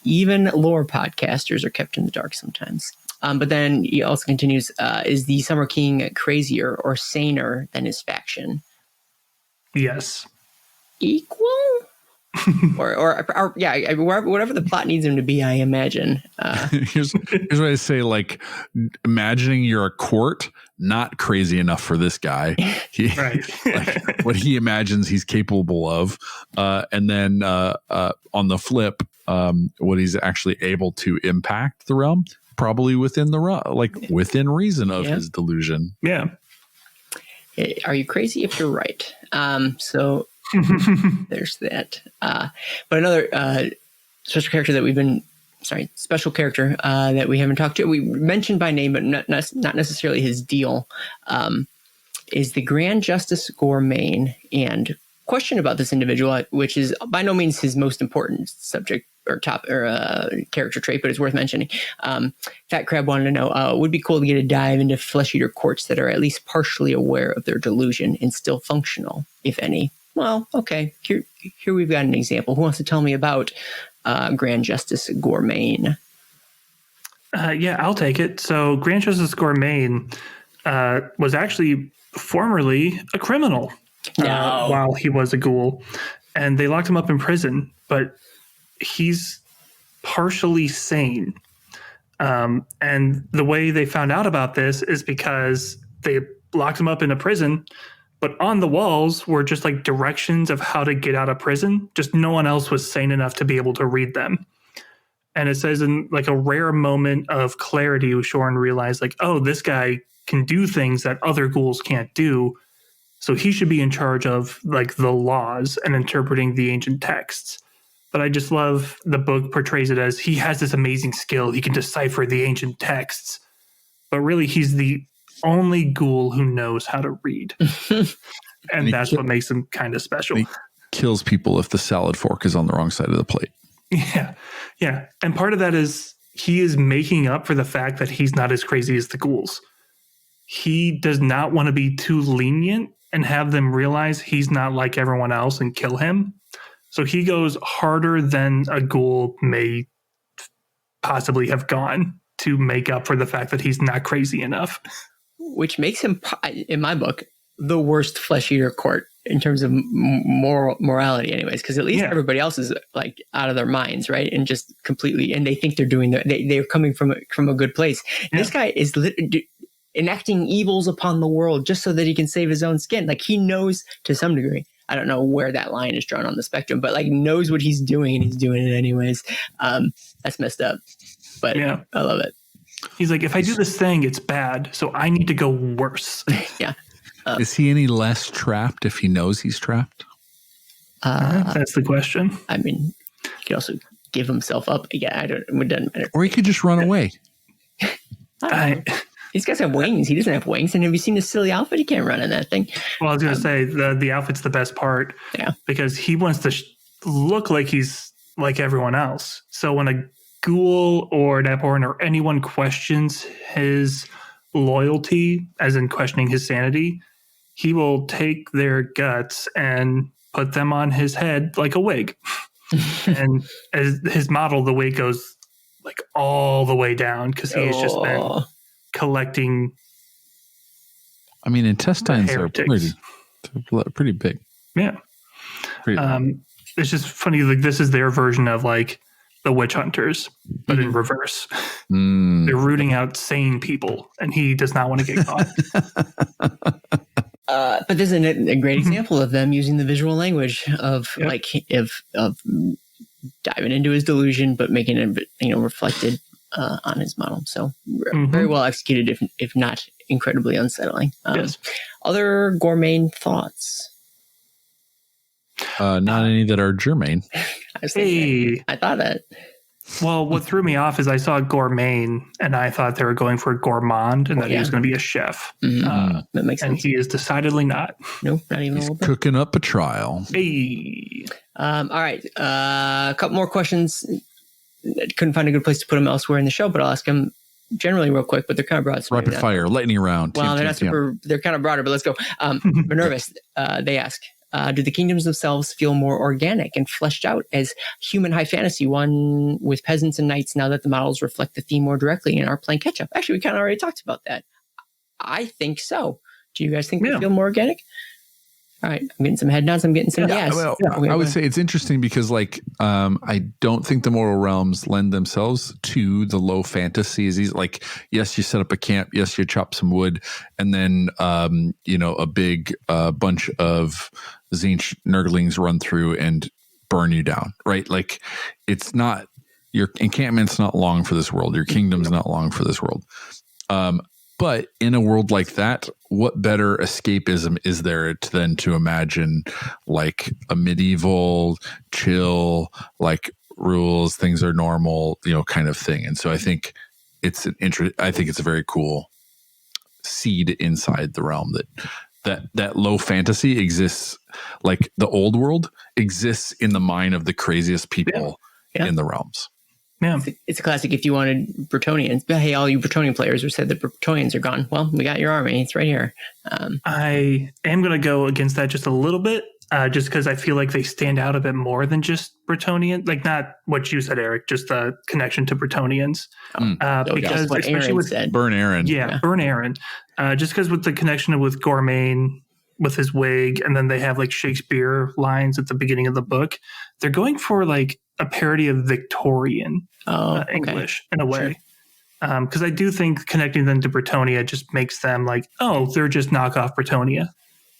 Even lore podcasters are kept in the dark sometimes. But then he also continues, is the Summer King crazier or saner than his faction? Yes. Equal? or whatever the plot needs him to be, I imagine. Here's what I say, like, imagining you're a court, not crazy enough for this guy. Like, what he imagines he's capable of. And then on the flip, what he's actually able to impact the realm, probably within within reason of his delusion. Yeah. Are you crazy if you're right? So there's that. But another special character that we haven't talked to, we mentioned by name, but not necessarily his deal, is the Grand Justice Gormain. And question about this individual, which is by no means his most important subject or character trait, but it's worth mentioning. Fat Crab wanted to know, would be cool to get a dive into Flesh Eater Courts that are at least partially aware of their delusion and still functional, if any. Well, okay, here we've got an example. Who wants to tell me about Grand Justice Gormain? I'll take it. So Grand Justice Gormain was actually formerly a criminal while he was a ghoul, and they locked him up in prison, but he's partially sane. And the way they found out about this is because they locked him up in a prison, but on the walls were just like directions of how to get out of prison. Just no one else was sane enough to be able to read them. And it says in like a rare moment of clarity, Shorin realized like, oh, this guy can do things that other ghouls can't do. So he should be in charge of like the laws and interpreting the ancient texts. But I just love the book portrays it as he has this amazing skill. He can decipher the ancient texts. But really, he's the only ghoul who knows how to read. And that's what makes him kind of special. He kills people if the salad fork is on the wrong side of the plate. Yeah. Yeah. And part of that is he is making up for the fact that he's not as crazy as the ghouls. He does not want to be too lenient and have them realize he's not like everyone else and kill him. So he goes harder than a ghoul may possibly have gone to make up for the fact that he's not crazy enough. Which makes him, in my book, the worst Flesh Eater Court in terms of morality anyways, because at least everybody else is like out of their minds, right? And just completely, and they think they're doing they're coming from a good place. And this guy is enacting evils upon the world just so that he can save his own skin. Like he knows to some degree. I don't know where that line is drawn on the spectrum, but like knows what he's doing and he's doing it anyways. That's messed up, but I love it. He's like, if I do this thing, it's bad. So I need to go worse. Yeah. Is he any less trapped if he knows he's trapped? That's the question. I mean, he could also give himself up. Yeah, it doesn't matter. Or he could just run away. These guys have wings. He doesn't have wings. And have you seen his silly outfit? He can't run in that thing. Well, I was going to say the outfit's the best part. Yeah. Because he wants to look like he's like everyone else. So when a ghoul or an Abhorrent or anyone questions his loyalty, as in questioning his sanity, he will take their guts and put them on his head like a wig. And as his model, the wig goes like all the way down because he has just been collecting. I mean, intestines are pretty big. Yeah. It's just funny. Like this is their version of like the witch hunters, but in reverse. They're rooting out sane people, and he does not want to get caught. But there's a great example of them using the visual language of of diving into his delusion, but making it reflected on his model. So very well executed, if not incredibly unsettling. Yes. Other gourmet thoughts? Not any that are germane. I thought that. Well, what threw me off is I saw gourmet, and I thought they were going for gourmand, and that he was going to be a chef. That makes sense. And he is decidedly not. Nope, not even a little bit. Cooking up a trial. Hey. All right. A couple more questions. Couldn't find a good place to put them elsewhere in the show, but I'll ask them generally real quick, but they're kind of broad. So rapid fire, lightning round. Well, they're not super, they're kind of broader, but let's go. Minervis, they ask, do the kingdoms themselves feel more organic and fleshed out as human high fantasy, one with peasants and knights, now that the models reflect the theme more directly and are playing catch up? Actually, we kind of already talked about that. I think so. Do you guys think they feel more organic? All right, I'm getting some head nods. I'm getting some yes. Well, I would say it's interesting because, like, I don't think the Mortal Realms lend themselves to the low fantasies. Like, yes, you set up a camp. Yes, you chop some wood, and then a big bunch of Tzeentch Nurglings run through and burn you down. Right? Like, it's not your encampment's not long for this world. Your kingdom's not long for this world. But in a world like that, what better escapism is there than to imagine like a medieval, chill, like rules, things are normal, kind of thing. And so I think it's a very cool seed inside the realm that low fantasy exists, like the old world exists in the mind of the craziest people in the realms. Yeah. It's a classic. If you wanted Bretonnians, hey, all you Bretonnian players who said the Bretonnians are gone. Well, we got your army. It's right here. I am going to go against that just a little bit, just because I feel like they stand out a bit more than just Bretonnian. Like not what you said, Eric, just the connection to Bretonnians. Because what especially Aaron with said. Burn Aaron. Yeah, Burn Aaron. Just because with the connection with Gourmain, with his wig, and then they have like Shakespeare lines at the beginning of the book. They're going for like a parody of Victorian English in a way. Because I do think connecting them to Bretonnia just makes them like, oh, they're just knockoff Bretonnia,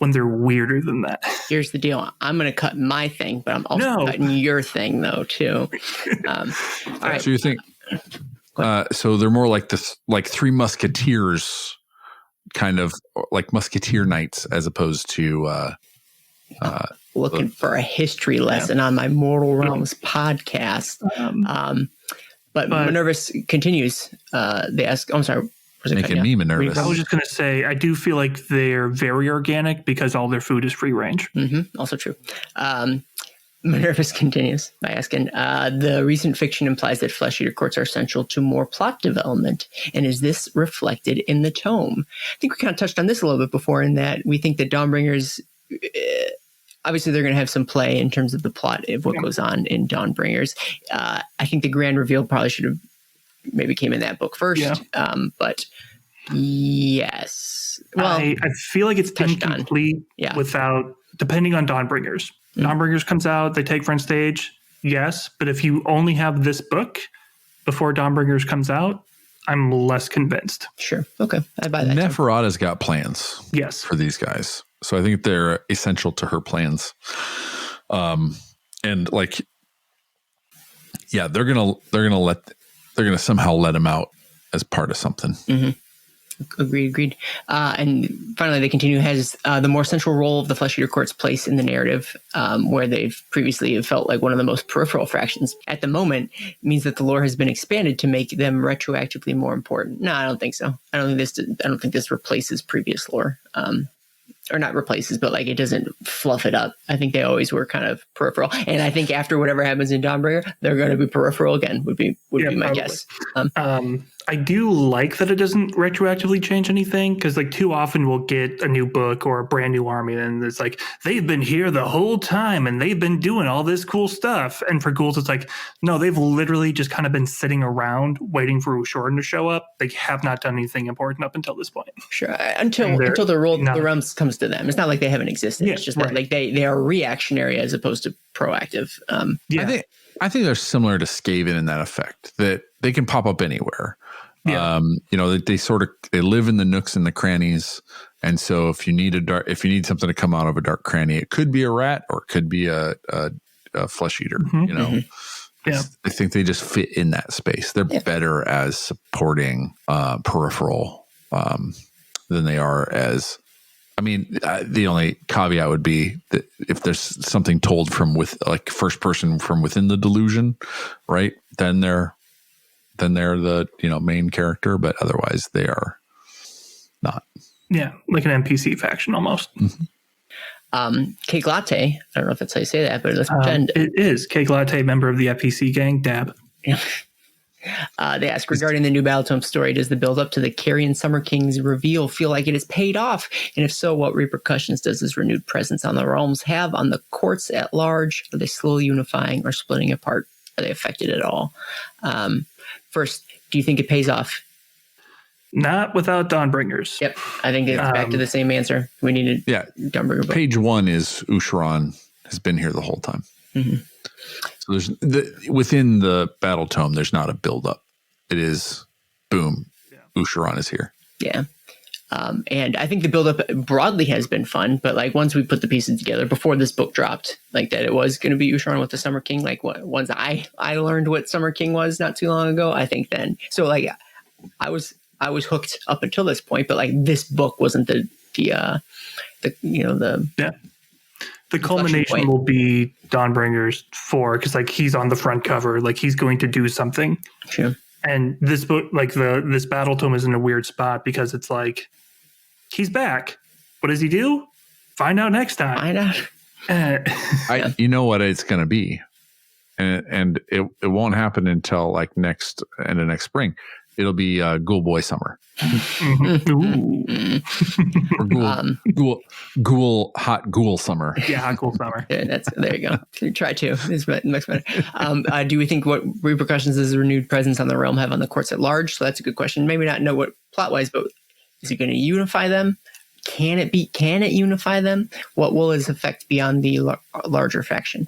when they're weirder than that. Here's the deal. I'm going to cut my thing, but I'm also cutting your thing, though, too. All right. So you think... so they're more like this, like Three Musketeers, kind of like Musketeer Knights, as opposed to looking for a history lesson on my Mortal Realms podcast. But Minervus continues. They ask, I'm sorry. Making me Minervus. I was just going to say, I do feel like they're very organic because all their food is free range. Mm-hmm. Also true. Minervus continues by asking, the recent fiction implies that Flesh Eater Courts are essential to more plot development. And is this reflected in the tome? I think we kind of touched on this a little bit before in that we think that Dawnbringers, obviously they're going to have some play in terms of the plot of what goes on in Dawnbringers. I think the grand reveal probably should have maybe came in that book first. Yeah. But yes. Well, I feel like it's incomplete without, depending on Dawnbringers. Dawnbringers comes out, they take front stage, yes. But if you only have this book before Dawnbringers comes out, I'm less convinced. Sure. Okay. I buy that. Neferata's got plans. Yes. For these guys. So I think they're essential to her plans. And like, yeah, they're gonna somehow let him out as part of something. Mm-hmm. Agreed. And finally, they continue, has the more central role of the Flesh Eater Courts place in the narrative, where they've previously felt like one of the most peripheral factions. At the moment, means that the lore has been expanded to make them retroactively more important. No, I don't think so. I don't think this replaces previous lore. Or not replaces, but like it doesn't fluff it up. I think they always were kind of peripheral, and I think after whatever happens in Dawnbringer, they're going to be peripheral again. Would be my guess. I do like that it doesn't retroactively change anything, because like too often we'll get a new book or a brand new army, and it's like they've been here the whole time and they've been doing all this cool stuff. And for ghouls, it's like no, they've literally just kind of been sitting around waiting for Ushoran to show up. They have not done anything important up until this point. Sure, until the realms comes to them. It's not like they haven't existed. It's just that like they are reactionary as opposed to proactive. I think they're similar to Skaven in that effect, that they can pop up anywhere. Yeah. They live in the nooks and the crannies. And so if you need something to come out of a dark cranny, it could be a rat or it could be a flesh eater, Yeah. I think they just fit in that space. They're better as supporting peripheral than they are as, the only caveat would be that if there's something told from first person from within the delusion, right? Then they're the main character, but otherwise they are not. Yeah, like an NPC faction almost. Mm-hmm. Cake Latte, I don't know if that's how you say that, but let's pretend it is. Cake Latte, member of the FPC gang, Dab. Yeah. They ask, regarding the new Battletome story, does the build-up to the Carrion Summer King's reveal feel like it has paid off? And if so, what repercussions does this renewed presence on the realms have on the courts at large? Are they slowly unifying or splitting apart? Are they affected at all? First, do you think it pays off? Not without Dawnbringers. Yep. I think it's back to the same answer. We needed Dawnbringer. Page 1 is Ushoran has been here the whole time. Mm-hmm. So there's within the Battletome, there's not a build-up. It is, boom, Ushoran is here. Yeah. And I think the build-up broadly has been fun, but like once we put the pieces together before this book dropped, like that it was going to be Ushoran with the Summer King, like once I learned what Summer King was not too long ago, I think then. So like I was hooked up until this point, but like this book wasn't the culmination will be Dawnbringers 4, because like he's on the front cover, like he's going to do something. Sure. And this book, like this Battletome, is in a weird spot because it's like he's back. What does he do? Find out next time. Find out. You know what it's going to be, and it won't happen until like next spring. It'll be Ghoul Boy Summer. Or Hot Ghoul Summer. Yeah, Hot Ghoul Summer. Yeah, there you go. Try to. It's much better. Do we think what repercussions does the renewed presence on the realm have on the courts at large? So that's a good question. Maybe not know what plot-wise, but is it going to unify them? Can it unify them? What will its effect be on the larger faction?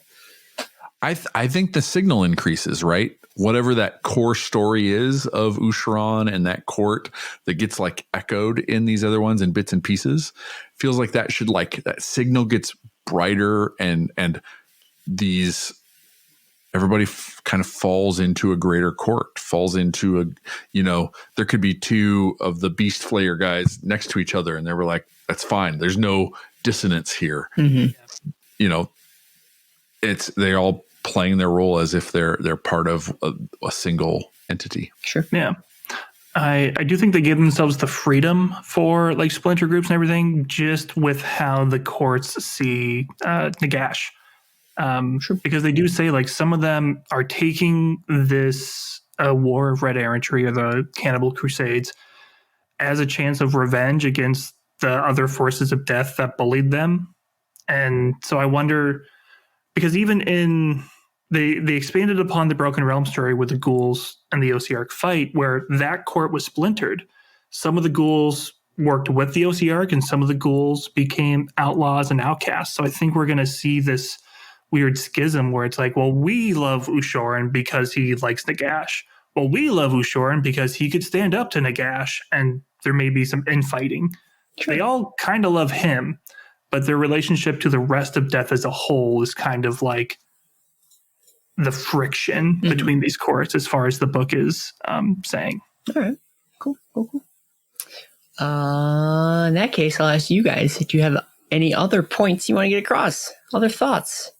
I think the signal increases, right? whatever that core story is of Usharan and that court that gets like echoed in these other ones in bits and pieces, feels like that should like that signal gets brighter and these everybody kind of falls into a greater court, falls into a, there could be two of the beast flayer guys next to each other and they were like, that's fine. There's no dissonance here. They're all playing their role as if they're part of a single entity. Sure. Yeah. I do think they give themselves the freedom for like splinter groups and everything, just with how the courts see Nagash. Sure. Because they do say like some of them are taking this War of Red Errantry or the Cannibal Crusades as a chance of revenge against the other forces of death that bullied them. And so I wonder, because even in they expanded upon the Broken Realm story with the ghouls and the Osiarch fight, where that court was splintered. Some of the ghouls worked with the Osiarch, and some of the ghouls became outlaws and outcasts. So I think we're going to see this weird schism where it's like, well, we love Ushoran because he likes Nagash. Well, we love Ushoran because he could stand up to Nagash, and there may be some infighting. Sure. They all kind of love him, but their relationship to the rest of Death as a whole is kind of like the friction between these courts, as far as the book is saying. All right, cool. In that case, I'll ask you guys, do you have any other points you want to get across? Other thoughts?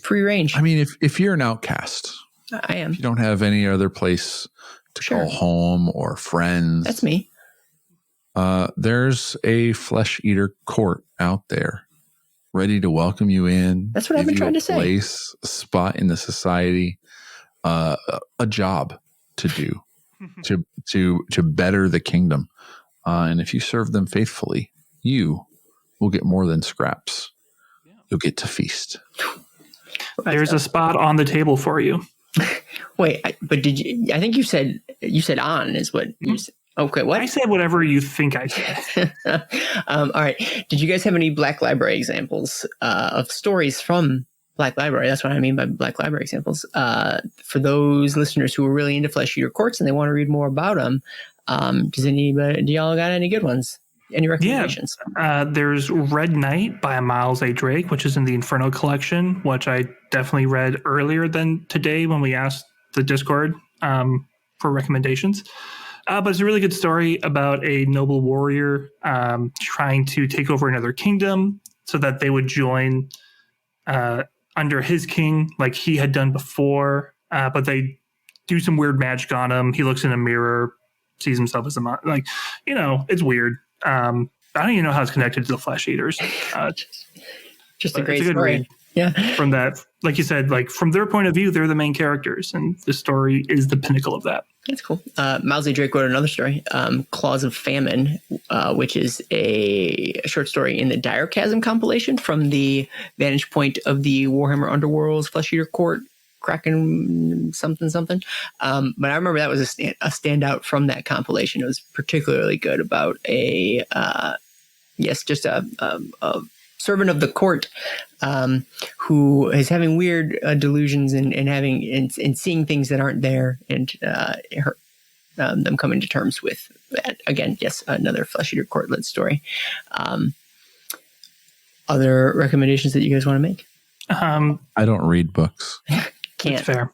Free range. I mean, if you're an outcast, I am. If you don't have any other place to call home or friends. That's me. There's a Flesh Eater Court out there ready to welcome you in. That's what I've been trying to say. Place, a spot in the society, a job to do to better the kingdom. And if you serve them faithfully, you will get more than scraps. You'll get to feast. There's a spot on the table for you. Wait, but did you? I think you said on is what you said. Okay, what? I said whatever you think I said. All right. Did you guys have any Black Library examples of stories from Black Library? That's what I mean by Black Library examples. For those listeners who are really into Flesh Eater Courts and they want to read more about them, do y'all got any good ones? Any recommendations? Yeah. There's Red Knight by Miles A. Drake, which is in the Inferno collection, which I definitely read earlier than today when we asked the Discord for recommendations. But it's a really good story about a noble warrior trying to take over another kingdom so that they would join under his king like he had done before. But they do some weird magic on him. He looks in a mirror, sees himself as a it's weird. I don't even know how it's connected to the Flesh Eaters. Just a great story. Read. Yeah. From that, like you said, like from their point of view, they're the main characters, and the story is the pinnacle of that. That's cool. Miles A. Drake wrote another story, Claws of Famine, which is a short story in the Dire Chasm compilation from the vantage point of the Warhammer Underworld's Flesh Eater Court, Kraken something. But I remember that was a standout from that compilation. It was particularly good about a servant of the court who is having weird delusions and seeing things that aren't there, and them coming to terms with that. Again, yes, another Flesh Eater Court led story. Other recommendations that you guys want to make? I don't read books. Can't. That's fair.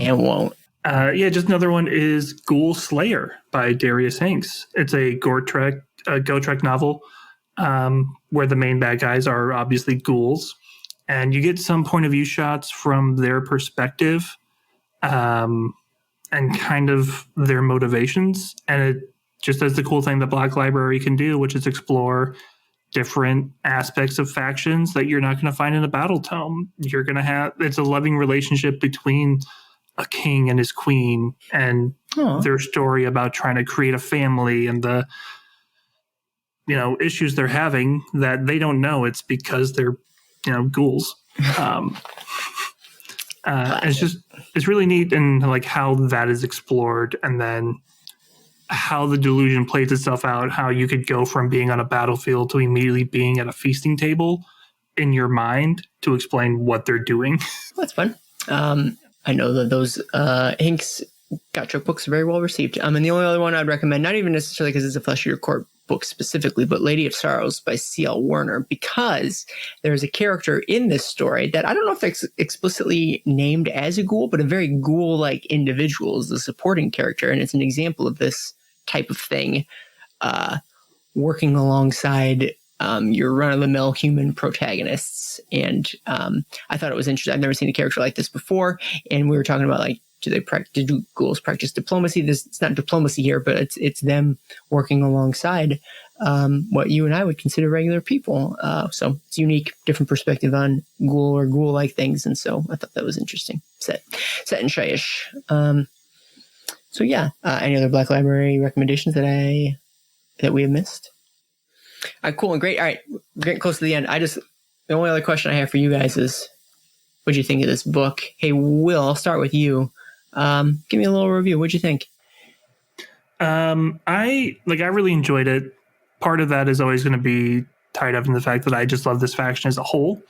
And won't. Just another one is Ghoul Slayer by Darius Hanks. It's a Gotrek novel where the main bad guys are obviously ghouls, and you get some point of view shots from their perspective and kind of their motivations. And it just does the cool thing that Black Library can do, which is explore different aspects of factions that you're not going to find in a Battletome. You're going to have, it's a loving relationship between a king and his queen, and their story about trying to create a family and the issues they're having that they don't know it's because they're ghouls. It's really neat, and like how that is explored, and then how the delusion plays itself out, how you could go from being on a battlefield to immediately being at a feasting table in your mind to explain what they're doing. That's fun. I know that those Hinks Gotcha books are very well received. And the only other one I'd recommend, not even necessarily because it's a Flesh Eater Court book specifically, but Lady of Sorrows by C.L. Werner, because there's a character in this story that I don't know if it's explicitly named as a ghoul, but a very ghoul-like individual is the supporting character. And it's an example of this type of thing, working alongside your run-of-the-mill human protagonists. And I thought it was interesting. I've never seen a character like this before. And we were talking about, like, do ghouls practice diplomacy? It's not diplomacy here, but it's them working alongside what you and I would consider regular people. So it's a unique, different perspective on ghoul or ghoul-like things. And so I thought that was interesting. Set in Shyish. So yeah, any other Black Library recommendations that we have missed? All right, cool and great. All right, we're getting close to the end. The only other question I have for you guys is, what do you think of this book? Hey, Will, I'll start with you. Give me a little review. What'd you think? I really enjoyed it. Part of that is always going to be tied up in the fact that I just love this faction as a whole.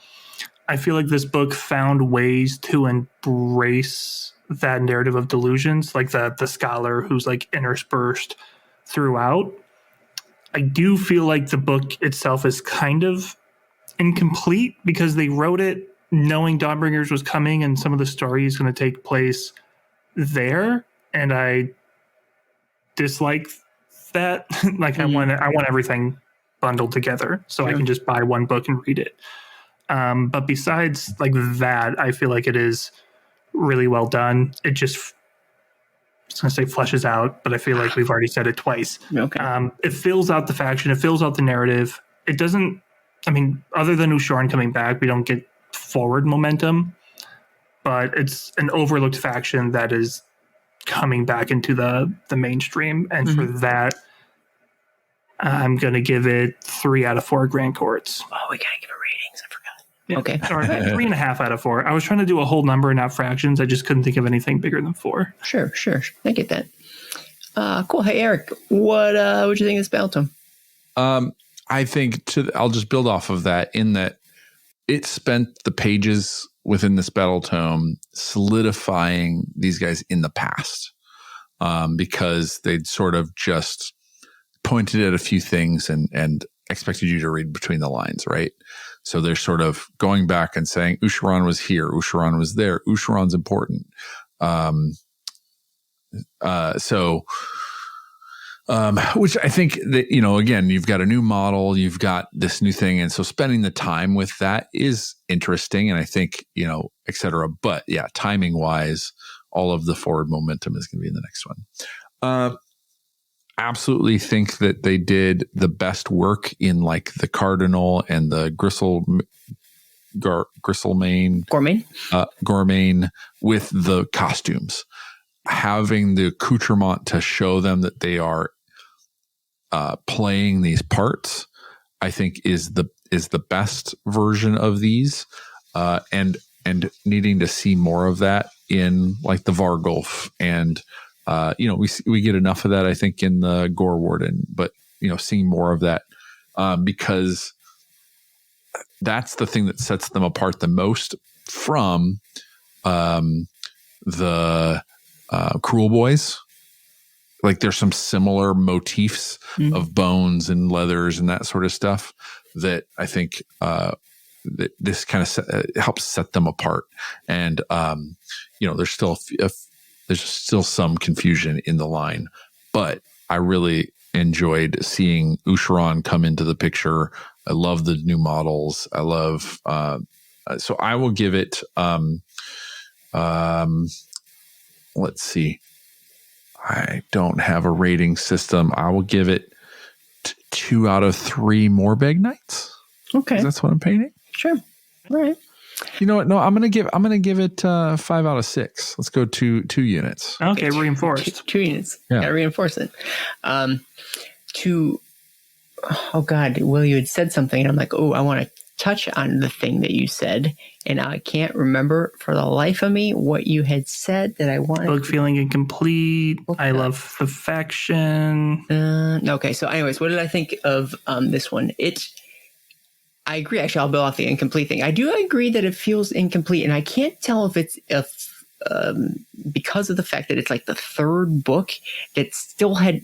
I feel like this book found ways to embrace that narrative of delusions, like the scholar who's like interspersed throughout. I do feel like the book itself is kind of incomplete because they wrote it knowing Dawnbringers was coming and some of the story is going to take place there, and I dislike that. Like, I want everything bundled together so I can just buy one book and read it. But besides like that, I feel like it is really well done. It just, I was going to say fleshes out, but I feel like we've already said it twice. Okay. It fills out the faction. It fills out the narrative. It doesn't, other than Ushoran coming back, we don't get forward momentum, but it's an overlooked faction that is coming back into the mainstream. And for that, I'm going to give it 3 out of 4 Grand Courts. Oh, we got to give it ratings. I forgot. Yeah. Okay. Or 3.5 out of 4. I was trying to do a whole number and not fractions. I just couldn't think of anything bigger than 4. Sure. I get that. Cool. Hey, Eric, what'd you think of this Battletome? I think I'll just build off of that in that it spent the pages within this Battletome solidifying these guys in the past, because they'd sort of just pointed at a few things and expected you to read between the lines, right? So they're sort of going back and saying, Ushoran was here, Ushoran was there, Ushoran's important. Which I think that, again, you've got a new model, you've got this new thing. And so spending the time with that is interesting. And I think, et cetera. But yeah, timing wise, all of the forward momentum is going to be in the next one. Absolutely think that they did the best work in like the Cardinal and the Gormain with the costumes. Having the accoutrement to show them that they are playing these parts, I think is the best version of these, and needing to see more of that in like the Vargulf, and we get enough of that I think in the Gore Warden, but seeing more of that, because that's the thing that sets them apart the most from the Cruel Boys. Like there's some similar motifs of bones and leathers and that sort of stuff that I think that this kind of helps set them apart. And there's still some confusion in the line, but I really enjoyed seeing Ushoran come into the picture. I love the new models. I love so I will give it let's see. I don't have a rating system. I will give it 2 out of 3 Morbeg Knights. Okay, that's what I'm painting. Sure. All right. You know what? No, I'm gonna give it 5 out of 6. Let's go 2 units. Okay, reinforced. 2 units. Yeah. Gotta reinforce it. Oh God, Will, you had said something, and I'm like, I want to touch on the thing that you said, and I can't remember for the life of me what you had said that I wanted. Book feeling incomplete. Okay. I love the faction. Okay, so anyways, what did I think of this one? I agree. Actually, I'll build off the incomplete thing. I do agree that it feels incomplete, and I can't tell if it's because of the fact that it's like the third book that still had.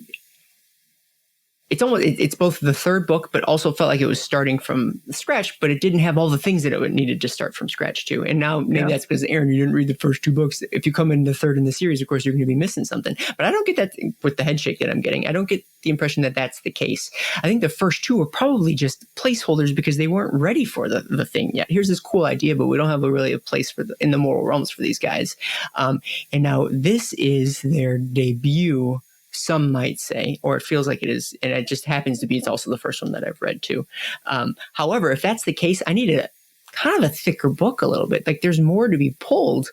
It's both the third book, but also felt like it was starting from scratch, but it didn't have all the things that it needed to start from scratch too. And now maybe that's because, Aaron, you didn't read the first two books. If you come in the third in the series, of course, you're going to be missing something. But I don't get that with the head shake that I'm getting. I don't get the impression that that's the case. I think the first two were probably just placeholders because they weren't ready for the thing yet. Here's this cool idea, but we don't have really a place in the moral realms for these guys. And now this is their debut, some might say, or it feels like it is, and it just happens to be it's also the first one that I've read too. However, if that's the case, I need a kind of a thicker book a little bit. Like there's more to be pulled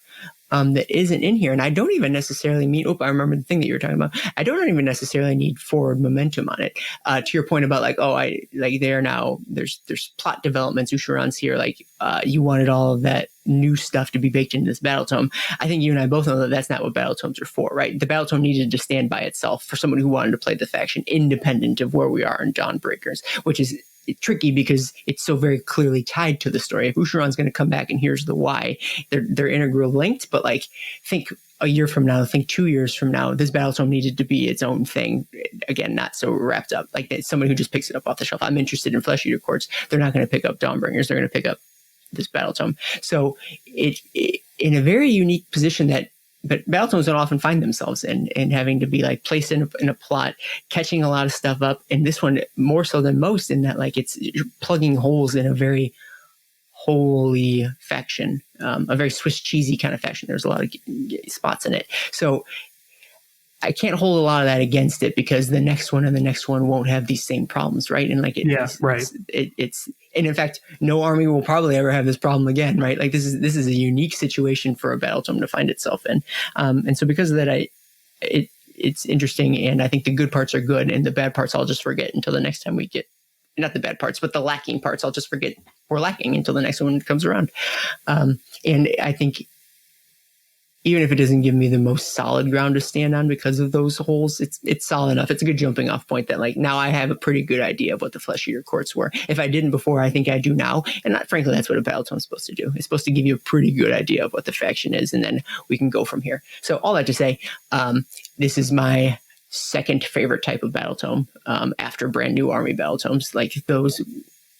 that isn't in here, and I don't even necessarily mean. I remember the thing that you were talking about. I don't even necessarily need forward momentum on it. To your point about there's plot developments. Ushiran's here. You wanted all of that new stuff to be baked into this Battletome. I think you and I both know that that's not what Battletomes are for, right? The Battletome needed to stand by itself for someone who wanted to play the faction independent of where we are in Dawnbreakers, which is tricky because it's so very clearly tied to the story. If Ushiran's going to come back and here's the why, they're integral linked, but think a year from now, think 2 years from now, this Battletome needed to be its own thing. Again, not so wrapped up. Like somebody who just picks it up off the shelf. I'm interested in Flesh Eater Courts. They're not going to pick up Dawnbringers. They're going to pick up this Battletome. So it in a very unique position but Battletomes don't often find themselves in having to be placed in a plot, catching a lot of stuff up. And this one more so than most in that you're plugging holes in a very holy faction, a very Swiss cheesy kind of faction. There's a lot of spots in it. So I can't hold a lot of that against it because the next one and the next one won't have these same problems, right? And and in fact, no army will probably ever have this problem again, right? This is a unique situation for a Battletome to find itself in, and so because of that, it's interesting, and I think the good parts are good, and the bad parts I'll just forget until the next time we get. Not the bad parts, but the lacking parts I'll just forget we're lacking until the next one comes around, and I think. Even if it doesn't give me the most solid ground to stand on because of those holes, it's solid enough. It's a good jumping off point that now I have a pretty good idea of what the Flesh Eater Courts were. If I didn't before, I think I do now. And frankly, that's what a Battletome is supposed to do. It's supposed to give you a pretty good idea of what the faction is, and then we can go from here. So all that to say, this is my second favorite type of Battletome after brand new army Battletomes, those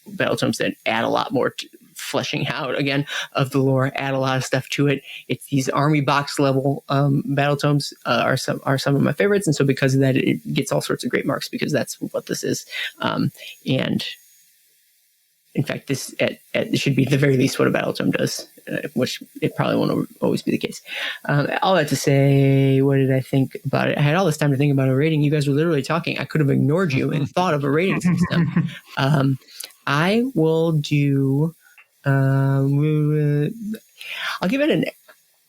Battletomes that add a lot more fleshing out again of the lore, add a lot of stuff to it. It's these army box level Battletomes are some of my favorites, and so because of that, it gets all sorts of great marks because that's what this is. And in fact, this it should be at the very least what a Battletome does, which it probably won't always be the case. All that to say, what did I think about it? I had all this time to think about a rating. You guys were literally talking. I could have ignored you and thought of a rating system. I will do. I'll give it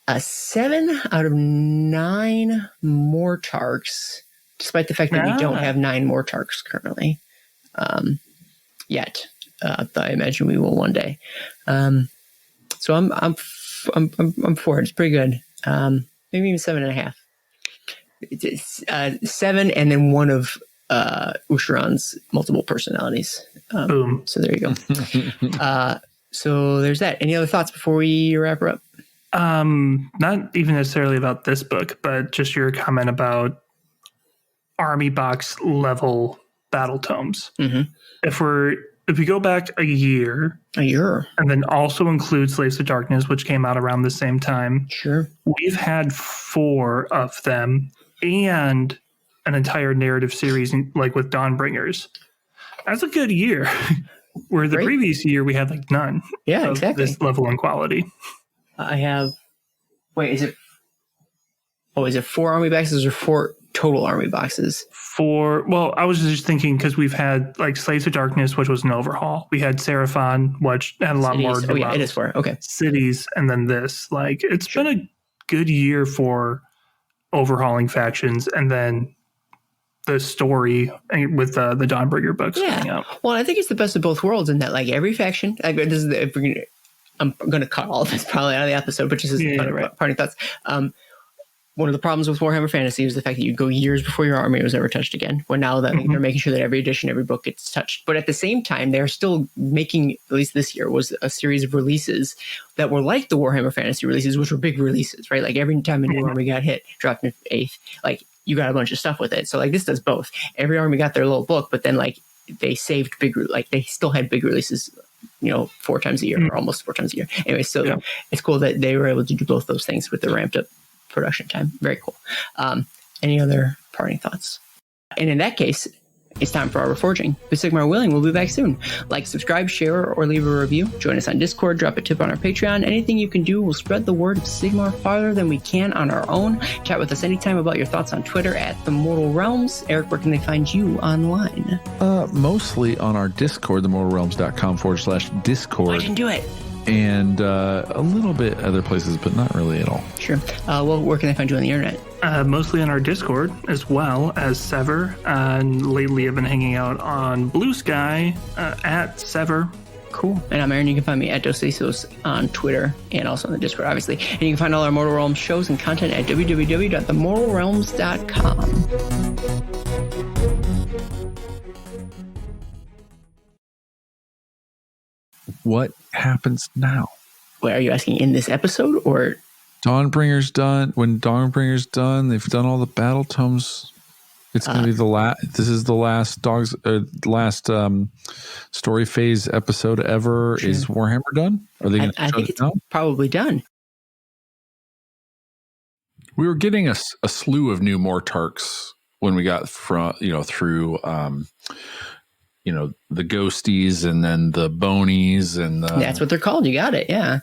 a 7 out of 9 Mortarks, despite the fact that we don't have 9 Mortarks currently yet. I imagine we will one day. So I'm for it. It's pretty good. Maybe even 7.5. It's 7, and then one of Ushiran's multiple personalities. Boom. So there you go. So there's that. Any other thoughts before we wrap her up? Not even necessarily about this book, but just your comment about army box level Battletomes. Mm-hmm. If we go back a year, and then also include Slaves of Darkness, which came out around the same time. Sure, we've had 4 of them and an entire narrative series, with Dawnbringers. That's a good year. Where the previous year we had none. Yeah, exactly. This level and quality. I have. Wait, is it 4 army boxes or 4 total army boxes? 4. Well, I was just thinking because we've had Slaves of Darkness, which was an overhaul. We had Seraphon, which had a lot more. Oh yeah, it is 4. Okay. Cities, and then this. It's been a good year for overhauling factions, and then the story with the Dawnbringer books coming out. Well, I think it's the best of both worlds in that every faction. I'm going to cut all of this probably out of the episode, but just as parting thoughts. one of the problems with Warhammer Fantasy was the fact that you go years before your army was ever touched again. Well, now that they're making sure that every edition, every book gets touched. But at the same time, they're still making, at least this year, was a series of releases that were like the Warhammer Fantasy releases, which were big releases, right? Like every time a new army got hit, dropped in 8th, like you got a bunch of stuff with it. So like this does both. Every army got their little book, but then like they saved like they still had big releases, 4 times a year or almost 4 times a year. Anyway, so it's cool that they were able to do both those things with the ramped up production time. Very cool. Any other parting thoughts? And in that case, it's time for our reforging. With Sigmar willing, we'll be back soon. Like, subscribe, share, or leave a review. Join us on Discord. Drop a tip on our Patreon. Anything you can do will spread the word of Sigmar farther than we can on our own. Chat with us anytime about your thoughts on Twitter at The Mortal Realms. Eric, where can they find you online? Mostly on our Discord, themortalrealms.com/Discord. I can do it. And a little bit other places, but not really at all. Sure. Well, where can they find you on the internet? Mostly on our Discord, as well as Sever. And lately I've been hanging out on Blue Sky at Sever. Cool. And I'm Aaron. You can find me at Dosisos on Twitter and also on the Discord, obviously. And you can find all our Mortal Realms shows and content at www.themortalrealms.com. What happens now? Wait, are you asking in this episode or? Dawnbringer's done. When Dawnbringer's done, they've done all the battle tomes. It's going to be the last. This is the last story phase episode ever. Sure. Is Warhammer done? Are they going to? I think it's probably done. We were getting a slew of new Mortarks when we got through the ghosties and then the bonies and that's what they're called. You got it. Yeah.